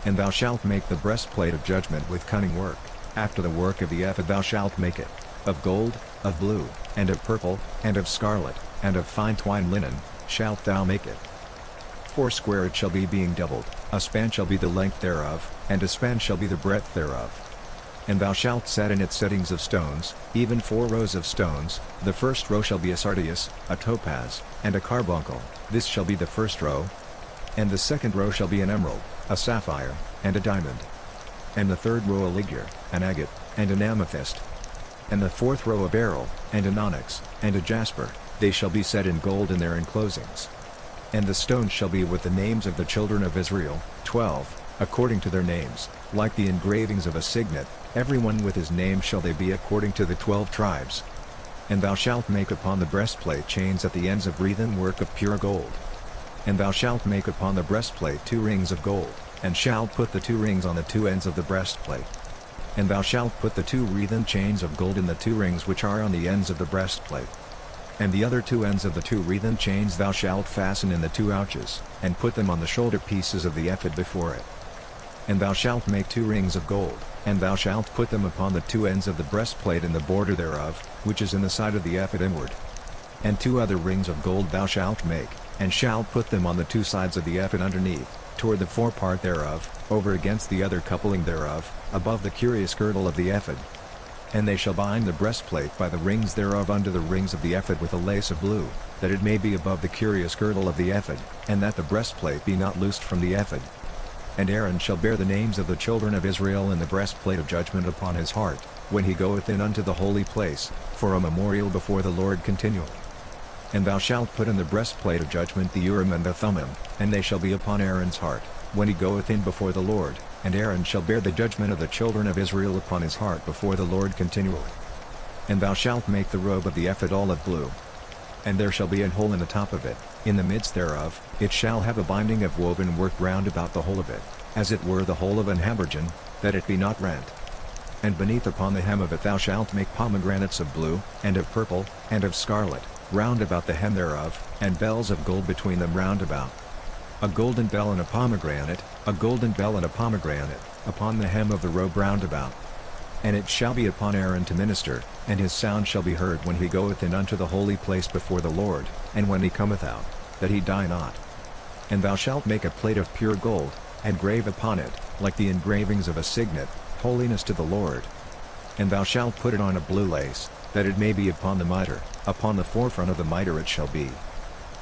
And thou shalt make the breastplate of judgment with cunning work, after the work of the ephod thou shalt make it, of gold, of blue, and of purple, and of scarlet, and of fine twined linen, shalt thou make it. 4 square it shall be being doubled, a span shall be the length thereof, and a span shall be the breadth thereof. And thou shalt set in it settings of stones, even 4 rows of stones. The first row shall be a sardius, a topaz, and a carbuncle, this shall be the first row. And the second row shall be an emerald, a sapphire, and a diamond. And the third row a ligure, an agate, and an amethyst. And the fourth row a beryl, and an onyx, and a jasper, they shall be set in gold in their enclosings. And the stones shall be with the names of the children of Israel, 12, according to their names, like the engravings of a signet, every one with his name shall they be according to the 12 tribes. And thou shalt make upon the breastplate chains at the ends of wreathen work of pure gold. And thou shalt make upon the breastplate 2 rings of gold, and shalt put the 2 rings on the 2 ends of the breastplate. And thou shalt put the 2 wreathen chains of gold in the 2 rings which are on the ends of the breastplate. And the other 2 ends of the 2 wreathen chains thou shalt fasten in the 2 ouches, and put them on the shoulder pieces of the ephod before it. And thou shalt make 2 rings of gold, and thou shalt put them upon the 2 ends of the breastplate in the border thereof, which is in the side of the ephod inward. And 2 other rings of gold thou shalt make, and shalt put them on the 2 sides of the ephod underneath, toward the forepart thereof, over against the other coupling thereof, above the curious girdle of the ephod. And they shall bind the breastplate by the rings thereof under the rings of the ephod with a lace of blue, that it may be above the curious girdle of the ephod, and that the breastplate be not loosed from the ephod. And Aaron shall bear the names of the children of Israel in the breastplate of judgment upon his heart, when he goeth in unto the holy place, for a memorial before the Lord continually. And thou shalt put in the breastplate of judgment the Urim and the Thummim, and they shall be upon Aaron's heart, when he goeth in before the Lord, and Aaron shall bear the judgment of the children of Israel upon his heart before the Lord continually. And thou shalt make the robe of the ephod olive blue. And there shall be an hole in the top of it, in the midst thereof, it shall have a binding of woven work round about the whole of it, as it were the hole of an habergeon, that it be not rent. And beneath upon the hem of it thou shalt make pomegranates of blue, and of purple, and of scarlet, round about the hem thereof, and bells of gold between them round about. A golden bell and a pomegranate, a golden bell and a pomegranate, upon the hem of the robe round about. And it shall be upon Aaron to minister, and his sound shall be heard when he goeth in unto the holy place before the Lord, and when he cometh out, that he die not. And thou shalt make a plate of pure gold, and grave upon it, like the engravings of a signet, holiness to the Lord. And thou shalt put it on a blue lace, that it may be upon the mitre, upon the forefront of the mitre it shall be.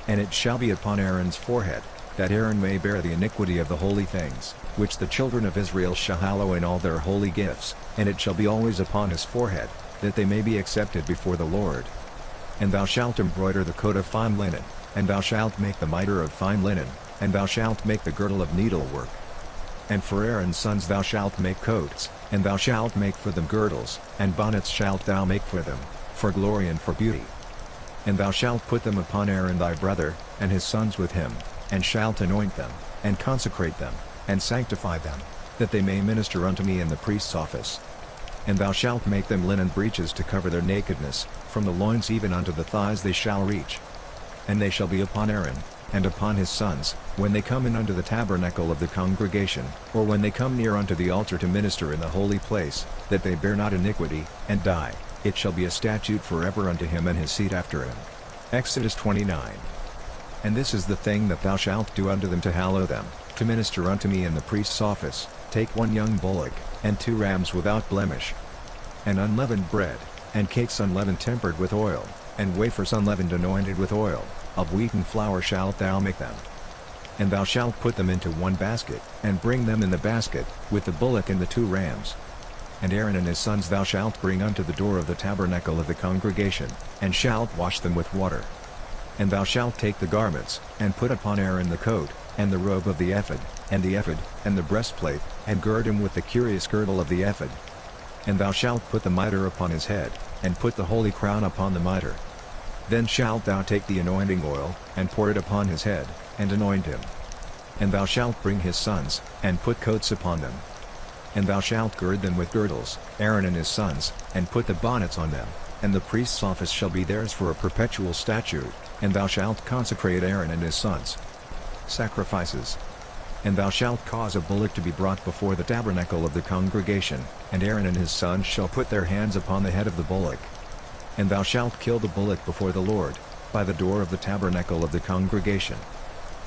And it shall be upon Aaron's forehead, that Aaron may bear the iniquity of the holy things, which the children of Israel shall hallow in all their holy gifts, and it shall be always upon his forehead, that they may be accepted before the Lord. And thou shalt embroider the coat of fine linen, and thou shalt make the mitre of fine linen, and thou shalt make the girdle of needlework. And for Aaron's sons thou shalt make coats, and thou shalt make for them girdles, and bonnets shalt thou make for them, for glory and for beauty. And thou shalt put them upon Aaron thy brother, and his sons with him, and shalt anoint them, and consecrate them, and sanctify them, that they may minister unto me in the priest's office. And thou shalt make them linen breeches to cover their nakedness, from the loins even unto the thighs they shall reach. And they shall be upon Aaron, and upon his sons, when they come in unto the tabernacle of the congregation, or when they come near unto the altar to minister in the holy place, that they bear not iniquity, and die. It shall be a statute forever unto him and his seed after him. Exodus 29. And this is the thing that thou shalt do unto them to hallow them, to minister unto me in the priest's office: take 1 young bullock, and 2 rams without blemish, and unleavened bread, and cakes unleavened tempered with oil, and wafers unleavened anointed with oil, of wheaten flour shalt thou make them. And thou shalt put them into 1 basket, and bring them in the basket, with the bullock and the 2 rams. And Aaron and his sons thou shalt bring unto the door of the tabernacle of the congregation, and shalt wash them with water. And thou shalt take the garments, and put upon Aaron the coat, and the robe of the ephod, and the breastplate, and gird him with the curious girdle of the ephod. And thou shalt put the mitre upon his head, and put the holy crown upon the mitre. Then shalt thou take the anointing oil, and pour it upon his head, and anoint him. And thou shalt bring his sons, and put coats upon them. And thou shalt gird them with girdles, Aaron and his sons, and put the bonnets on them, and the priest's office shall be theirs for a perpetual statute, and thou shalt consecrate Aaron and his sons. Sacrifices. And thou shalt cause a bullock to be brought before the tabernacle of the congregation, and Aaron and his sons shall put their hands upon the head of the bullock. And thou shalt kill the bullock before the Lord, by the door of the tabernacle of the congregation.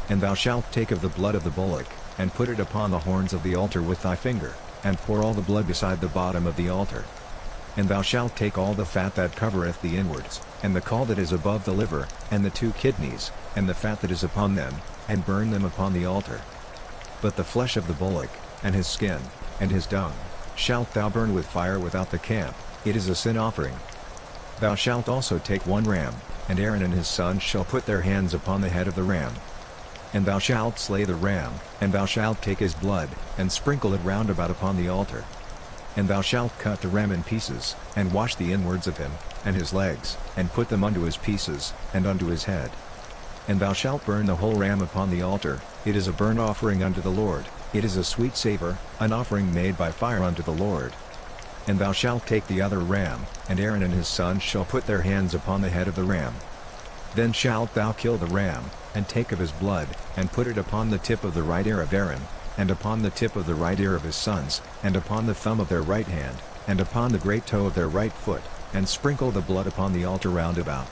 And thou shalt take of the blood of the bullock, and put it upon the horns of the altar with thy finger, and pour all the blood beside the bottom of the altar. And thou shalt take all the fat that covereth the inwards, and the caul that is above the liver, and the 2 kidneys, and the fat that is upon them, and burn them upon the altar. But the flesh of the bullock, and his skin, and his dung, shalt thou burn with fire without the camp; it is a sin offering. Thou shalt also take 1 ram, and Aaron and his sons shall put their hands upon the head of the ram. And thou shalt slay the ram, and thou shalt take his blood, and sprinkle it round about upon the altar. And thou shalt cut the ram in pieces, and wash the inwards of him, and his legs, and put them unto his pieces, and unto his head. And thou shalt burn the whole ram upon the altar; it is a burnt offering unto the Lord, it is a sweet savour, an offering made by fire unto the Lord. And thou shalt take the other ram, and Aaron and his sons shall put their hands upon the head of the ram. Then shalt thou kill the ram, and take of his blood, and put it upon the tip of the right ear of Aaron, and upon the tip of the right ear of his sons, and upon the thumb of their right hand, and upon the great toe of their right foot, and sprinkle the blood upon the altar round about.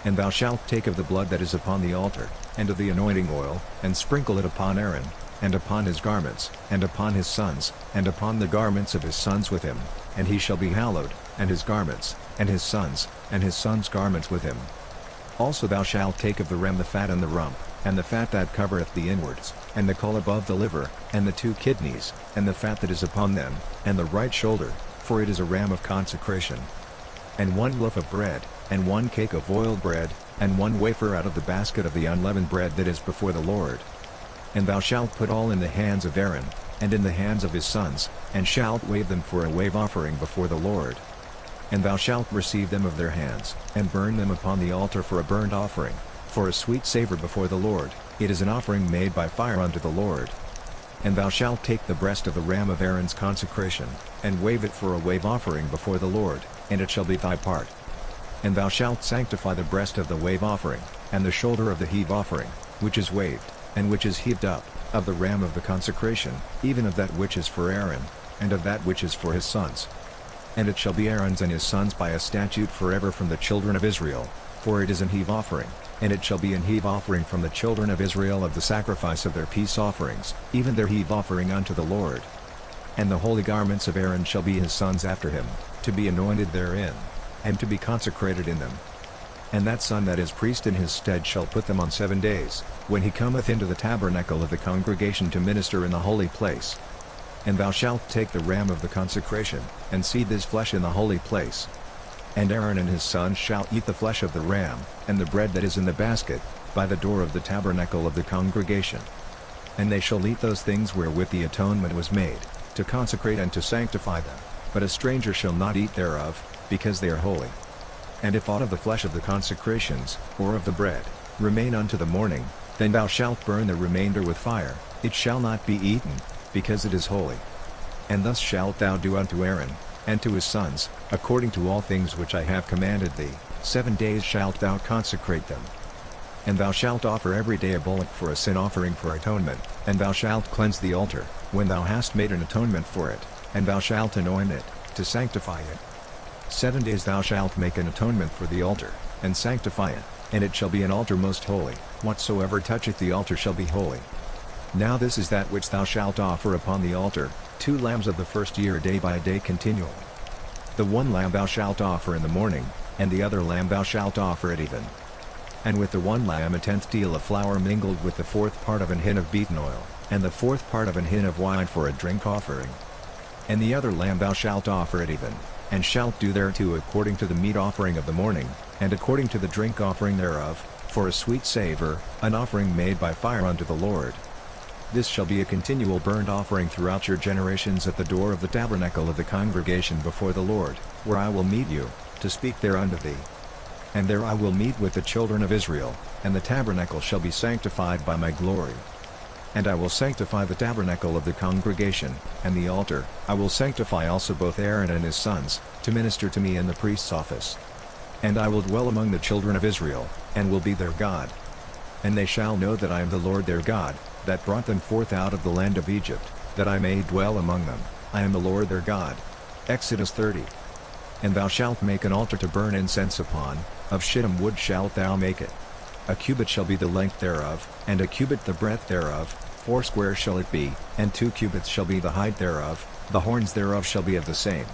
And thou shalt take of the blood that is upon the altar, and of the anointing oil, and sprinkle it upon Aaron, and upon his garments, and upon his sons, and upon the garments of his sons with him, and he shall be hallowed, and his garments, and his sons' garments with him. Also thou shalt take of the ram the fat and the rump, and the fat that covereth the inwards, and the caul above the liver, and the 2 kidneys, and the fat that is upon them, and the right shoulder, for it is a ram of consecration. And 1 loaf of bread, and 1 cake of oiled bread, and 1 wafer out of the basket of the unleavened bread that is before the Lord. And thou shalt put all in the hands of Aaron, and in the hands of his sons, and shalt wave them for a wave offering before the Lord. And thou shalt receive them of their hands, and burn them upon the altar for a burnt offering, for a sweet savour before the Lord; it is an offering made by fire unto the Lord. And thou shalt take the breast of the ram of Aaron's consecration, and wave it for a wave offering before the Lord, and it shall be thy part. And thou shalt sanctify the breast of the wave offering, and the shoulder of the heave offering, which is waved, and which is heaved up, of the ram of the consecration, even of that which is for Aaron, and of that which is for his sons. And it shall be Aaron's and his sons by a statute forever from the children of Israel, for it is an heave offering, and it shall be an heave offering from the children of Israel of the sacrifice of their peace offerings, even their heave offering unto the Lord. And the holy garments of Aaron shall be his sons after him, to be anointed therein, and to be consecrated in them. And that son that is priest in his stead shall put them on 7 days, when he cometh into the tabernacle of the congregation to minister in the holy place. And thou shalt take the ram of the consecration, and seethe his flesh in the holy place. And Aaron and his sons shall eat the flesh of the ram, and the bread that is in the basket, by the door of the tabernacle of the congregation. And they shall eat those things wherewith the atonement was made, to consecrate and to sanctify them, but a stranger shall not eat thereof, because they are holy. And if aught of the flesh of the consecrations, or of the bread, remain unto the morning, then thou shalt burn the remainder with fire; it shall not be eaten, because it is holy. And thus shalt thou do unto Aaron, and to his sons, according to all things which I have commanded thee. 7 days shalt thou consecrate them. And thou shalt offer every day a bullock for a sin offering for atonement, and thou shalt cleanse the altar, when thou hast made an atonement for it, and thou shalt anoint it, to sanctify it. 7 days thou shalt make an atonement for the altar, and sanctify it, and it shall be an altar most holy, whatsoever toucheth the altar shall be holy. Now this is that which thou shalt offer upon the altar, 2 lambs of the first year day by day continually. The one lamb thou shalt offer in the morning, and the other lamb thou shalt offer at even. And with the one lamb a 1/10 deal of flour mingled with the 4th part of an hin of beaten oil, and the 4th part of an hin of wine for a drink offering. And the other lamb thou shalt offer at even, and shalt do thereto according to the meat offering of the morning, and according to the drink offering thereof, for a sweet savour, an offering made by fire unto the Lord. This shall be a continual burnt offering throughout your generations at the door of the tabernacle of the congregation before the Lord, where I will meet you, to speak there unto thee. And there I will meet with the children of Israel, and the tabernacle shall be sanctified by my glory. And I will sanctify the tabernacle of the congregation, and the altar. I will sanctify also both Aaron and his sons, to minister to me in the priest's office. And I will dwell among the children of Israel, and will be their God. And they shall know that I am the Lord their God, that brought them forth out of the land of Egypt, that I may dwell among them. I am the Lord their God. Exodus 30. And thou shalt make an altar to burn incense upon, of shittim wood shalt thou make it. A cubit shall be the length thereof, and a cubit the breadth thereof, 4 square shall it be, and 2 cubits shall be the height thereof, the horns thereof shall be of the same.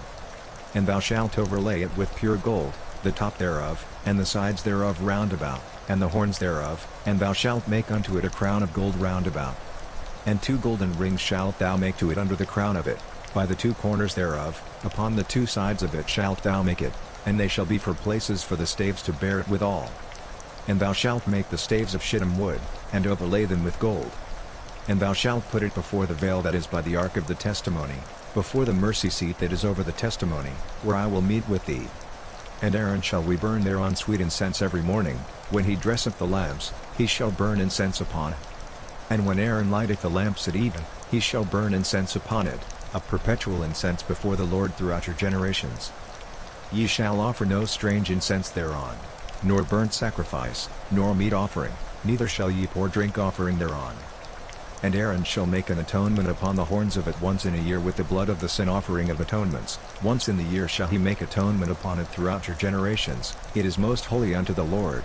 And thou shalt overlay it with pure gold, the top thereof, and the sides thereof round about, and the horns thereof, and thou shalt make unto it a crown of gold round about. And 2 golden rings shalt thou make to it under the crown of it, by the 2 corners thereof, upon the 2 sides of it shalt thou make it, and they shall be for places for the staves to bear it withal. And thou shalt make the staves of shittim wood, and overlay them with gold. And thou shalt put it before the veil that is by the ark of the testimony, before the mercy seat that is over the testimony, where I will meet with thee. And Aaron shall we burn thereon sweet incense every morning, when he dresseth the lamps, he shall burn incense upon it. And when Aaron lighteth the lamps at even, he shall burn incense upon it, a perpetual incense before the Lord throughout your generations. Ye shall offer no strange incense thereon, nor burnt sacrifice, nor meat offering, neither shall ye pour drink offering thereon. And Aaron shall make an atonement upon the horns of it once in a year with the blood of the sin offering of atonements, once in the year shall he make atonement upon it throughout your generations, it is most holy unto the Lord.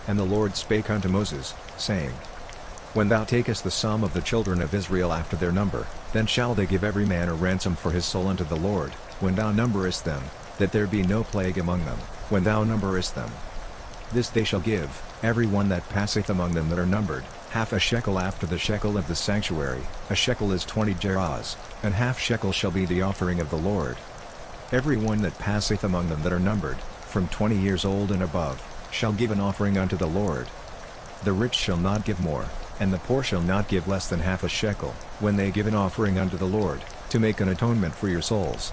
And the Lord spake unto Moses, saying, When thou takest the sum of the children of Israel after their number, then shall they give every man a ransom for his soul unto the Lord, when thou numberest them, that there be no plague among them, when thou numberest them. This they shall give, every one that passeth among them that are numbered, half a shekel after the shekel of the sanctuary, a shekel is 20 gerahs, and half shekel shall be the offering of the Lord. Every one that passeth among them that are numbered, from 20 years old and above, shall give an offering unto the Lord. The rich shall not give more, and the poor shall not give less than half a shekel, when they give an offering unto the Lord, to make an atonement for your souls.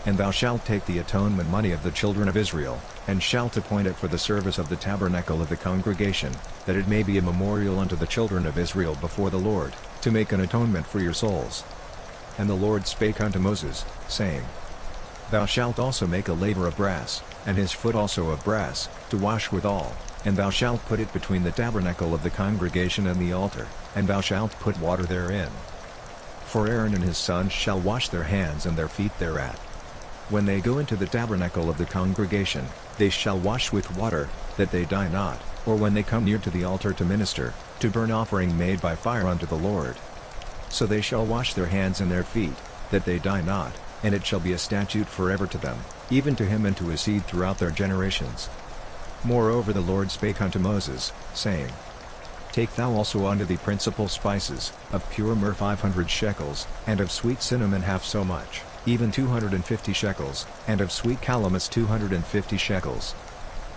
And thou shalt take the atonement money of the children of Israel, and shalt appoint it for the service of the tabernacle of the congregation, that it may be a memorial unto the children of Israel before the Lord, to make an atonement for your souls. And the Lord spake unto Moses, saying, Thou shalt also make a laver of brass, and his foot also of brass, to wash withal, and thou shalt put it between the tabernacle of the congregation and the altar, and thou shalt put water therein. For Aaron and his sons shall wash their hands and their feet thereat. When they go into the tabernacle of the congregation, they shall wash with water, that they die not, or when they come near to the altar to minister, to burn offering made by fire unto the Lord. So they shall wash their hands and their feet, that they die not, and it shall be a statute forever to them, even to him and to his seed throughout their generations. Moreover the Lord spake unto Moses, saying, Take thou also unto thee principal spices, of pure myrrh 500 shekels, and of sweet cinnamon half so much, even 250 shekels, and of sweet calamus 250 shekels,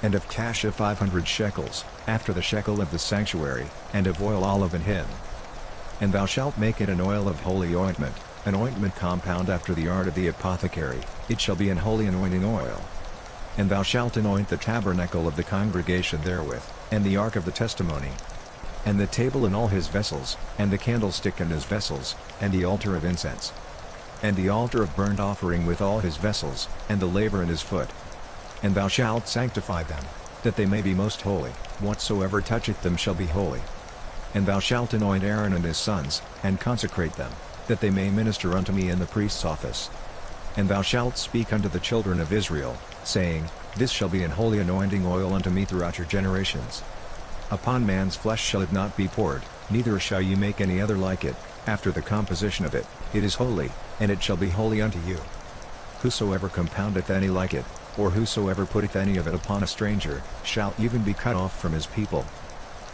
and of cassia 500 shekels, after the shekel of the sanctuary, and of oil olive and hin. And thou shalt make it an oil of holy ointment, an ointment compound after the art of the apothecary, it shall be an holy anointing oil. And thou shalt anoint the tabernacle of the congregation therewith, and the ark of the testimony, and the table and all his vessels, and the candlestick and his vessels, and the altar of incense, and the altar of burnt offering with all his vessels, and the laver and his foot. And thou shalt sanctify them. that they may be most holy, whatsoever toucheth them shall be holy. And thou shalt anoint Aaron and his sons, and consecrate them, that they may minister unto me in the priest's office. And thou shalt speak unto the children of Israel, saying, This shall be an holy anointing oil unto me throughout your generations. Upon man's flesh shall it not be poured, neither shall you make any other like it, after the composition of it. It is holy, and it shall be holy unto you. Whosoever compoundeth any like it, or whosoever putteth any of it upon a stranger, shall even be cut off from his people.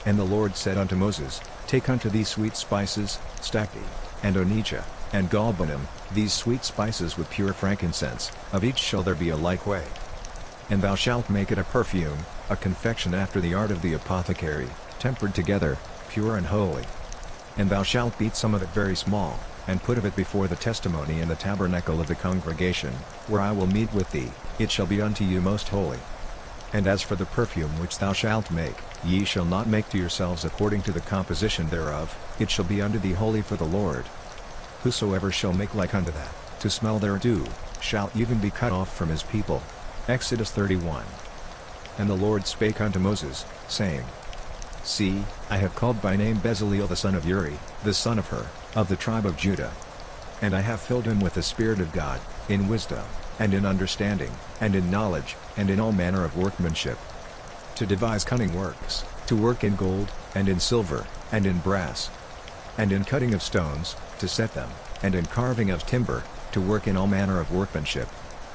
And the Lord said unto Moses, Take unto thee sweet spices, stacte, and onycha, and galbanum, these sweet spices with pure frankincense, of each shall there be a like way. And thou shalt make it a perfume, a confection after the art of the apothecary, tempered together, pure and holy. And thou shalt beat some of it very small, and put of it before the testimony in the tabernacle of the congregation, where I will meet with thee, it shall be unto you most holy. And as for the perfume which thou shalt make, ye shall not make to yourselves according to the composition thereof, it shall be unto thee holy for the Lord. Whosoever shall make like unto that, to smell thereto, shall even be cut off from his people. Exodus 31. And the Lord spake unto Moses, saying, See, I have called by name Bezaleel the son of Uri, the son of Hur, of the tribe of Judah. And I have filled him with the Spirit of God, in wisdom, and in understanding, and in knowledge, and in all manner of workmanship, to devise cunning works, to work in gold, and in silver, and in brass, and in cutting of stones, to set them, and in carving of timber, to work in all manner of workmanship.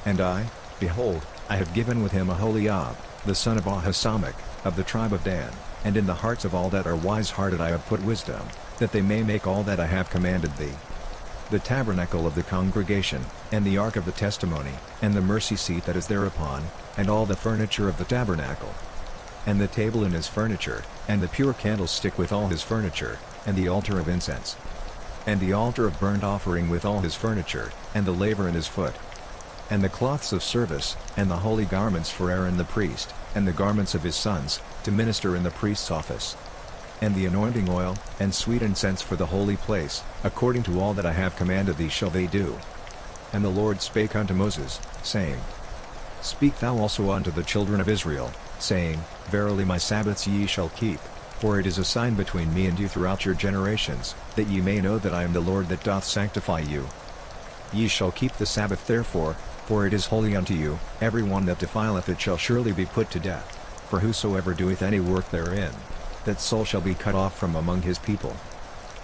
And I, behold, I have given with him Aholiab, the son of Ahisamach, of the tribe of Dan, and in the hearts of all that are wise-hearted I have put wisdom, that they may make all that I have commanded thee. The tabernacle of the congregation, and the ark of the testimony, and the mercy seat that is thereupon, and all the furniture of the tabernacle, and the table and his furniture, and the pure candlestick with all his furniture, and the altar of incense, and the altar of burnt offering with all his furniture, and the laver in his foot, and the cloths of service, and the holy garments for Aaron the priest, and the garments of his sons, to minister in the priest's office, and the anointing oil, and sweet incense for the holy place, according to all that I have commanded thee shall they do. And the Lord spake unto Moses, saying, Speak thou also unto the children of Israel, saying, Verily my Sabbaths ye shall keep, for it is a sign between me and you throughout your generations, that ye may know that I am the Lord that doth sanctify you. Ye shall keep the Sabbath therefore, for it is holy unto you. Every one that defileth it shall surely be put to death, for whosoever doeth any work therein, that soul shall be cut off from among his people.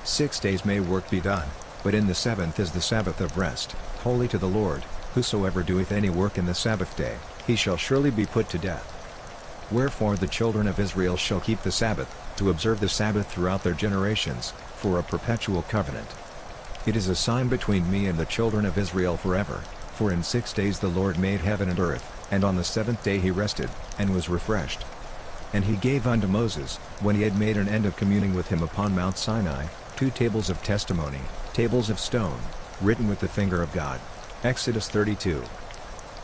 6 days may work be done, but in the seventh is the Sabbath of rest, holy to the Lord. Whosoever doeth any work in the Sabbath day, he shall surely be put to death. Wherefore the children of Israel shall keep the Sabbath, to observe the Sabbath throughout their generations, for a perpetual covenant. It is a sign between me and the children of Israel forever, for in 6 days the Lord made heaven and earth, and on the seventh day he rested, and was refreshed. And he gave unto Moses, when he had made an end of communing with him upon Mount Sinai, 2 tables of testimony, tables of stone, written with the finger of God. Exodus 32.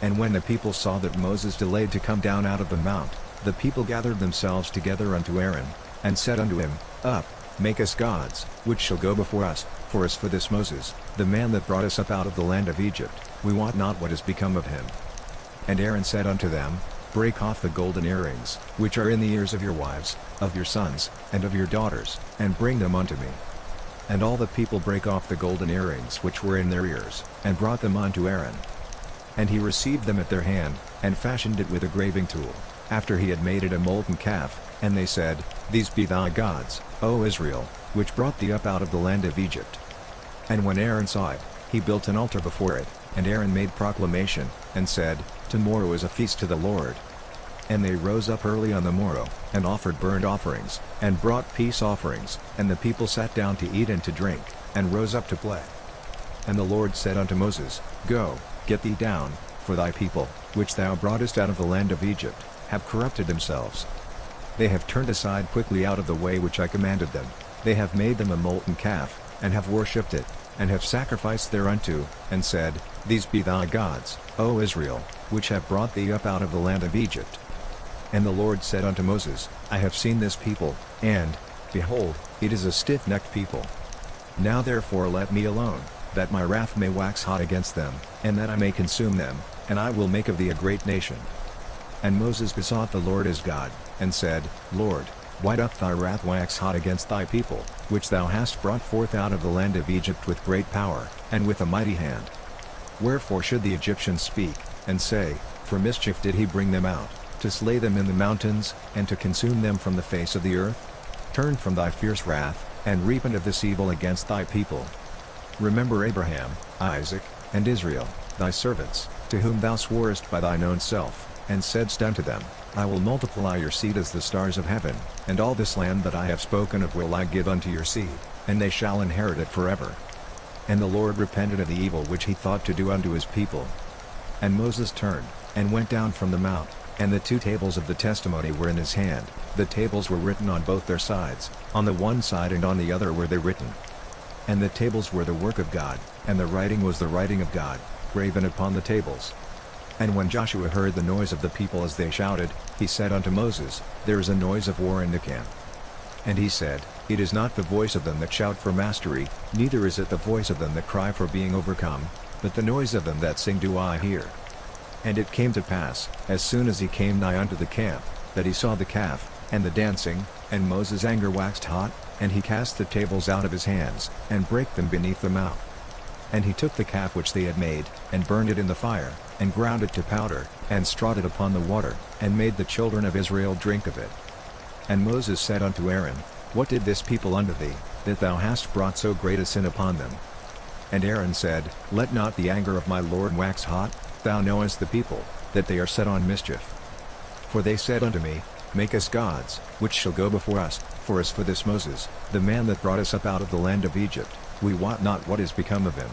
And when the people saw that Moses delayed to come down out of the mount, the people gathered themselves together unto Aaron, and said unto him, Up, make us gods, which shall go before us, for as for this Moses, the man that brought us up out of the land of Egypt, we wot not what is become of him. And Aaron said unto them, Break off the golden earrings, which are in the ears of your wives, of your sons, and of your daughters, and bring them unto me. And all the people brake off the golden earrings which were in their ears, and brought them unto Aaron. And he received them at their hand, and fashioned it with a graving tool, after he had made it a molten calf, and they said, These be thy gods, O Israel, which brought thee up out of the land of Egypt. And when Aaron saw it, he built an altar before it, and Aaron made proclamation, and said, Tomorrow is a feast to the Lord. And they rose up early on the morrow, and offered burnt offerings, and brought peace offerings, and the people sat down to eat and to drink, and rose up to play. And the Lord said unto Moses, Go, get thee down, for thy people, which thou broughtest out of the land of Egypt, have corrupted themselves. They have turned aside quickly out of the way which I commanded them, they have made them a molten calf, and have worshipped it, and have sacrificed thereunto, and said, These be thy gods, O Israel, which have brought thee up out of the land of Egypt. And the Lord said unto Moses, I have seen this people, and, behold, it is a stiff-necked people. Now therefore let me alone, that my wrath may wax hot against them, and that I may consume them, and I will make of thee a great nation. And Moses besought the Lord his God, and said, Lord, why doth thy wrath wax hot against thy people, which thou hast brought forth out of the land of Egypt with great power, and with a mighty hand? Wherefore should the Egyptians speak, and say, For mischief did he bring them out, to slay them in the mountains, and to consume them from the face of the earth? Turn from thy fierce wrath, and repent of this evil against thy people. Remember Abraham, Isaac, and Israel, thy servants, to whom thou sworest by thine own self, and saidst unto them, I will multiply your seed as the stars of heaven, and all this land that I have spoken of will I give unto your seed, and they shall inherit it forever. And the Lord repented of the evil which he thought to do unto his people. And Moses turned, and went down from the mount, and the 2 tables of the testimony were in his hand. The tables were written on both their sides, on the one side and on the other were they written. And the tables were the work of God, and the writing was the writing of God, graven upon the tables. And when Joshua heard the noise of the people as they shouted, he said unto Moses, There is a noise of war in the camp. And he said, It is not the voice of them that shout for mastery, neither is it the voice of them that cry for being overcome, but the noise of them that sing do I hear. And it came to pass, as soon as he came nigh unto the camp, that he saw the calf, and the dancing, and Moses' anger waxed hot, and he cast the tables out of his hands, and brake them beneath the mount. And he took the calf which they had made, and burned it in the fire, and ground it to powder, and strawed it upon the water, and made the children of Israel drink of it. And Moses said unto Aaron, What did this people unto thee, that thou hast brought so great a sin upon them? And Aaron said, Let not the anger of my Lord wax hot, thou knowest the people, that they are set on mischief. For they said unto me, Make us gods, which shall go before us, for as for this Moses, the man that brought us up out of the land of Egypt, we wot not what is become of him.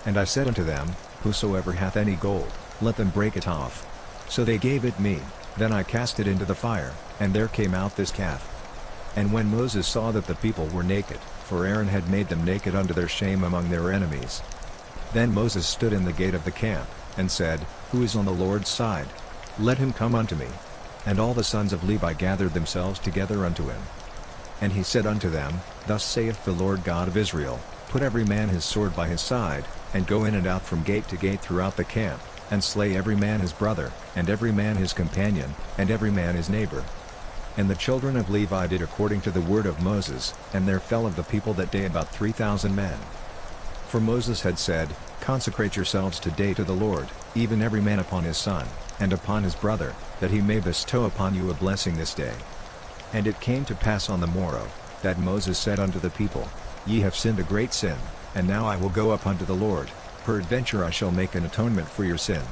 And I said unto them, Whosoever hath any gold, let them break it off. So they gave it me, then I cast it into the fire, and there came out this calf. And when Moses saw that the people were naked, for Aaron had made them naked unto their shame among their enemies. Then Moses stood in the gate of the camp, and said, Who is on the Lord's side? Let him come unto me. And all the sons of Levi gathered themselves together unto him. And he said unto them, Thus saith the Lord God of Israel, Put every man his sword by his side, and go in and out from gate to gate throughout the camp, and slay every man his brother, and every man his companion, and every man his neighbor. And the children of Levi did according to the word of Moses, and there fell of the people that day about 3,000 men. For Moses had said, Consecrate yourselves today to the Lord, even every man upon his son, and upon his brother, that he may bestow upon you a blessing this day. And it came to pass on the morrow, that Moses said unto the people, Ye have sinned a great sin, and now I will go up unto the Lord, peradventure I shall make an atonement for your sin.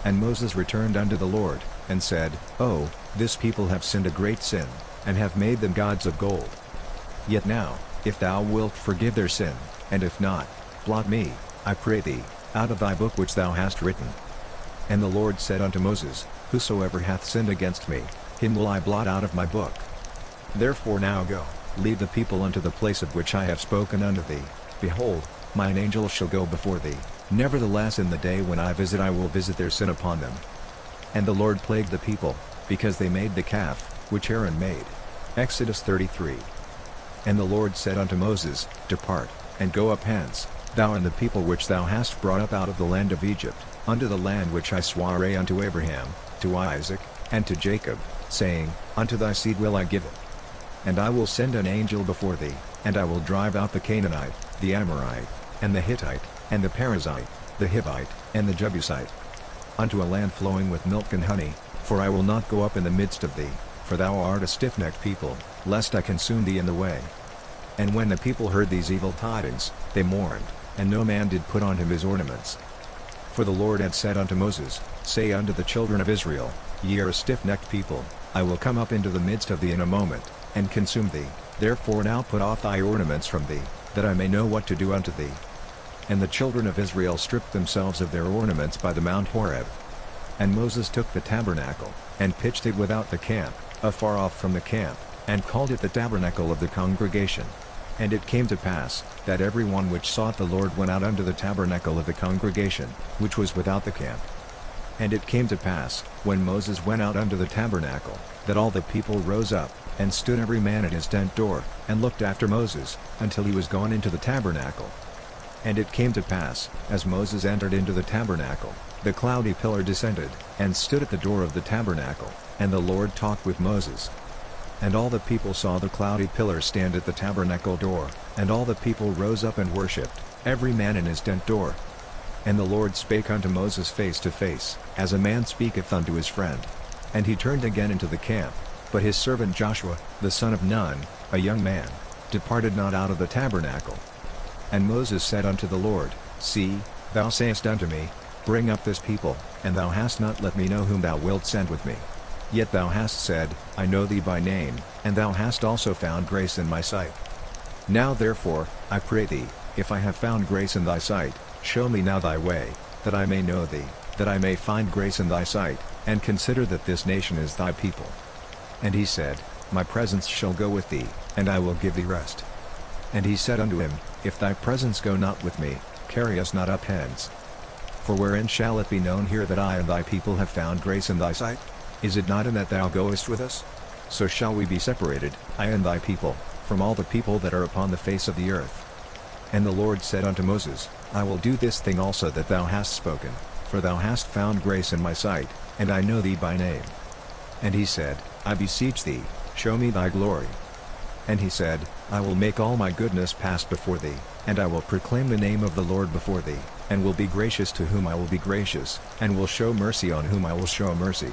And Moses returned unto the Lord, and said, Oh, this people have sinned a great sin, and have made them gods of gold. Yet now, if thou wilt forgive their sin, and if not, blot me, I pray thee, out of thy book which thou hast written. And the Lord said unto Moses, Whosoever hath sinned against me, him will I blot out of my book. Therefore now go, lead the people unto the place of which I have spoken unto thee. Behold, mine angel shall go before thee, nevertheless in the day when I visit I will visit their sin upon them. And the Lord plagued the people, because they made the calf, which Aaron made. Exodus 33. And the Lord said unto Moses, Depart, and go up hence, thou and the people which thou hast brought up out of the land of Egypt, unto the land which I sware unto Abraham, to Isaac, and to Jacob, saying, Unto thy seed will I give it. And I will send an angel before thee, and I will drive out the Canaanite, the Amorite, and the Hittite, and the Perizzite, the Hivite, and the Jebusite, unto a land flowing with milk and honey, for I will not go up in the midst of thee, for thou art a stiff-necked people, lest I consume thee in the way. And when the people heard these evil tidings, they mourned, and no man did put on him his ornaments. For the Lord had said unto Moses, Say unto the children of Israel, Ye are a stiff-necked people, I will come up into the midst of thee in a moment, and consume thee, therefore now put off thy ornaments from thee, that I may know what to do unto thee. And the children of Israel stripped themselves of their ornaments by the Mount Horeb. And Moses took the tabernacle, and pitched it without the camp, afar off from the camp, and called it the tabernacle of the congregation. And it came to pass, that every one which sought the Lord went out unto the tabernacle of the congregation, which was without the camp. And it came to pass, when Moses went out unto the tabernacle, that all the people rose up, and stood every man at his tent door, and looked after Moses, until he was gone into the tabernacle. And it came to pass, as Moses entered into the tabernacle, the cloudy pillar descended, and stood at the door of the tabernacle, and the Lord talked with Moses. And all the people saw the cloudy pillar stand at the tabernacle door, and all the people rose up and worshipped, every man in his tent door. And the Lord spake unto Moses face to face, as a man speaketh unto his friend. And he turned again into the camp, but his servant Joshua, the son of Nun, a young man, departed not out of the tabernacle. And Moses said unto the Lord, See, thou sayest unto me, Bring up this people, and thou hast not let me know whom thou wilt send with me. Yet thou hast said, I know thee by name, and thou hast also found grace in my sight. Now therefore, I pray thee, if I have found grace in thy sight, show me now thy way, that I may know thee, that I may find grace in thy sight, and consider that this nation is thy people. And he said, My presence shall go with thee, and I will give thee rest. And he said unto him, If thy presence go not with me, carry us not up hence. For wherein shall it be known here that I and thy people have found grace in thy sight? Is it not in that thou goest with us? So shall we be separated, I and thy people, from all the people that are upon the face of the earth. And the Lord said unto Moses, I will do this thing also that thou hast spoken, for thou hast found grace in my sight, and I know thee by name. And he said, I beseech thee, show me thy glory. And he said, I will make all my goodness pass before thee, and I will proclaim the name of the Lord before thee, and will be gracious to whom I will be gracious, and will show mercy on whom I will show mercy.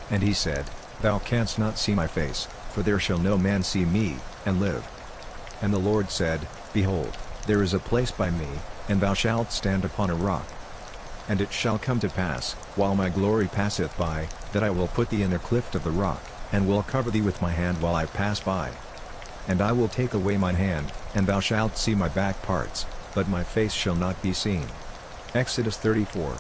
And he said, Thou canst not see my face, for there shall no man see me, and live. And the Lord said, Behold, there is a place by me, and thou shalt stand upon a rock. And it shall come to pass, while my glory passeth by, that I will put thee in a cleft of the rock, and will cover thee with my hand while I pass by. And I will take away mine hand, and thou shalt see my back parts, but my face shall not be seen. Exodus 34.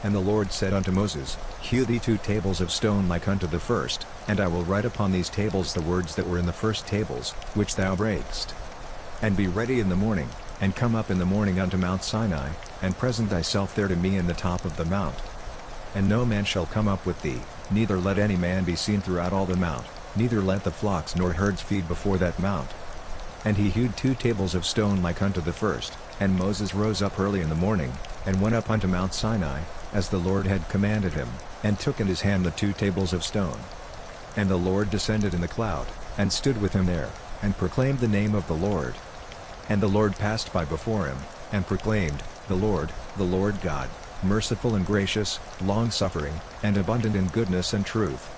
And the Lord said unto Moses, Hew thee 2 tables of stone like unto the first, and I will write upon these tables the words that were in the first tables, which thou breakest. And be ready in the morning, and come up in the morning unto Mount Sinai, and present thyself there to me in the top of the mount. And no man shall come up with thee, neither let any man be seen throughout all the mount, neither let the flocks nor herds feed before that mount. And he hewed 2 tables of stone like unto the first, and Moses rose up early in the morning, and went up unto Mount Sinai, as the Lord had commanded him, and took in his hand the 2 tables of stone. And the Lord descended in the cloud, and stood with him there, and proclaimed the name of the Lord. And the Lord passed by before him, and proclaimed, The Lord God, merciful and gracious, long-suffering, and abundant in goodness and truth,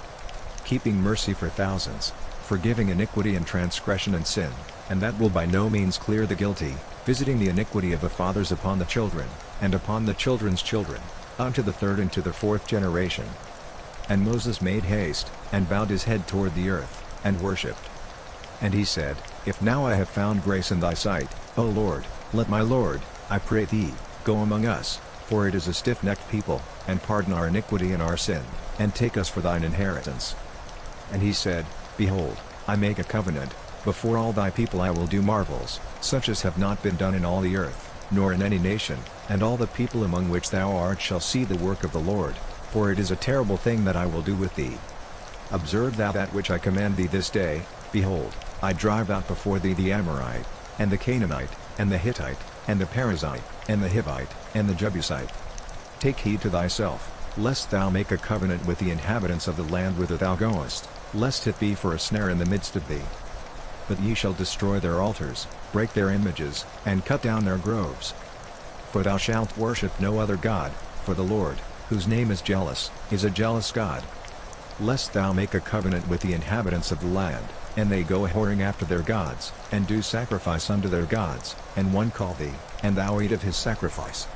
keeping mercy for thousands, forgiving iniquity and transgression and sin, and that will by no means clear the guilty, visiting the iniquity of the fathers upon the children, and upon the children's children, unto the 3rd and to the 4th generation. And Moses made haste, and bowed his head toward the earth, and worshipped. And he said, If now I have found grace in thy sight, O Lord, let my Lord, I pray thee, go among us, for it is a stiff-necked people, and pardon our iniquity and our sin, and take us for thine inheritance. And he said, Behold, I make a covenant, before all thy people I will do marvels, such as have not been done in all the earth, nor in any nation, and all the people among which thou art shall see the work of the Lord, for it is a terrible thing that I will do with thee. Observe thou that which I command thee this day. Behold, I drive out before thee the Amorite, and the Canaanite, and the Hittite, and the Perizzite, and the Hivite, and the Jebusite. Take heed to thyself, lest thou make a covenant with the inhabitants of the land whither thou goest, lest it be for a snare in the midst of thee. But ye shall destroy their altars, break their images, and cut down their groves. For thou shalt worship no other God, for the Lord, whose name is jealous, is a jealous God. Lest thou make a covenant with the inhabitants of the land, and they go a-whoring after their gods, and do sacrifice unto their gods, and one call thee, and thou eat of his sacrifice.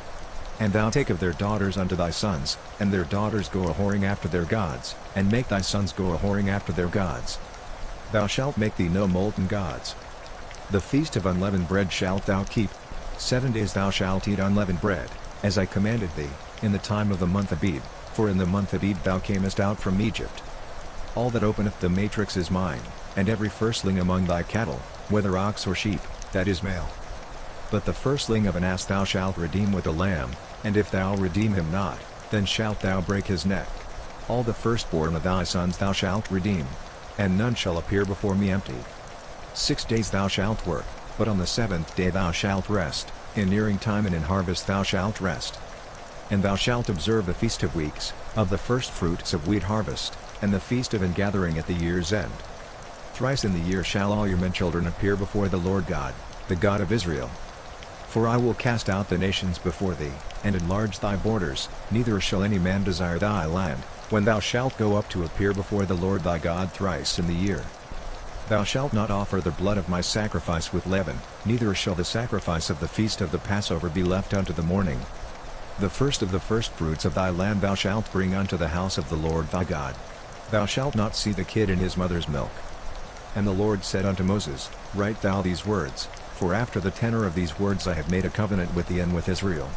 And thou take of their daughters unto thy sons, and their daughters go a-whoring after their gods, and make thy sons go a-whoring after their gods. Thou shalt make thee no molten gods. The feast of unleavened bread shalt thou keep. 7 days thou shalt eat unleavened bread, as I commanded thee, in the time of the month Abib, for in the month Abib thou camest out from Egypt. All that openeth the matrix is mine, and every firstling among thy cattle, whether ox or sheep, that is male. But the firstling of an ass thou shalt redeem with a lamb, and if thou redeem him not, then shalt thou break his neck. All the firstborn of thy sons thou shalt redeem, and none shall appear before me empty. 6 days thou shalt work, but on the 7th day thou shalt rest, In nearing time and in harvest thou shalt rest. And thou shalt observe the feast of weeks, of the first fruits of wheat harvest, and the feast of ingathering at the year's end. Thrice in the year shall all your men children appear before the Lord God, the God of Israel. For I will cast out the nations before thee, and enlarge thy borders, neither shall any man desire thy land, when thou shalt go up to appear before the Lord thy God thrice in the year. Thou shalt not offer the blood of my sacrifice with leaven, neither shall the sacrifice of the feast of the Passover be left unto the morning. The first of the firstfruits of thy land thou shalt bring unto the house of the Lord thy God. Thou shalt not see the kid in his mother's milk. And the Lord said unto Moses, Write thou these words, for after the tenor of these words I have made a covenant with thee and with Israel.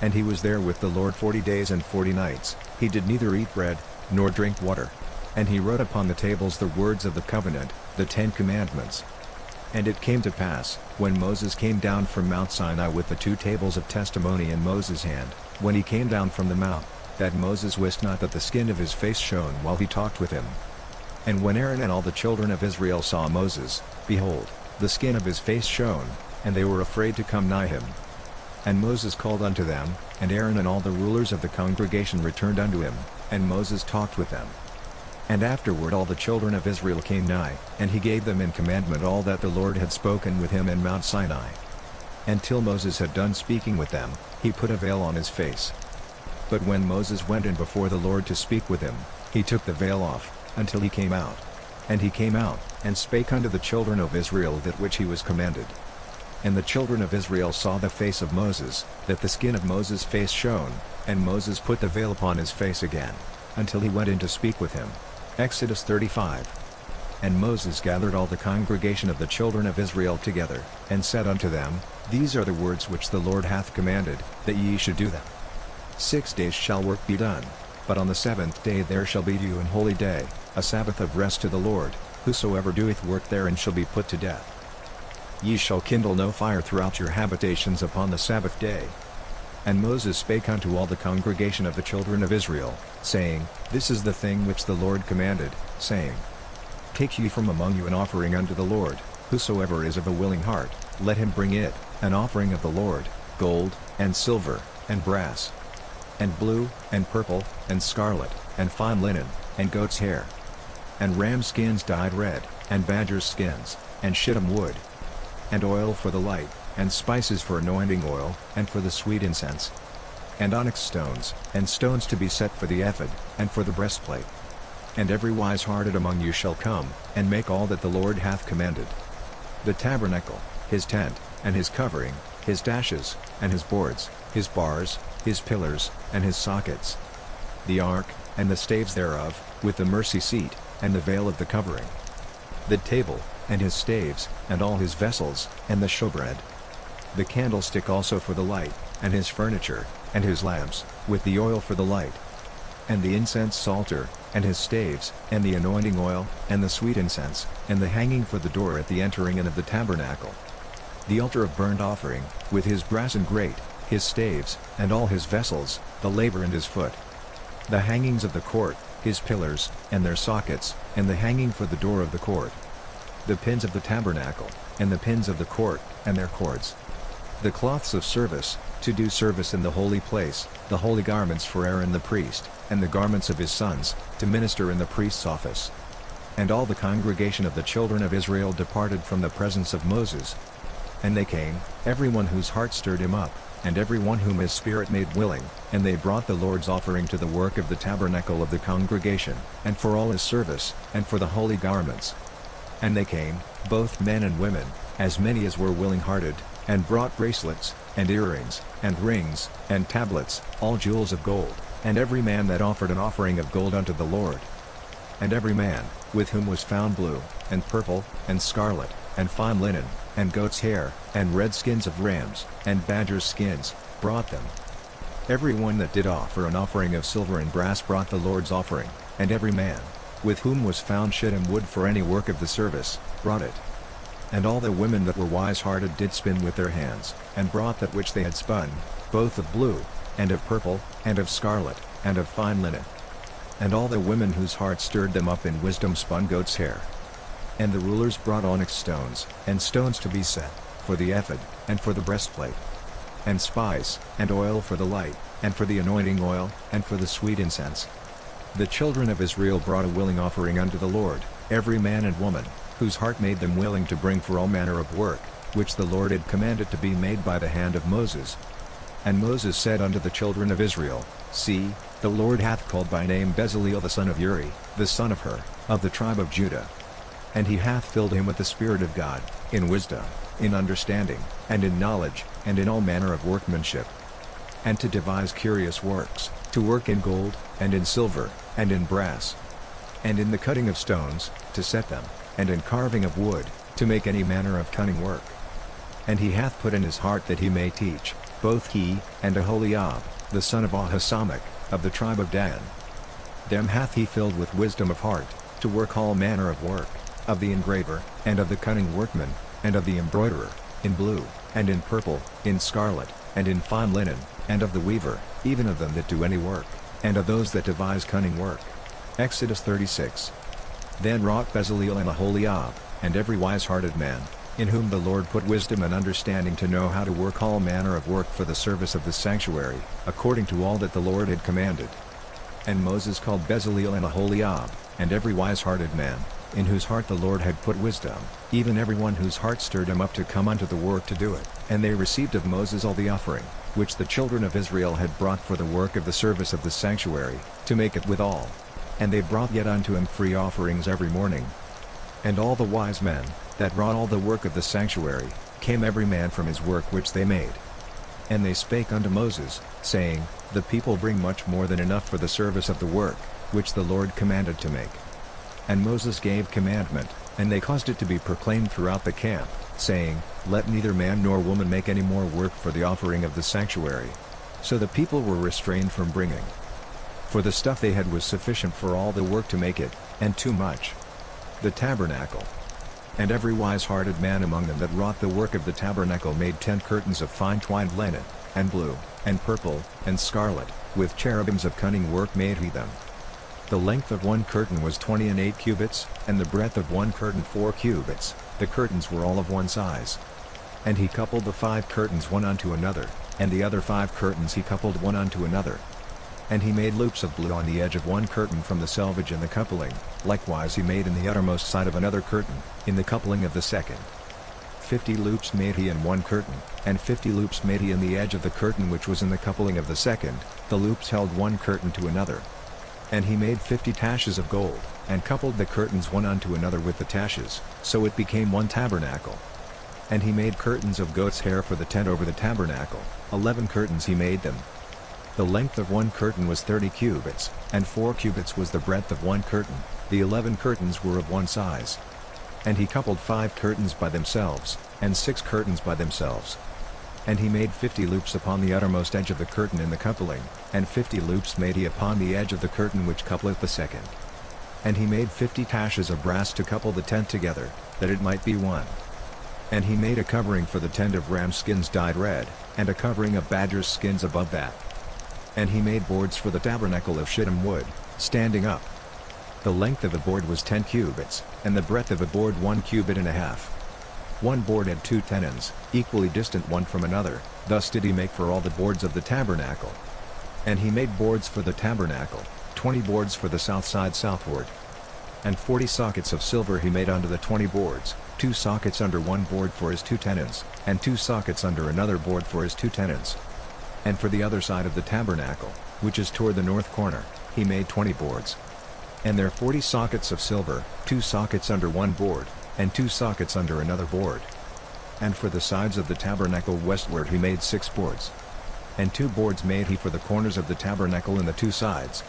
And he was there with the Lord 40 days and 40 nights, he did neither eat bread, nor drink water. And he wrote upon the tables the words of the covenant, the 10 commandments. And it came to pass, when Moses came down from Mount Sinai with the 2 tables of testimony in Moses' hand, when he came down from the mount, that Moses wist not that the skin of his face shone while he talked with him. And when Aaron and all the children of Israel saw Moses, behold, the skin of his face shone, and they were afraid to come nigh him. And Moses called unto them, and Aaron and all the rulers of the congregation returned unto him, and Moses talked with them. And afterward all the children of Israel came nigh, and he gave them in commandment all that the Lord had spoken with him in Mount Sinai. And till Moses had done speaking with them, he put a veil on his face. But when Moses went in before the Lord to speak with him, he took the veil off, until he came out. And he came out, and spake unto the children of Israel that which he was commanded. And the children of Israel saw the face of Moses, that the skin of Moses' face shone, and Moses put the veil upon his face again, until he went in to speak with him. Exodus 35. And Moses gathered all the congregation of the children of Israel together, and said unto them, These are the words which the Lord hath commanded, that ye should do them. 6 days shall work be done, but on the 7th day there shall be to you an holy day, a Sabbath of rest to the Lord. Whosoever doeth work therein shall be put to death. Ye shall kindle no fire throughout your habitations upon the Sabbath day. And Moses spake unto all the congregation of the children of Israel, saying, This is the thing which the Lord commanded, saying, Take ye from among you an offering unto the Lord, whosoever is of a willing heart, let him bring it, an offering of the Lord, gold, and silver, and brass, and blue, and purple, and scarlet, and fine linen, and goat's hair, and ram skins dyed red, and badger's skins, and shittim wood, and oil for the light, and spices for anointing oil, and for the sweet incense, and onyx stones, and stones to be set for the ephod, and for the breastplate. And every wise-hearted among you shall come, and make all that the Lord hath commanded. The tabernacle, his tent, and his covering, his dashes, and his boards, his bars, his pillars, and his sockets. The ark, and the staves thereof, with the mercy seat, and the veil of the covering. The table, and his staves, and all his vessels, and the showbread. The candlestick also for the light, and his furniture, and his lamps, with the oil for the light. And the incense altar, and his staves, and the anointing oil, and the sweet incense, and the hanging for the door at the entering in of the tabernacle. The altar of burnt offering, with his brass and grate, his staves, and all his vessels, the laver and his foot. The hangings of the court, his pillars, and their sockets, and the hanging for the door of the court. The pins of the tabernacle, and the pins of the court, and their cords. The cloths of service, to do service in the holy place, the holy garments for Aaron the priest, and the garments of his sons, to minister in the priest's office. And all the congregation of the children of Israel departed from the presence of Moses. And they came, every one whose heart stirred him up, and every one whom his spirit made willing, and they brought the Lord's offering to the work of the tabernacle of the congregation, and for all his service, and for the holy garments. And they came, both men and women, as many as were willing-hearted, and brought bracelets, and earrings, and rings, and tablets, all jewels of gold, and every man that offered an offering of gold unto the Lord. And every man, with whom was found blue, and purple, and scarlet, and fine linen, and goat's hair, and red skins of rams, and badgers' skins, brought them. Every one that did offer an offering of silver and brass brought the Lord's offering, and every man, with whom was found shittim wood for any work of the service, brought it. And all the women that were wise-hearted did spin with their hands, and brought that which they had spun, both of blue, and of purple, and of scarlet, and of fine linen. And all the women whose hearts stirred them up in wisdom spun goat's hair. And the rulers brought onyx stones, and stones to be set, for the ephod, and for the breastplate. and spice, and oil for the light, and for the anointing oil, and for the sweet incense. The children of Israel brought a willing offering unto the Lord, every man and woman, whose heart made them willing to bring for all manner of work, which the Lord had commanded to be made by the hand of Moses. And Moses said unto the children of Israel, See, the Lord hath called by name Bezaleel the son of Uri, the son of Hur, of the tribe of Judah. And he hath filled him with the Spirit of God, in wisdom, in understanding, and in knowledge, and in all manner of workmanship. And to devise curious works, to work in gold, and in silver, and in brass, and in the cutting of stones, to set them, and in carving of wood, to make any manner of cunning work. And he hath put in his heart that he may teach, both he, and Aholiab, the son of Ahisamach, of the tribe of Dan. Them hath he filled with wisdom of heart, to work all manner of work, of the engraver, and of the cunning workman, and of the embroiderer, in blue, and in purple, in scarlet, and in fine linen, and of the weaver, even of them that do any work, and of those that devise cunning work. Exodus 36. Then wrought Bezaleel and Aholiab, and every wise-hearted man, in whom the Lord put wisdom and understanding to know how to work all manner of work for the service of the sanctuary, according to all that the Lord had commanded. And Moses called Bezaleel and Aholiab, and every wise-hearted man, in whose heart the Lord had put wisdom, even every one whose heart stirred him up to come unto the work to do it. And they received of Moses all the offering, which the children of Israel had brought for the work of the service of the sanctuary, to make it withal. And they brought yet unto him free offerings every morning. And all the wise men, that wrought all the work of the sanctuary, came every man from his work which they made. And they spake unto Moses, saying, The people bring much more than enough for the service of the work, which the Lord commanded to make. And Moses gave commandment, and they caused it to be proclaimed throughout the camp, saying, Let neither man nor woman make any more work for the offering of the sanctuary. So the people were restrained from bringing. For the stuff they had was sufficient for all the work to make it, and too much. The tabernacle. And every wise-hearted man among them that wrought the work of the tabernacle made 10 curtains of fine twined linen, and blue, and purple, and scarlet, with cherubims of cunning work made he them. The length of one curtain was 28 cubits, and the breadth of one curtain 4 cubits, the curtains were all of one size. And he coupled the 5 curtains one unto another, and the other 5 curtains he coupled one unto another. And he made loops of blue on the edge of one curtain from the selvage in the coupling, likewise he made in the uttermost side of another curtain, in the coupling of the second. 50 loops made he in one curtain, and 50 loops made he in the edge of the curtain which was in the coupling of the second, the loops held one curtain to another. And he made 50 taches of gold, and coupled the curtains one unto another with the taches, so it became one tabernacle. And he made curtains of goat's hair for the tent over the tabernacle, 11 curtains he made them. The length of one curtain was 30 cubits, and 4 cubits was the breadth of one curtain, the 11 curtains were of one size. And he coupled 5 curtains by themselves, and 6 curtains by themselves. And he made 50 loops upon the uttermost edge of the curtain in the coupling, and 50 loops made he upon the edge of the curtain which coupleth the second. And he made 50 taches of brass to couple the tent together, that it might be one. And he made a covering for the tent of ram skins dyed red, and a covering of badger's skins above that. And he made boards for the tabernacle of shittim wood, standing up. The length of a board was 10 cubits, and the breadth of a board 1 cubit and a half. One board had 2 tenons, equally distant one from another, thus did he make for all the boards of the tabernacle. And he made boards for the tabernacle, 20 boards for the south side southward. And 40 sockets of silver he made unto the 20 boards, 2 sockets under one board for his 2 tenons, and 2 sockets under another board for his 2 tenons. And for the other side of the tabernacle, which is toward the north corner, he made 20 boards. And there 40 sockets of silver, 2 sockets under one board, and 2 sockets under another board. And for the sides of the tabernacle westward he made 6 boards. And 2 boards made he for the corners of the tabernacle in the 2 sides.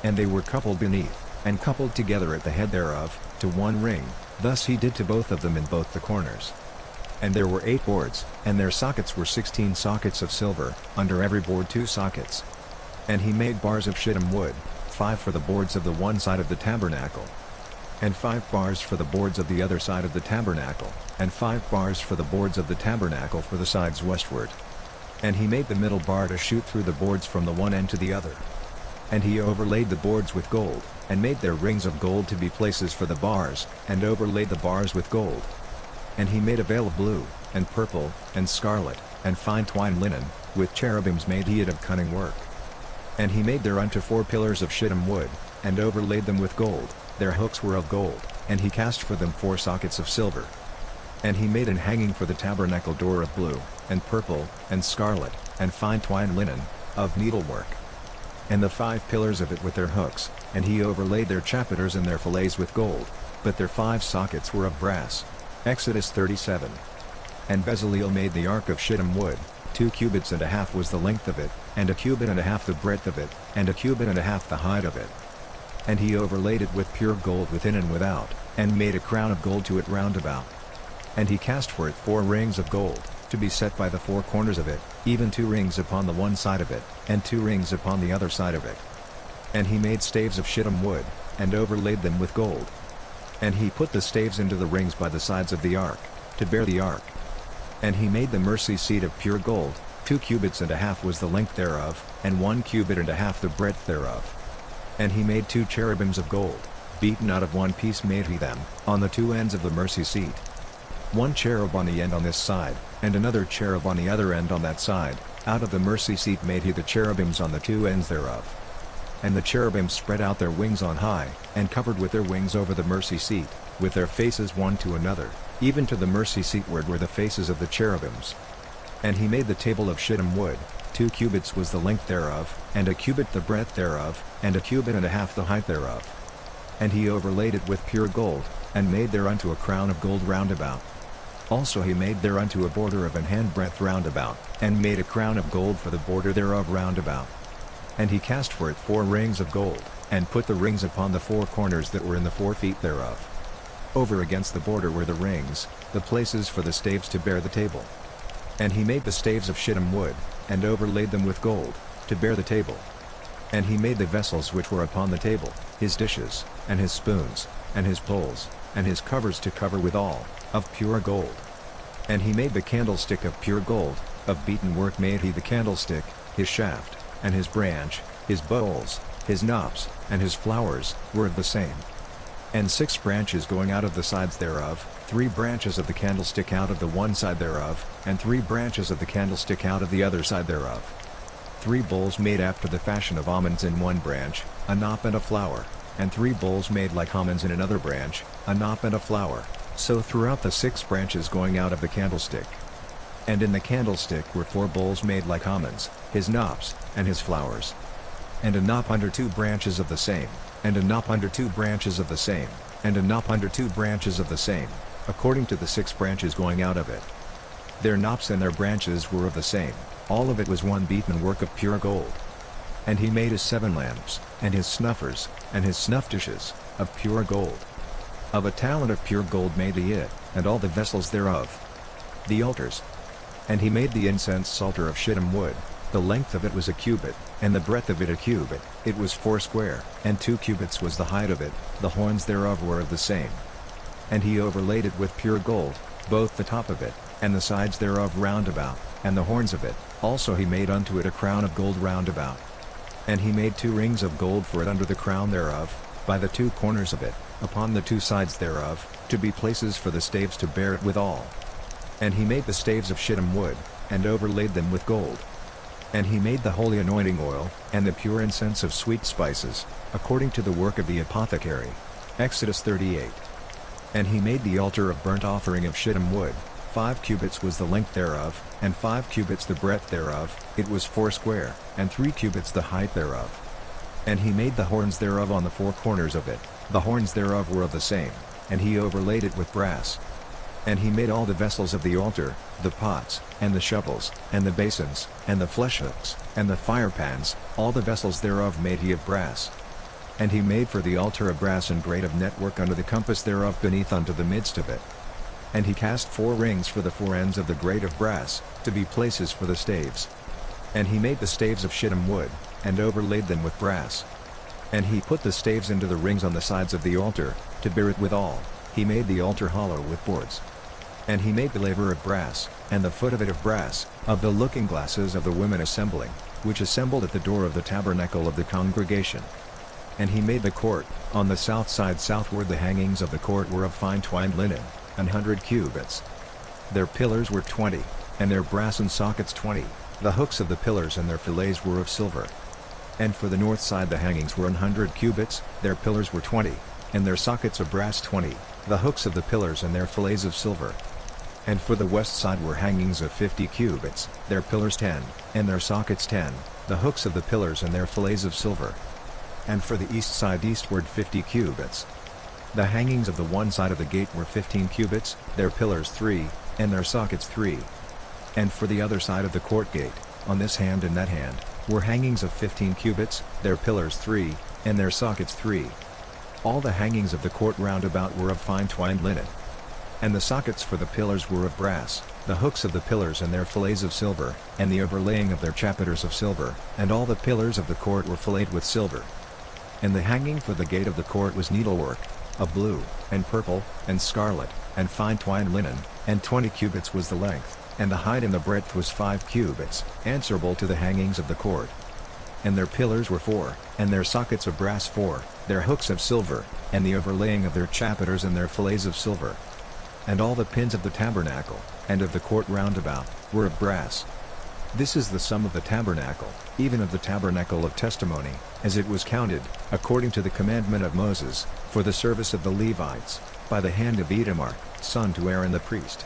And they were coupled beneath, and coupled together at the head thereof, to one ring, thus he did to both of them in both the corners. And there were 8 boards, and their sockets were 16 sockets of silver, under every board 2 sockets. And he made bars of shittim wood, 5 for the boards of the one side of the tabernacle, and 5 bars for the boards of the other side of the tabernacle, and 5 bars for the boards of the tabernacle for the sides westward. And he made the middle bar to shoot through the boards from the one end to the other. And he overlaid the boards with gold, and made their rings of gold to be places for the bars, and overlaid the bars with gold. And he made a veil of blue, and purple, and scarlet, and fine twined linen, with cherubims made he it of cunning work. And he made thereunto 4 pillars of shittim wood, and overlaid them with gold, their hooks were of gold, and he cast for them 4 sockets of silver. And he made an hanging for the tabernacle door of blue, and purple, and scarlet, and fine twined linen, of needlework. And the 5 pillars of it with their hooks, and he overlaid their chapiters and their fillets with gold, but their 5 sockets were of brass. Exodus 37. And Bezaleel made the ark of shittim wood, 2 cubits and a half was the length of it, and a cubit and a half the breadth of it, and a cubit and a half the height of it. And he overlaid it with pure gold within and without, and made a crown of gold to it round about. And he cast for it 4 rings of gold, to be set by the 4 corners of it, even 2 rings upon the one side of it, and 2 rings upon the other side of it. And he made staves of shittim wood, and overlaid them with gold. And he put the staves into the rings by the sides of the ark, to bear the ark. And he made the mercy seat of pure gold, 2 cubits and a half was the length thereof, and 1 cubit and a half the breadth thereof. And he made 2 cherubims of gold, beaten out of one piece made he them, on the 2 ends of the mercy seat. 1 cherub on the end on this side, and another cherub on the other end on that side, out of the mercy seat made he the cherubims on the 2 ends thereof. And the cherubims spread out their wings on high, and covered with their wings over the mercy seat, with their faces one to another, even to the mercy seatward were the faces of the cherubims. And he made the table of shittim wood, 2 cubits was the length thereof, and a cubit the breadth thereof, and a cubit and a half the height thereof. And he overlaid it with pure gold, and made thereunto a crown of gold round about. Also he made thereunto a border of an handbreadth round about, and made a crown of gold for the border thereof round about. And he cast for it 4 rings of gold, and put the rings upon the 4 corners that were in the 4 feet thereof. Over against the border were the rings, the places for the staves to bear the table. And he made the staves of shittim wood, and overlaid them with gold, to bear the table. And he made the vessels which were upon the table, his dishes, and his spoons, and his bowls, and his covers to cover withal, of pure gold. And he made the candlestick of pure gold, of beaten work made he the candlestick, his shaft, and his branch, his bowls, his knops, and his flowers, were of the same. And 6 branches going out of the sides thereof, 3 branches of the candlestick out of the one side thereof, and 3 branches of the candlestick out of the other side thereof. 3 bowls made after the fashion of almonds in one branch, a knop and a flower, and 3 bowls made like almonds in another branch, a knop and a flower, so throughout the 6 branches going out of the candlestick. And in the candlestick were 4 bowls made like almonds, his knops, and his flowers. And a knop under 2 branches of the same, and a knop under 2 branches of the same, and a knop under 2 branches of the same, according to the 6 branches going out of it. Their knops and their branches were of the same, all of it was one beaten work of pure gold. And he made his 7 lamps, and his snuffers, and his snuff dishes, of pure gold. Of a talent of pure gold made he it, and all the vessels thereof. The altars. And he made the incense altar of shittim wood, the length of it was a cubit, and the breadth of it a cubit, it was 4 square, and 2 cubits was the height of it, the horns thereof were of the same. And he overlaid it with pure gold, both the top of it, and the sides thereof round about, and the horns of it, also he made unto it a crown of gold round about. And he made 2 rings of gold for it under the crown thereof, by the 2 corners of it, upon the 2 sides thereof, to be places for the staves to bear it withal. And he made the staves of shittim wood, and overlaid them with gold. And he made the holy anointing oil, and the pure incense of sweet spices, according to the work of the apothecary. Exodus 38. And he made the altar of burnt offering of shittim wood, 5 cubits was the length thereof, and 5 cubits the breadth thereof, it was 4 square, and 3 cubits the height thereof. And he made the horns thereof on the 4 corners of it, the horns thereof were of the same, and he overlaid it with brass. And he made all the vessels of the altar, the pots, and the shovels, and the basins, and the flesh hooks, and the firepans, all the vessels thereof made he of brass. And he made for the altar a brassen grate of network under the compass thereof beneath unto the midst of it. And he cast 4 rings for the 4 ends of the grate of brass, to be places for the staves. And he made the staves of shittim wood, and overlaid them with brass. And he put the staves into the rings on the sides of the altar, to bear it withal. He made the altar hollow with boards. And he made the laver of brass, and the foot of it of brass, of the looking glasses of the women assembling, which assembled at the door of the tabernacle of the congregation. And he made the court, on the south side southward the hangings of the court were of fine twined linen, 100 cubits. Their pillars were 20, and their brassen sockets 20, the hooks of the pillars and their fillets were of silver. And for the north side the hangings were 100 cubits, their pillars were 20, and their sockets of brass 20, the hooks of the pillars and their fillets of silver. And for the west side were hangings of 50 cubits, their pillars 10, and their sockets 10, the hooks of the pillars and their fillets of silver. And for the east side eastward 50 cubits. The hangings of the one side of the gate were 15 cubits, their pillars 3, and their sockets 3. And for the other side of the court gate, on this hand and that hand, were hangings of 15 cubits, their pillars 3, and their sockets 3. All the hangings of the court round about were of fine twined linen. And the sockets for the pillars were of brass, the hooks of the pillars and their fillets of silver, and the overlaying of their chapiters of silver, and all the pillars of the court were filleted with silver. And the hanging for the gate of the court was needlework, of blue, and purple, and scarlet, and fine twined linen, and 20 cubits was the length, and the height and the breadth was 5 cubits, answerable to the hangings of the court. And their pillars were 4, and their sockets of brass 4, their hooks of silver, and the overlaying of their chapiters and their fillets of silver. And all the pins of the tabernacle, and of the court round about, were of brass. This is the sum of the tabernacle, even of the tabernacle of testimony, as it was counted, according to the commandment of Moses, for the service of the Levites, by the hand of Itamar, son to Aaron the priest.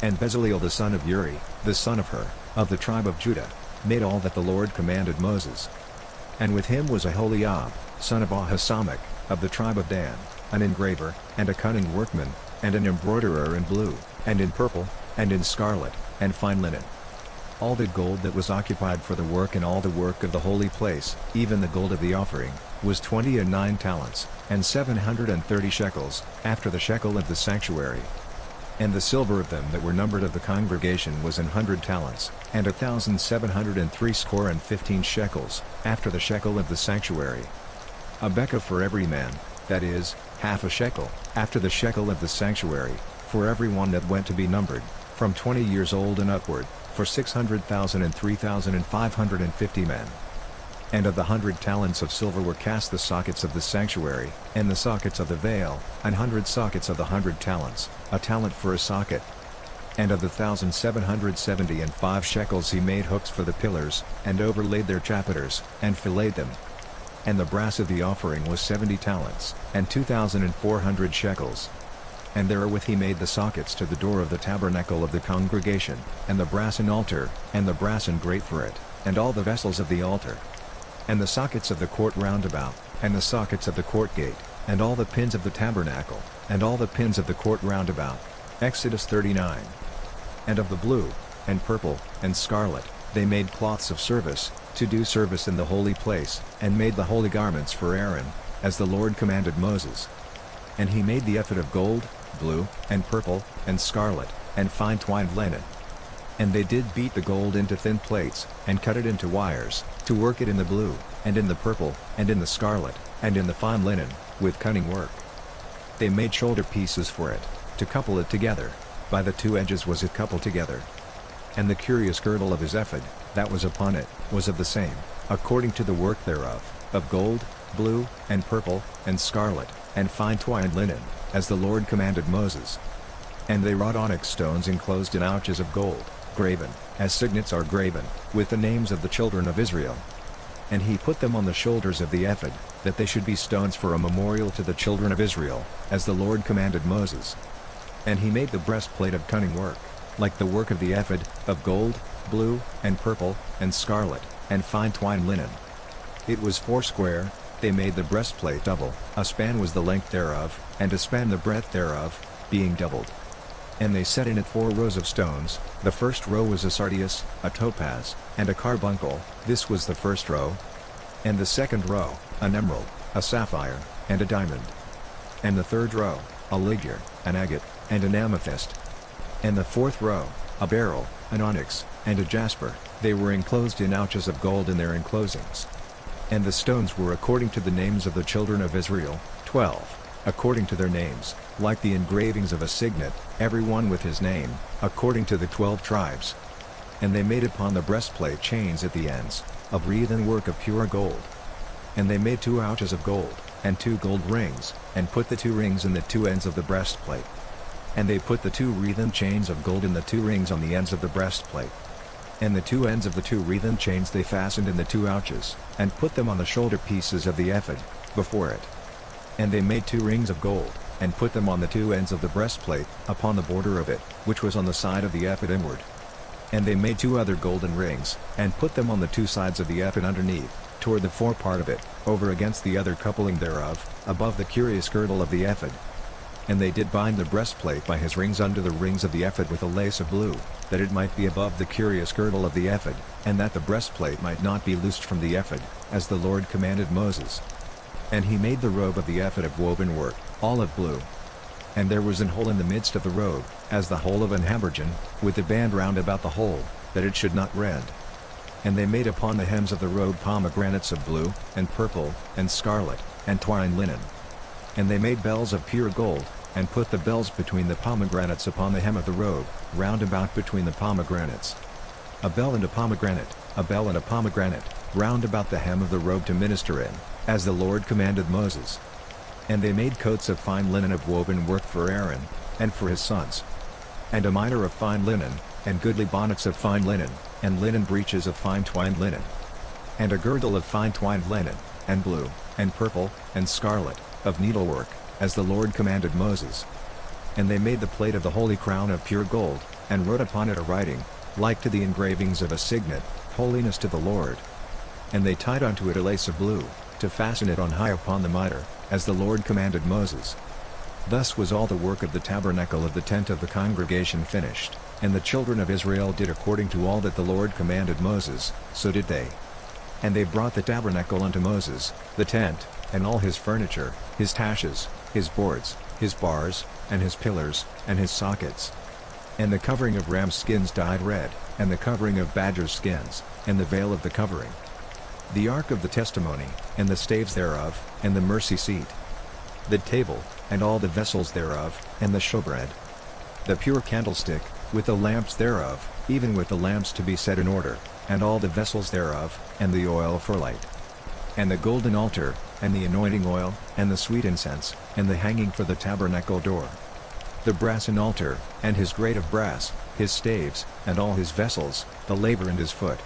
And Bezaleel the son of Uri, the son of Hur, of the tribe of Judah, made all that the Lord commanded Moses. And with him was Aholiab, son of Ahisamach, of the tribe of Dan, an engraver, and a cunning workman, and an embroiderer in blue, and in purple, and in scarlet, and fine linen. All the gold that was occupied for the work and all the work of the holy place, even the gold of the offering, was 29 talents, and 730 shekels, after the shekel of the sanctuary. And the silver of them that were numbered of the congregation was 100 talents, and 1,703 score and 15 shekels, after the shekel of the sanctuary. A bekah for every man, that is, half a shekel, after the shekel of the sanctuary, for every one that went to be numbered, from 20 years old and upward, for 600,000 and 3,550 men. And of the 100 talents of silver were cast the sockets of the sanctuary, and the sockets of the veil, 100 sockets of the 100 talents, a talent for a socket. And of the 1,770 and 5 shekels he made hooks for the pillars, and overlaid their chapiters, and filleted them. And the brass of the offering was 70 talents, and 2,400 shekels. And therewith he made the sockets to the door of the tabernacle of the congregation, and the brassen altar, and the brassen grate for it, and all the vessels of the altar. And the sockets of the court round about, and the sockets of the court gate, and all the pins of the tabernacle, and all the pins of the court round about. Exodus 39. And of the blue, and purple, and scarlet, they made cloths of service, to do service in the holy place, and made the holy garments for Aaron, as the Lord commanded Moses. And he made the ephod of gold, blue, and purple, and scarlet, and fine twined linen. And they did beat the gold into thin plates, and cut it into wires, to work it in the blue, and in the purple, and in the scarlet, and in the fine linen, with cunning work. They made shoulder pieces for it, to couple it together, by the 2 edges was it coupled together. And the curious girdle of his ephod, that was upon it, was of the same, according to the work thereof, of gold, blue, and purple, and scarlet, and fine twined linen, as the Lord commanded Moses. And they wrought onyx stones enclosed in ouches of gold, graven, as signets are graven, with the names of the children of Israel. And he put them on the shoulders of the ephod, that they should be stones for a memorial to the children of Israel, as the Lord commanded Moses. And he made the breastplate of cunning work, like the work of the ephod, of gold, blue, and purple, and scarlet, and fine twined linen. It was 4 square. They made the breastplate double, a span was the length thereof, and a span the breadth thereof, being doubled. And they set in it 4 rows of stones, the first row was a sardius, a topaz, and a carbuncle, this was the first row. And the second row, an emerald, a sapphire, and a diamond. And the third row, a ligure, an agate, and an amethyst. And the fourth row, a beryl, an onyx, and a jasper, they were enclosed in ouches of gold in their enclosings. And the stones were according to the names of the children of Israel, 12, according to their names, like the engravings of a signet, every one with his name, according to the 12 tribes. And they made upon the breastplate chains at the ends, of wreathen work of pure gold. And they made 2 ouches of gold, and 2 gold rings, and put the 2 rings in the 2 ends of the breastplate. And they put the 2 wreathen chains of gold in the 2 rings on the ends of the breastplate. And the 2 ends of the 2 wreathen chains they fastened in the 2 ouches, and put them on the shoulder pieces of the ephod, before it. And they made 2 rings of gold, and put them on the 2 ends of the breastplate, upon the border of it, which was on the side of the ephod inward. And they made 2 other golden rings, and put them on the 2 sides of the ephod underneath, toward the forepart of it, over against the other coupling thereof, above the curious girdle of the ephod. And they did bind the breastplate by his rings under the rings of the ephod with a lace of blue, that it might be above the curious girdle of the ephod, and that the breastplate might not be loosed from the ephod, as the Lord commanded Moses. And he made the robe of the ephod of woven work, olive blue. And there was an hole in the midst of the robe, as the hole of an habergeon, with a band round about the hole, that it should not rend. And they made upon the hems of the robe pomegranates of blue, and purple, and scarlet, and twined linen. And they made bells of pure gold, and put the bells between the pomegranates upon the hem of the robe, round about between the pomegranates. A bell and a pomegranate, a bell and a pomegranate, round about the hem of the robe to minister in, as the Lord commanded Moses. And they made coats of fine linen of woven work for Aaron, and for his sons. And a mitre of fine linen, and goodly bonnets of fine linen, and linen breeches of fine twined linen. And a girdle of fine twined linen, and blue, and purple, and scarlet, of needlework, as the Lord commanded Moses. And they made the plate of the holy crown of pure gold, and wrote upon it a writing, like to the engravings of a signet, Holiness to the Lord. And they tied unto it a lace of blue, to fasten it on high upon the mitre, as the Lord commanded Moses. Thus was all the work of the tabernacle of the tent of the congregation finished, and the children of Israel did according to all that the Lord commanded Moses, so did they. And they brought the tabernacle unto Moses, the tent, and all his furniture, his taches, his boards, his bars, and his pillars, and his sockets. And the covering of ram skins dyed red, and the covering of badger skins, and the veil of the covering. The ark of the testimony, and the staves thereof, and the mercy seat. The table, and all the vessels thereof, and the showbread. The pure candlestick, with the lamps thereof, even with the lamps to be set in order, and all the vessels thereof, and the oil for light. And the golden altar, and the anointing oil, and the sweet incense, and the hanging for the tabernacle door. The brassen altar, and his grate of brass, his staves, and all his vessels, the laver and his foot.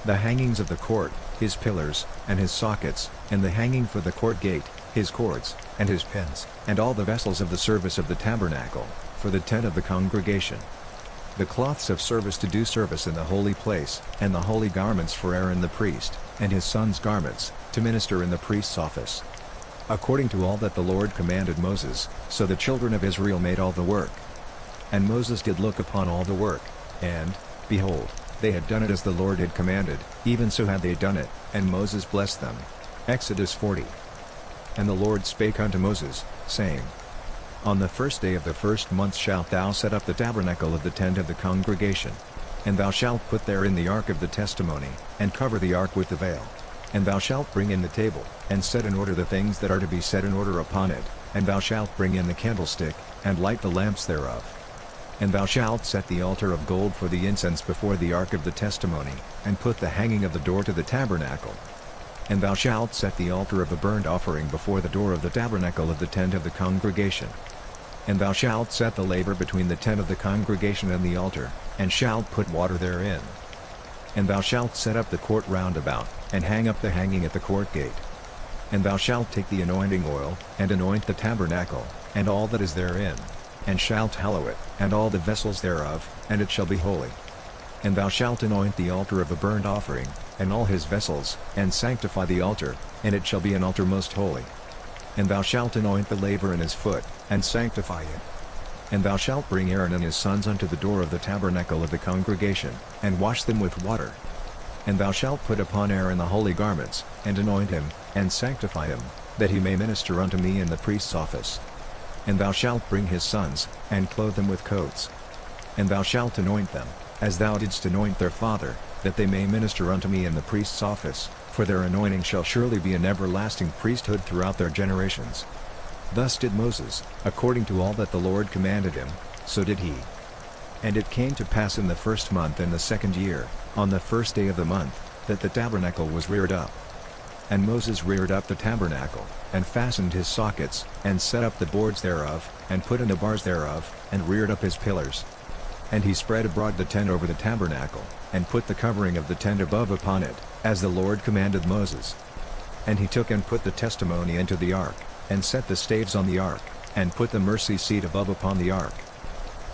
The hangings of the court, his pillars, and his sockets, and the hanging for the court gate, his cords, and his pins, and all the vessels of the service of the tabernacle, for the tent of the congregation. The cloths of service to do service in the holy place, and the holy garments for Aaron the priest, and his sons' garments, to minister in the priest's office. According to all that the Lord commanded Moses, so the children of Israel made all the work. And Moses did look upon all the work, and, behold, they had done it as the Lord had commanded, even so had they done it, and Moses blessed them. Exodus 40. And the Lord spake unto Moses, saying, On the first day of the first month shalt thou set up the tabernacle of the tent of the congregation. And thou shalt put therein the ark of the testimony, and cover the ark with the veil. And thou shalt bring in the table, and set in order the things that are to be set in order upon it, and thou shalt bring in the candlestick, and light the lamps thereof. And thou shalt set the altar of gold for the incense before the ark of the testimony, and put the hanging of the door to the tabernacle. And thou shalt set the altar of the burnt offering before the door of the tabernacle of the tent of the congregation. And thou shalt set the laver between the tent of the congregation and the altar, and shalt put water therein. And thou shalt set up the court round about, and hang up the hanging at the court gate. And thou shalt take the anointing oil, and anoint the tabernacle, and all that is therein, and shalt hallow it, and all the vessels thereof, and it shall be holy. And thou shalt anoint the altar of the burnt offering, and all his vessels, and sanctify the altar, and it shall be an altar most holy. And thou shalt anoint the laver and his foot, and sanctify it. And thou shalt bring Aaron and his sons unto the door of the tabernacle of the congregation, and wash them with water. And thou shalt put upon Aaron the holy garments, and anoint him, and sanctify him, that he may minister unto me in the priest's office. And thou shalt bring his sons, and clothe them with coats. And thou shalt anoint them, as thou didst anoint their father, that they may minister unto me in the priest's office, for their anointing shall surely be an everlasting priesthood throughout their generations. Thus did Moses, according to all that the Lord commanded him, so did he. And it came to pass in the first month in the second year, on the first day of the month, that the tabernacle was reared up. And Moses reared up the tabernacle, and fastened his sockets, and set up the boards thereof, and put in the bars thereof, and reared up his pillars. And he spread abroad the tent over the tabernacle, and put the covering of the tent above upon it, as the Lord commanded Moses. And he took and put the testimony into the ark, and set the staves on the ark, and put the mercy seat above upon the ark.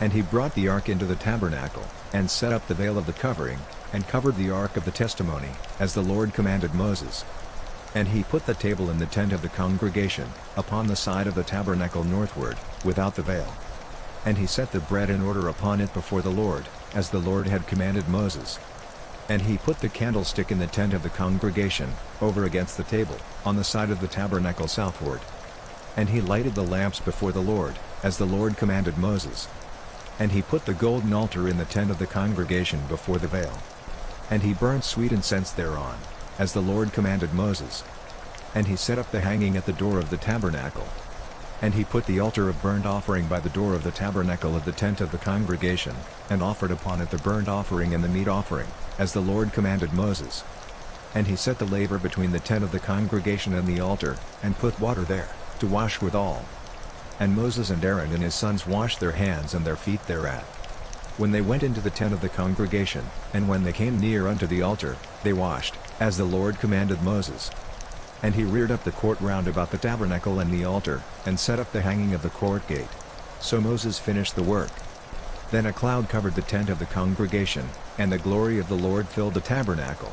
And he brought the ark into the tabernacle, and set up the veil of the covering, and covered the ark of the testimony, as the Lord commanded Moses. And he put the table in the tent of the congregation, upon the side of the tabernacle northward, without the veil. And he set the bread in order upon it before the Lord, as the Lord had commanded Moses. And he put the candlestick in the tent of the congregation, over against the table, on the side of the tabernacle southward. And he lighted the lamps before the Lord, as the Lord commanded Moses. And he put the golden altar in the tent of the congregation before the veil. And he burnt sweet incense thereon, as the Lord commanded Moses. And he set up the hanging at the door of the tabernacle. And he put the altar of burnt offering by the door of the tabernacle of the tent of the congregation, and offered upon it the burnt offering and the meat offering, as the Lord commanded Moses. And he set the laver between the tent of the congregation and the altar, and put water there, to wash withal. And Moses and Aaron and his sons washed their hands and their feet thereat. When they went into the tent of the congregation, and when they came near unto the altar, they washed, as the Lord commanded Moses. And he reared up the court round about the tabernacle and the altar, and set up the hanging of the court gate. So Moses finished the work. Then a cloud covered the tent of the congregation, and the glory of the Lord filled the tabernacle.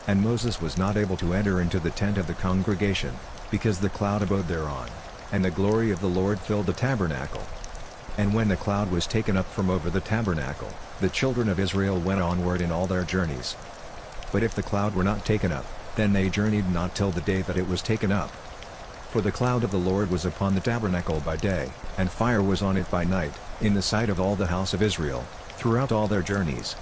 And Moses was not able to enter into the tent of the congregation, because the cloud abode thereon, and the glory of the Lord filled the tabernacle. And when the cloud was taken up from over the tabernacle, the children of Israel went onward in all their journeys. But if the cloud were not taken up, then they journeyed not till the day that it was taken up. For the cloud of the Lord was upon the tabernacle by day, and fire was on it by night, in the sight of all the house of Israel, throughout all their journeys.